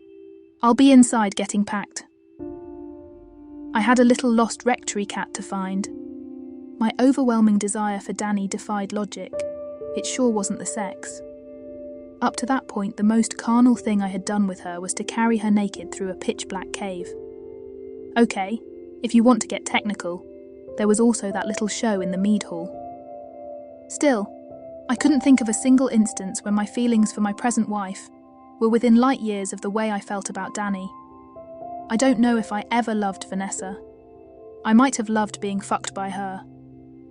"I'll be inside getting packed." I had a little lost rectory cat to find. My overwhelming desire for Danny defied logic. It sure wasn't the sex. Up to that point, the most carnal thing I had done with her was to carry her naked through a pitch-black cave. Okay, if you want to get technical, there was also that little show in the mead hall. Still, I couldn't think of a single instance when my feelings for my present wife were within light years of the way I felt about Danny. I don't know if I ever loved Vanessa. I might have loved being fucked by her.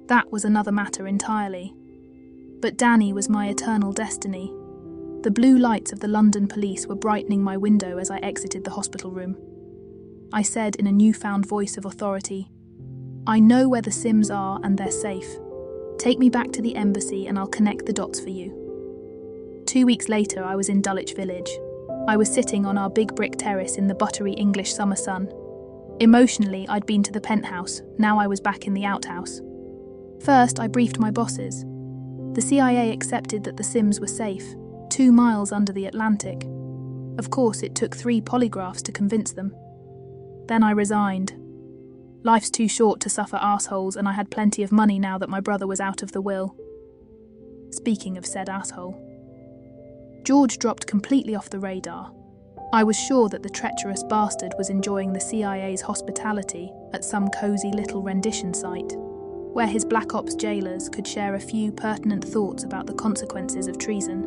That was another matter entirely. But Danny was my eternal destiny. The blue lights of the London police were brightening my window as I exited the hospital room. I said in a newfound voice of authority, "I know where the Sims are and they're safe. Take me back to the embassy and I'll connect the dots for you." 2 weeks later, I was in Dulwich Village. I was sitting on our big brick terrace in the buttery English summer sun. Emotionally, I'd been to the penthouse. Now I was back in the outhouse. First, I briefed my bosses. The CIA accepted that the Sims were safe, 2 miles under the Atlantic. Of course, it took 3 polygraphs to convince them. Then I resigned. Life's too short to suffer assholes, and I had plenty of money now that my brother was out of the will. Speaking of said asshole, George dropped completely off the radar. I was sure that the treacherous bastard was enjoying the CIA's hospitality at some cosy little rendition site, where his Black Ops jailers could share a few pertinent thoughts about the consequences of treason.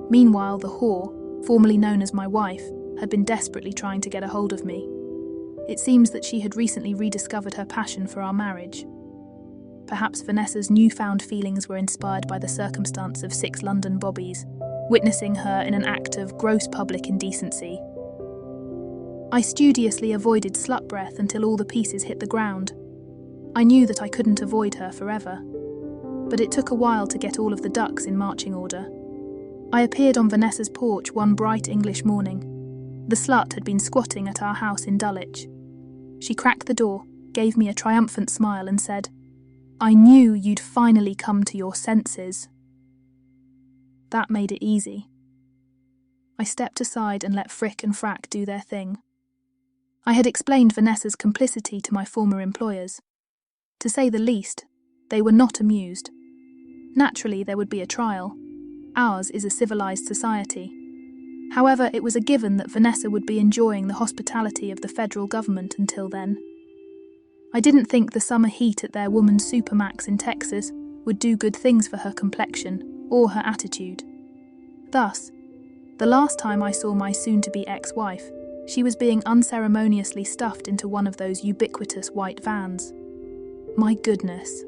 Meanwhile, the whore, formerly known as my wife, had been desperately trying to get a hold of me. It seems that she had recently rediscovered her passion for our marriage. Perhaps Vanessa's newfound feelings were inspired by the circumstance of 6 London bobbies, witnessing her in an act of gross public indecency. I studiously avoided slut breath until all the pieces hit the ground. I knew that I couldn't avoid her forever, but it took a while to get all of the ducks in marching order. I appeared on Vanessa's porch one bright English morning. The slut had been squatting at our house in Dulwich. She cracked the door, gave me a triumphant smile and said, "I knew you'd finally come to your senses." That made it easy. I stepped aside and let Frick and Frack do their thing. I had explained Vanessa's complicity to my former employers. To say the least, they were not amused. Naturally, there would be a trial. Ours is a civilized society. However, it was a given that Vanessa would be enjoying the hospitality of the federal government until then. I didn't think the summer heat at their woman's supermax in Texas would do good things for her complexion or her attitude. Thus, the last time I saw my soon-to-be ex-wife, she was being unceremoniously stuffed into one of those ubiquitous white vans. My goodness,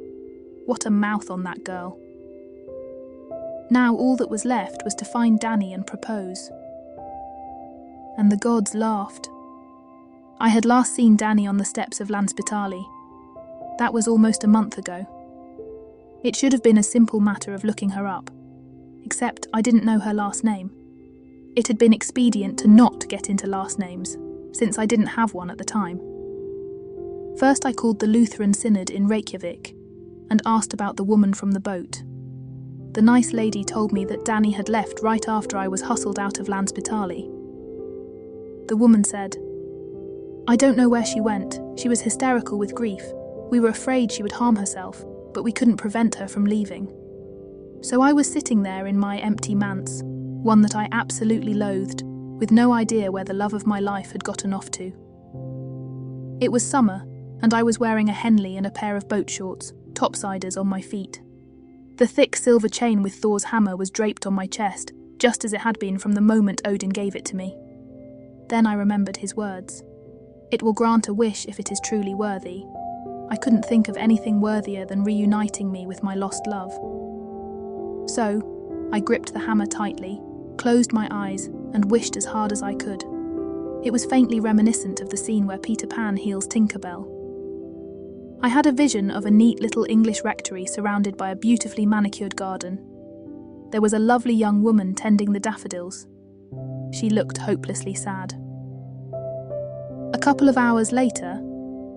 what a mouth on that girl. Now all that was left was to find Danny and propose. And the gods laughed. I had last seen Danny on the steps of Lanspitali. That was almost a month ago. It should have been a simple matter of looking her up, except I didn't know her last name. It had been expedient to not get into last names, since I didn't have one at the time. First I called the Lutheran Synod in Reykjavik and asked about the woman from the boat. The nice lady told me that Danny had left right after I was hustled out of Lanspitali. The woman said, "I don't know where she went. She was hysterical with grief. We were afraid she would harm herself, but we couldn't prevent her from leaving. So I was sitting there in my empty manse, one that I absolutely loathed, with no idea where the love of my life had gotten off to. It was summer, and I was wearing a Henley and a pair of boat shorts, topsiders on my feet. The thick silver chain with Thor's hammer was draped on my chest, just as it had been from the moment Odin gave it to me. Then I remembered his words. It will grant a wish if it is truly worthy. I couldn't think of anything worthier than reuniting me with my lost love. So, I gripped the hammer tightly, closed my eyes, and wished as hard as I could. It was faintly reminiscent of the scene where Peter Pan heals Tinker Bell. I had a vision of a neat little English rectory surrounded by a beautifully manicured garden. There was a lovely young woman tending the daffodils. She looked hopelessly sad. A couple of hours later,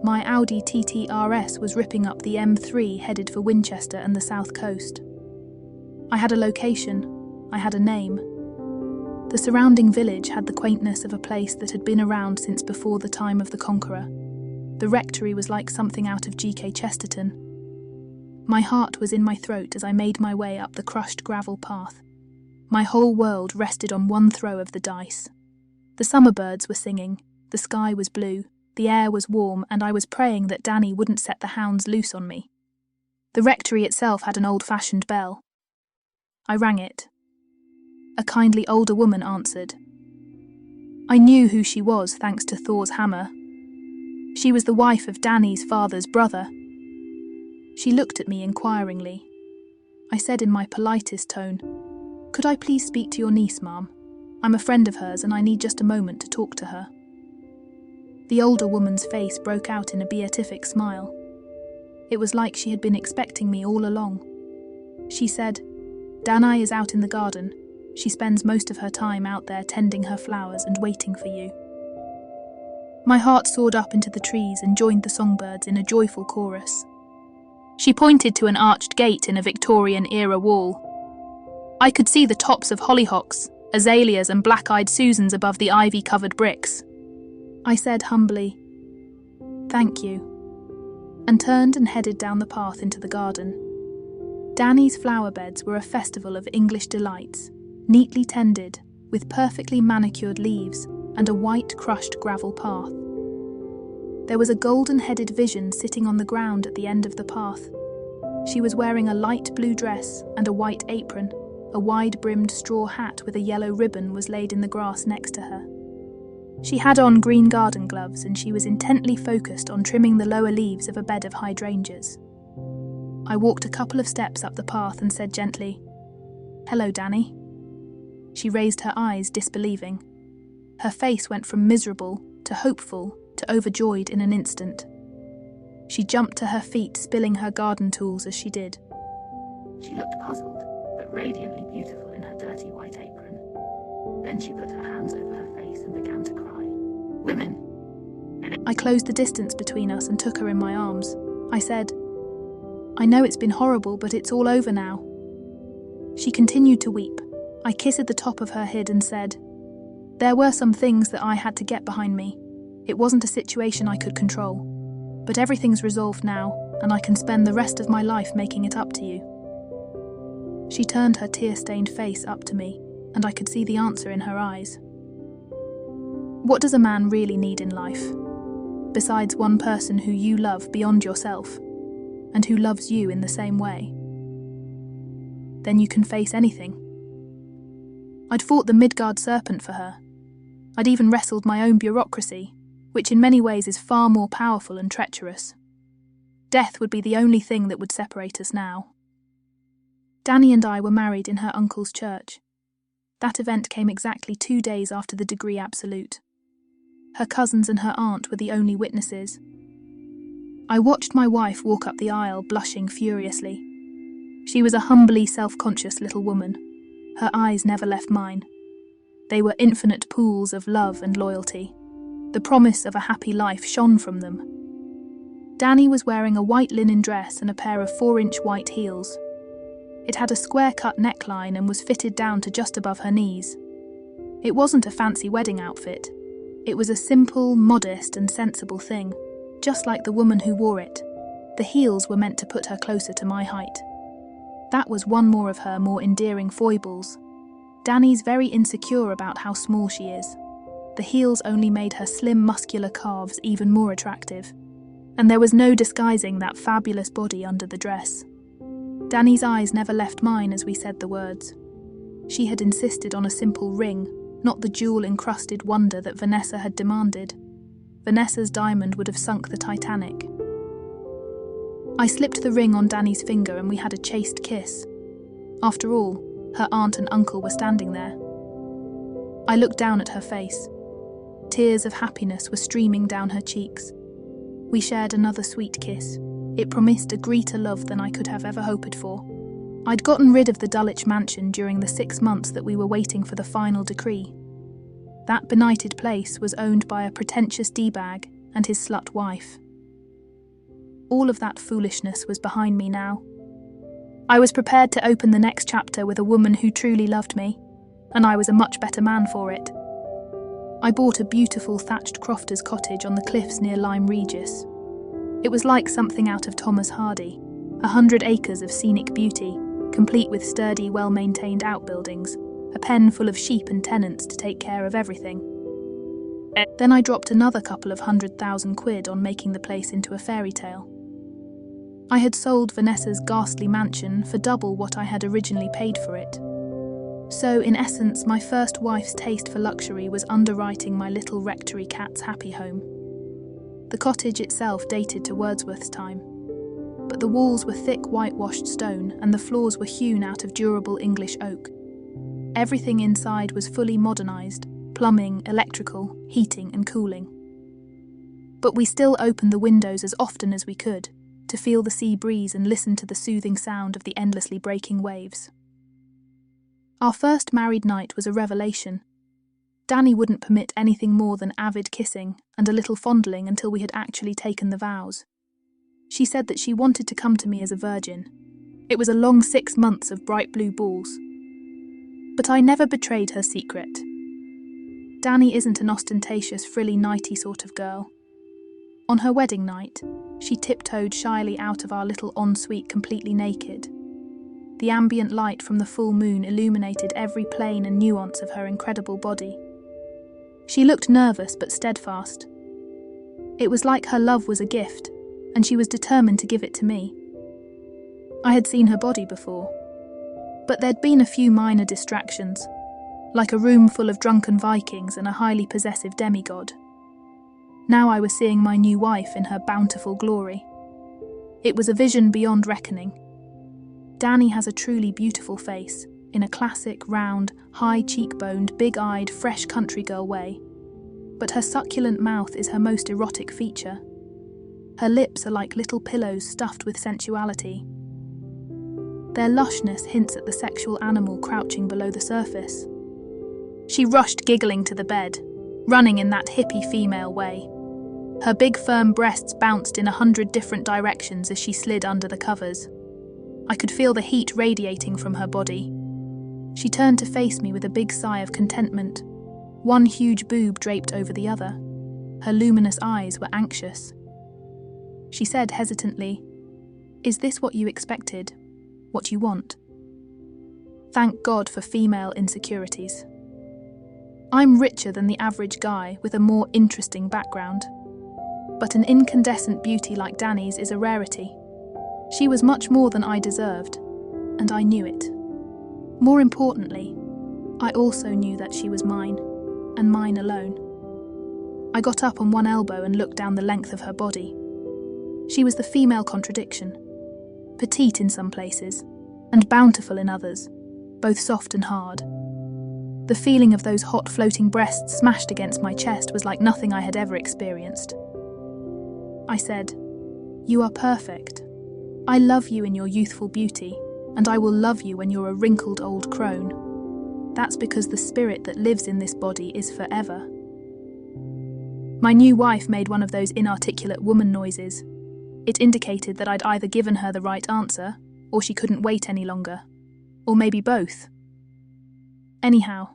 my Audi TT RS was ripping up the M3 headed for Winchester and the south coast. I had a location, I had a name. The surrounding village had the quaintness of a place that had been around since before the time of the Conqueror. The rectory was like something out of G.K. Chesterton. My heart was in my throat as I made my way up the crushed gravel path. My whole world rested on one throw of the dice. The summer birds were singing, the sky was blue, the air was warm, and I was praying that Danny wouldn't set the hounds loose on me. The rectory itself had an old-fashioned bell. I rang it. A kindly older woman answered. I knew who she was thanks to Thor's hammer. She was the wife of Danny's father's brother. She looked at me inquiringly. I said in my politest tone, "Could I please speak to your niece, ma'am? I'm a friend of hers and I need just a moment to talk to her." The older woman's face broke out in a beatific smile. It was like she had been expecting me all along. She said, "Danae is out in the garden. She spends most of her time out there tending her flowers and waiting for you." My heart soared up into the trees and joined the songbirds in a joyful chorus. She pointed to an arched gate in a Victorian-era wall. I could see the tops of hollyhocks, azaleas and black-eyed Susans above the ivy-covered bricks. I said humbly, "Thank you," and turned and headed down the path into the garden. Danny's flower beds were a festival of English delights, neatly tended, with perfectly manicured leaves and a white crushed gravel path. There was a golden-headed vision sitting on the ground at the end of the path. She was wearing a light blue dress and a white apron. A wide-brimmed straw hat with a yellow ribbon was laid in the grass next to her. She had on green garden gloves and she was intently focused on trimming the lower leaves of a bed of hydrangeas. I walked a couple of steps up the path and said gently, "Hello, Danny." She raised her eyes, disbelieving. Her face went from miserable to hopeful to overjoyed in an instant. She jumped to her feet, spilling her garden tools as she did. She looked puzzled, but radiantly beautiful in her dirty white apron. Then she put her hands over her face and began to cry. "Women!" I closed the distance between us and took her in my arms. I said, "I know it's been horrible, but it's all over now." She continued to weep. I kissed the top of her head and said, "There were some things that I had to get behind me. It wasn't a situation I could control. But everything's resolved now, and I can spend the rest of my life making it up to you. She turned her tear-stained face up to me, and I could see the answer in her eyes. What does a man really need in life, besides one person who you love beyond yourself, and who loves you in the same way? Then you can face anything. I'd fought the Midgard serpent for her. I'd even wrestled my own bureaucracy, which in many ways is far more powerful and treacherous. Death would be the only thing that would separate us now. Danny and I were married in her uncle's church. That event came exactly 2 days after the degree absolute. Her cousins and her aunt were the only witnesses. I watched my wife walk up the aisle, blushing furiously. She was a humbly self-conscious little woman. Her eyes never left mine. They were infinite pools of love and loyalty. The promise of a happy life shone from them. Danny was wearing a white linen dress and a pair of 4-inch white heels. It had a square-cut neckline and was fitted down to just above her knees. It wasn't a fancy wedding outfit. It was a simple, modest and sensible thing, just like the woman who wore it. The heels were meant to put her closer to my height. That was one more of her more endearing foibles. Danny's very insecure about how small she is. The heels only made her slim, muscular calves even more attractive. And there was no disguising that fabulous body under the dress. Danny's eyes never left mine as we said the words. She had insisted on a simple ring, not the jewel-encrusted wonder that Vanessa had demanded. Vanessa's diamond would have sunk the Titanic. I slipped the ring on Danny's finger and we had a chaste kiss. After all, her aunt and uncle were standing there. I looked down at her face. Tears of happiness were streaming down her cheeks. We shared another sweet kiss. It promised a greater love than I could have ever hoped for. I'd gotten rid of the Dulwich mansion during the 6 months that we were waiting for the final decree. That benighted place was owned by a pretentious D-bag and his slut wife. All of that foolishness was behind me now. I was prepared to open the next chapter with a woman who truly loved me, and I was a much better man for it. I bought a beautiful thatched crofter's cottage on the cliffs near Lyme Regis. It was like something out of Thomas Hardy, 100 acres of scenic beauty, complete with sturdy, well-maintained outbuildings, a pen full of sheep and tenants to take care of everything. Then I dropped another couple of £100,000 on making the place into a fairy tale. I had sold Vanessa's ghastly mansion for double what I had originally paid for it. So, in essence, my first wife's taste for luxury was underwriting my little rectory cat's happy home. The cottage itself dated to Wordsworth's time, but the walls were thick whitewashed stone and the floors were hewn out of durable English oak. Everything inside was fully modernised: plumbing, electrical, heating and cooling. But we still opened the windows as often as we could, to feel the sea breeze and listen to the soothing sound of the endlessly breaking waves. Our first married night was a revelation. Danny wouldn't permit anything more than avid kissing and a little fondling until we had actually taken the vows. She said that she wanted to come to me as a virgin. It was a long 6 months of bright blue balls. But I never betrayed her secret. Danny isn't an ostentatious, frilly, nighty sort of girl. On her wedding night, she tiptoed shyly out of our little ensuite completely naked. The ambient light from the full moon illuminated every plane and nuance of her incredible body. She looked nervous but steadfast. It was like her love was a gift, and she was determined to give it to me. I had seen her body before, but there'd been a few minor distractions, like a room full of drunken Vikings and a highly possessive demigod. Now I was seeing my new wife in her bountiful glory. It was a vision beyond reckoning. Danny has a truly beautiful face, in a classic, round, high cheekboned, big-eyed, fresh country girl way. But her succulent mouth is her most erotic feature. Her lips are like little pillows stuffed with sensuality. Their lushness hints at the sexual animal crouching below the surface. She rushed giggling to the bed, running in that hippie female way. Her big firm breasts bounced in 100 different directions as she slid under the covers. I could feel the heat radiating from her body. She turned to face me with a big sigh of contentment, one huge boob draped over the other. Her luminous eyes were anxious. She said hesitantly, "Is this what you expected? What you want?" Thank God for female insecurities. I'm richer than the average guy with a more interesting background. But an incandescent beauty like Danny's is a rarity. She was much more than I deserved, and I knew it. More importantly, I also knew that she was mine, and mine alone. I got up on one elbow and looked down the length of her body. She was the female contradiction, petite in some places, and bountiful in others, both soft and hard. The feeling of those hot floating breasts smashed against my chest was like nothing I had ever experienced. I said, "You are perfect. I love you in your youthful beauty, and I will love you when you're a wrinkled old crone. That's because the spirit that lives in this body is forever." My new wife made one of those inarticulate woman noises. It indicated that I'd either given her the right answer, or she couldn't wait any longer. Or maybe both. Anyhow,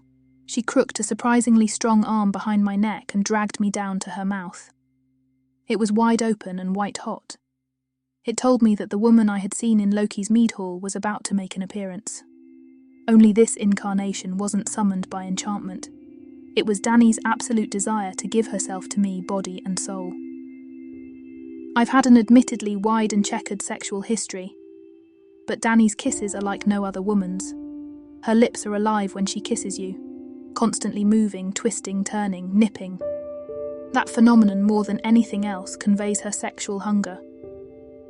she crooked a surprisingly strong arm behind my neck and dragged me down to her mouth. It was wide open and white hot. It told me that the woman I had seen in Loki's mead hall was about to make an appearance. Only this incarnation wasn't summoned by enchantment. It was Danny's absolute desire to give herself to me body and soul. I've had an admittedly wide and checkered sexual history, but Danny's kisses are like no other woman's. Her lips are alive when she kisses you, constantly moving, twisting, turning, nipping. That phenomenon, more than anything else, conveys her sexual hunger.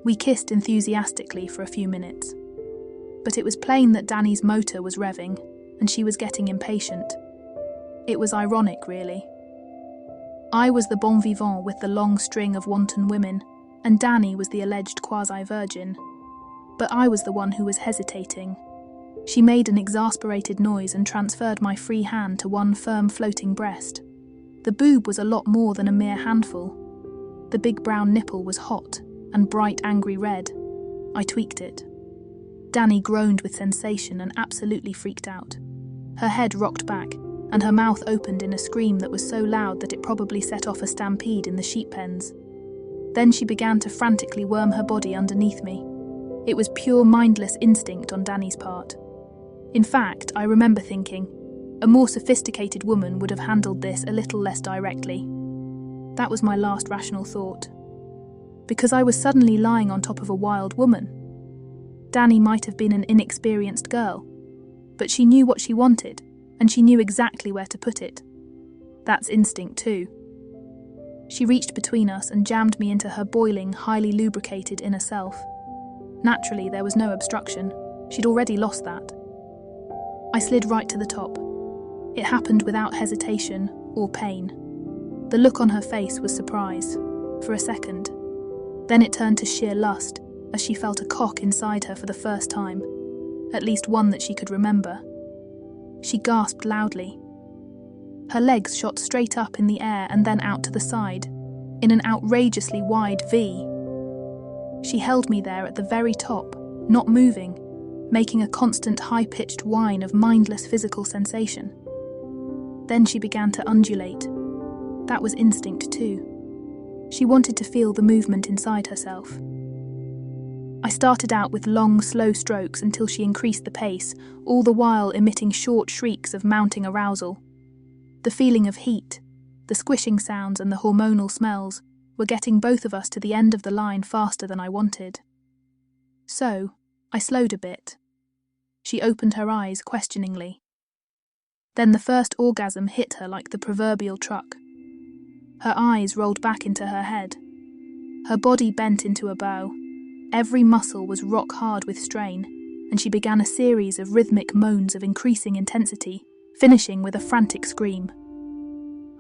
We kissed enthusiastically for a few minutes, but it was plain that Danny's motor was revving, and she was getting impatient. It was ironic, really. I was the bon vivant with the long string of wanton women, and Danny was the alleged quasi-virgin. But I was the one who was hesitating. She made an exasperated noise and transferred my free hand to one firm floating breast. The boob was a lot more than a mere handful. The big brown nipple was hot and bright angry red. I tweaked it. Danny groaned with sensation and absolutely freaked out. Her head rocked back, and her mouth opened in a scream that was so loud that it probably set off a stampede in the sheep pens. Then she began to frantically worm her body underneath me. It was pure mindless instinct on Danny's part. In fact, I remember thinking, a more sophisticated woman would have handled this a little less directly. That was my last rational thought. Because I was suddenly lying on top of a wild woman. Danny might have been an inexperienced girl, but she knew what she wanted, and she knew exactly where to put it. That's instinct too. She reached between us and jammed me into her boiling, highly lubricated inner self. Naturally, there was no obstruction. She'd already lost that. I slid right to the top. It happened without hesitation or pain. The look on her face was surprise, for a second. Then it turned to sheer lust, as she felt a cock inside her for the first time, at least one that she could remember. She gasped loudly. Her legs shot straight up in the air and then out to the side, in an outrageously wide V. She held me there at the very top, not moving, making a constant high-pitched whine of mindless physical sensation. Then she began to undulate. That was instinct too. She wanted to feel the movement inside herself. I started out with long, slow strokes until she increased the pace, all the while emitting short shrieks of mounting arousal. The feeling of heat, the squishing sounds and the hormonal smells were getting both of us to the end of the line faster than I wanted. So, I slowed a bit. She opened her eyes questioningly. Then the first orgasm hit her like the proverbial truck. Her eyes rolled back into her head. Her body bent into a bow. Every muscle was rock hard with strain, and she began a series of rhythmic moans of increasing intensity, finishing with a frantic scream.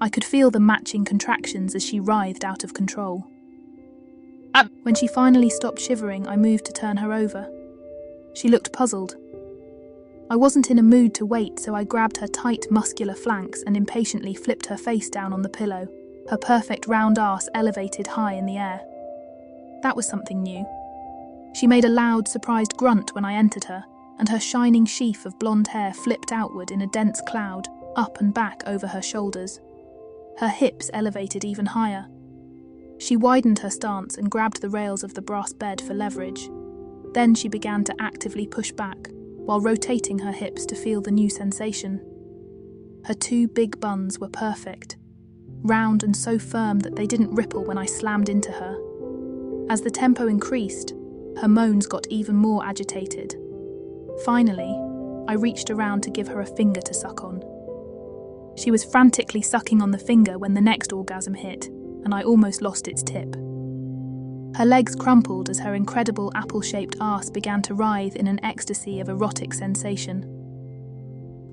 I could feel the matching contractions as she writhed out of control. When she finally stopped shivering, I moved to turn her over. She looked puzzled. I wasn't in a mood to wait, so I grabbed her tight, muscular flanks and impatiently flipped her face down on the pillow, her perfect round arse elevated high in the air. That was something new. She made a loud, surprised grunt when I entered her, and her shining sheaf of blonde hair flipped outward in a dense cloud, up and back over her shoulders. her hips elevated even higher. She widened her stance and grabbed the rails of the brass bed for leverage. Then she began to actively push back, while rotating her hips to feel the new sensation. Her 2 big buns were perfect, round and so firm that they didn't ripple when I slammed into her. As the tempo increased, her moans got even more agitated. Finally, I reached around to give her a finger to suck on. She was frantically sucking on the finger when the next orgasm hit, and I almost lost its tip. Her legs crumpled as her incredible apple-shaped arse began to writhe in an ecstasy of erotic sensation.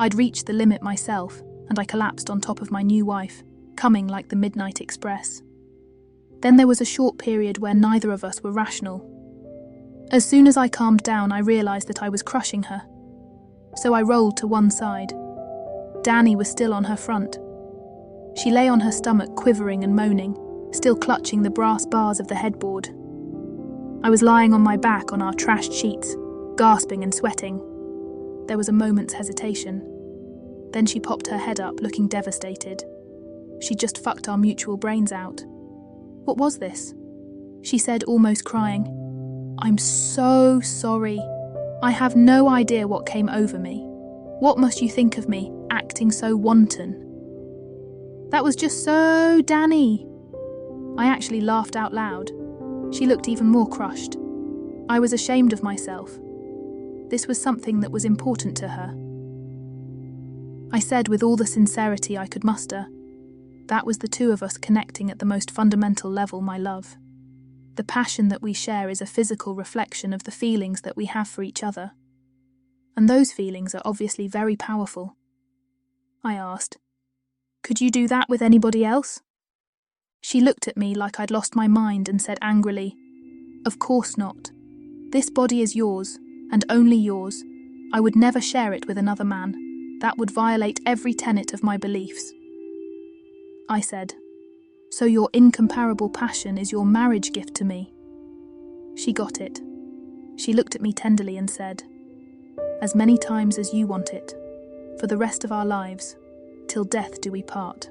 I'd reached the limit myself, and I collapsed on top of my new wife, coming like the Midnight Express. Then there was a short period where neither of us were rational. As soon as I calmed down, I realised that I was crushing her. So I rolled to one side. Danny was still on her front. She lay on her stomach, quivering and moaning, still clutching the brass bars of the headboard. I was lying on my back on our trashed sheets, gasping and sweating. There was a moment's hesitation. Then she popped her head up, looking devastated. She'd just fucked our mutual brains out. What was this? She said, almost crying. I'm so sorry. I have no idea what came over me. What must you think of me, acting so wanton? That was just so Danny. I actually laughed out loud. She looked even more crushed. I was ashamed of myself. This was something that was important to her. I said with all the sincerity I could muster, that was the 2 of us connecting at the most fundamental level, my love. The passion that we share is a physical reflection of the feelings that we have for each other. And those feelings are obviously very powerful. I asked, could you do that with anybody else? She looked at me like I'd lost my mind and said angrily, of course not. This body is yours, and only yours. I would never share it with another man. That would violate every tenet of my beliefs. I said, so your incomparable passion is your marriage gift to me. She got it. She looked at me tenderly and said, as many times as you want it, for the rest of our lives, till death do we part.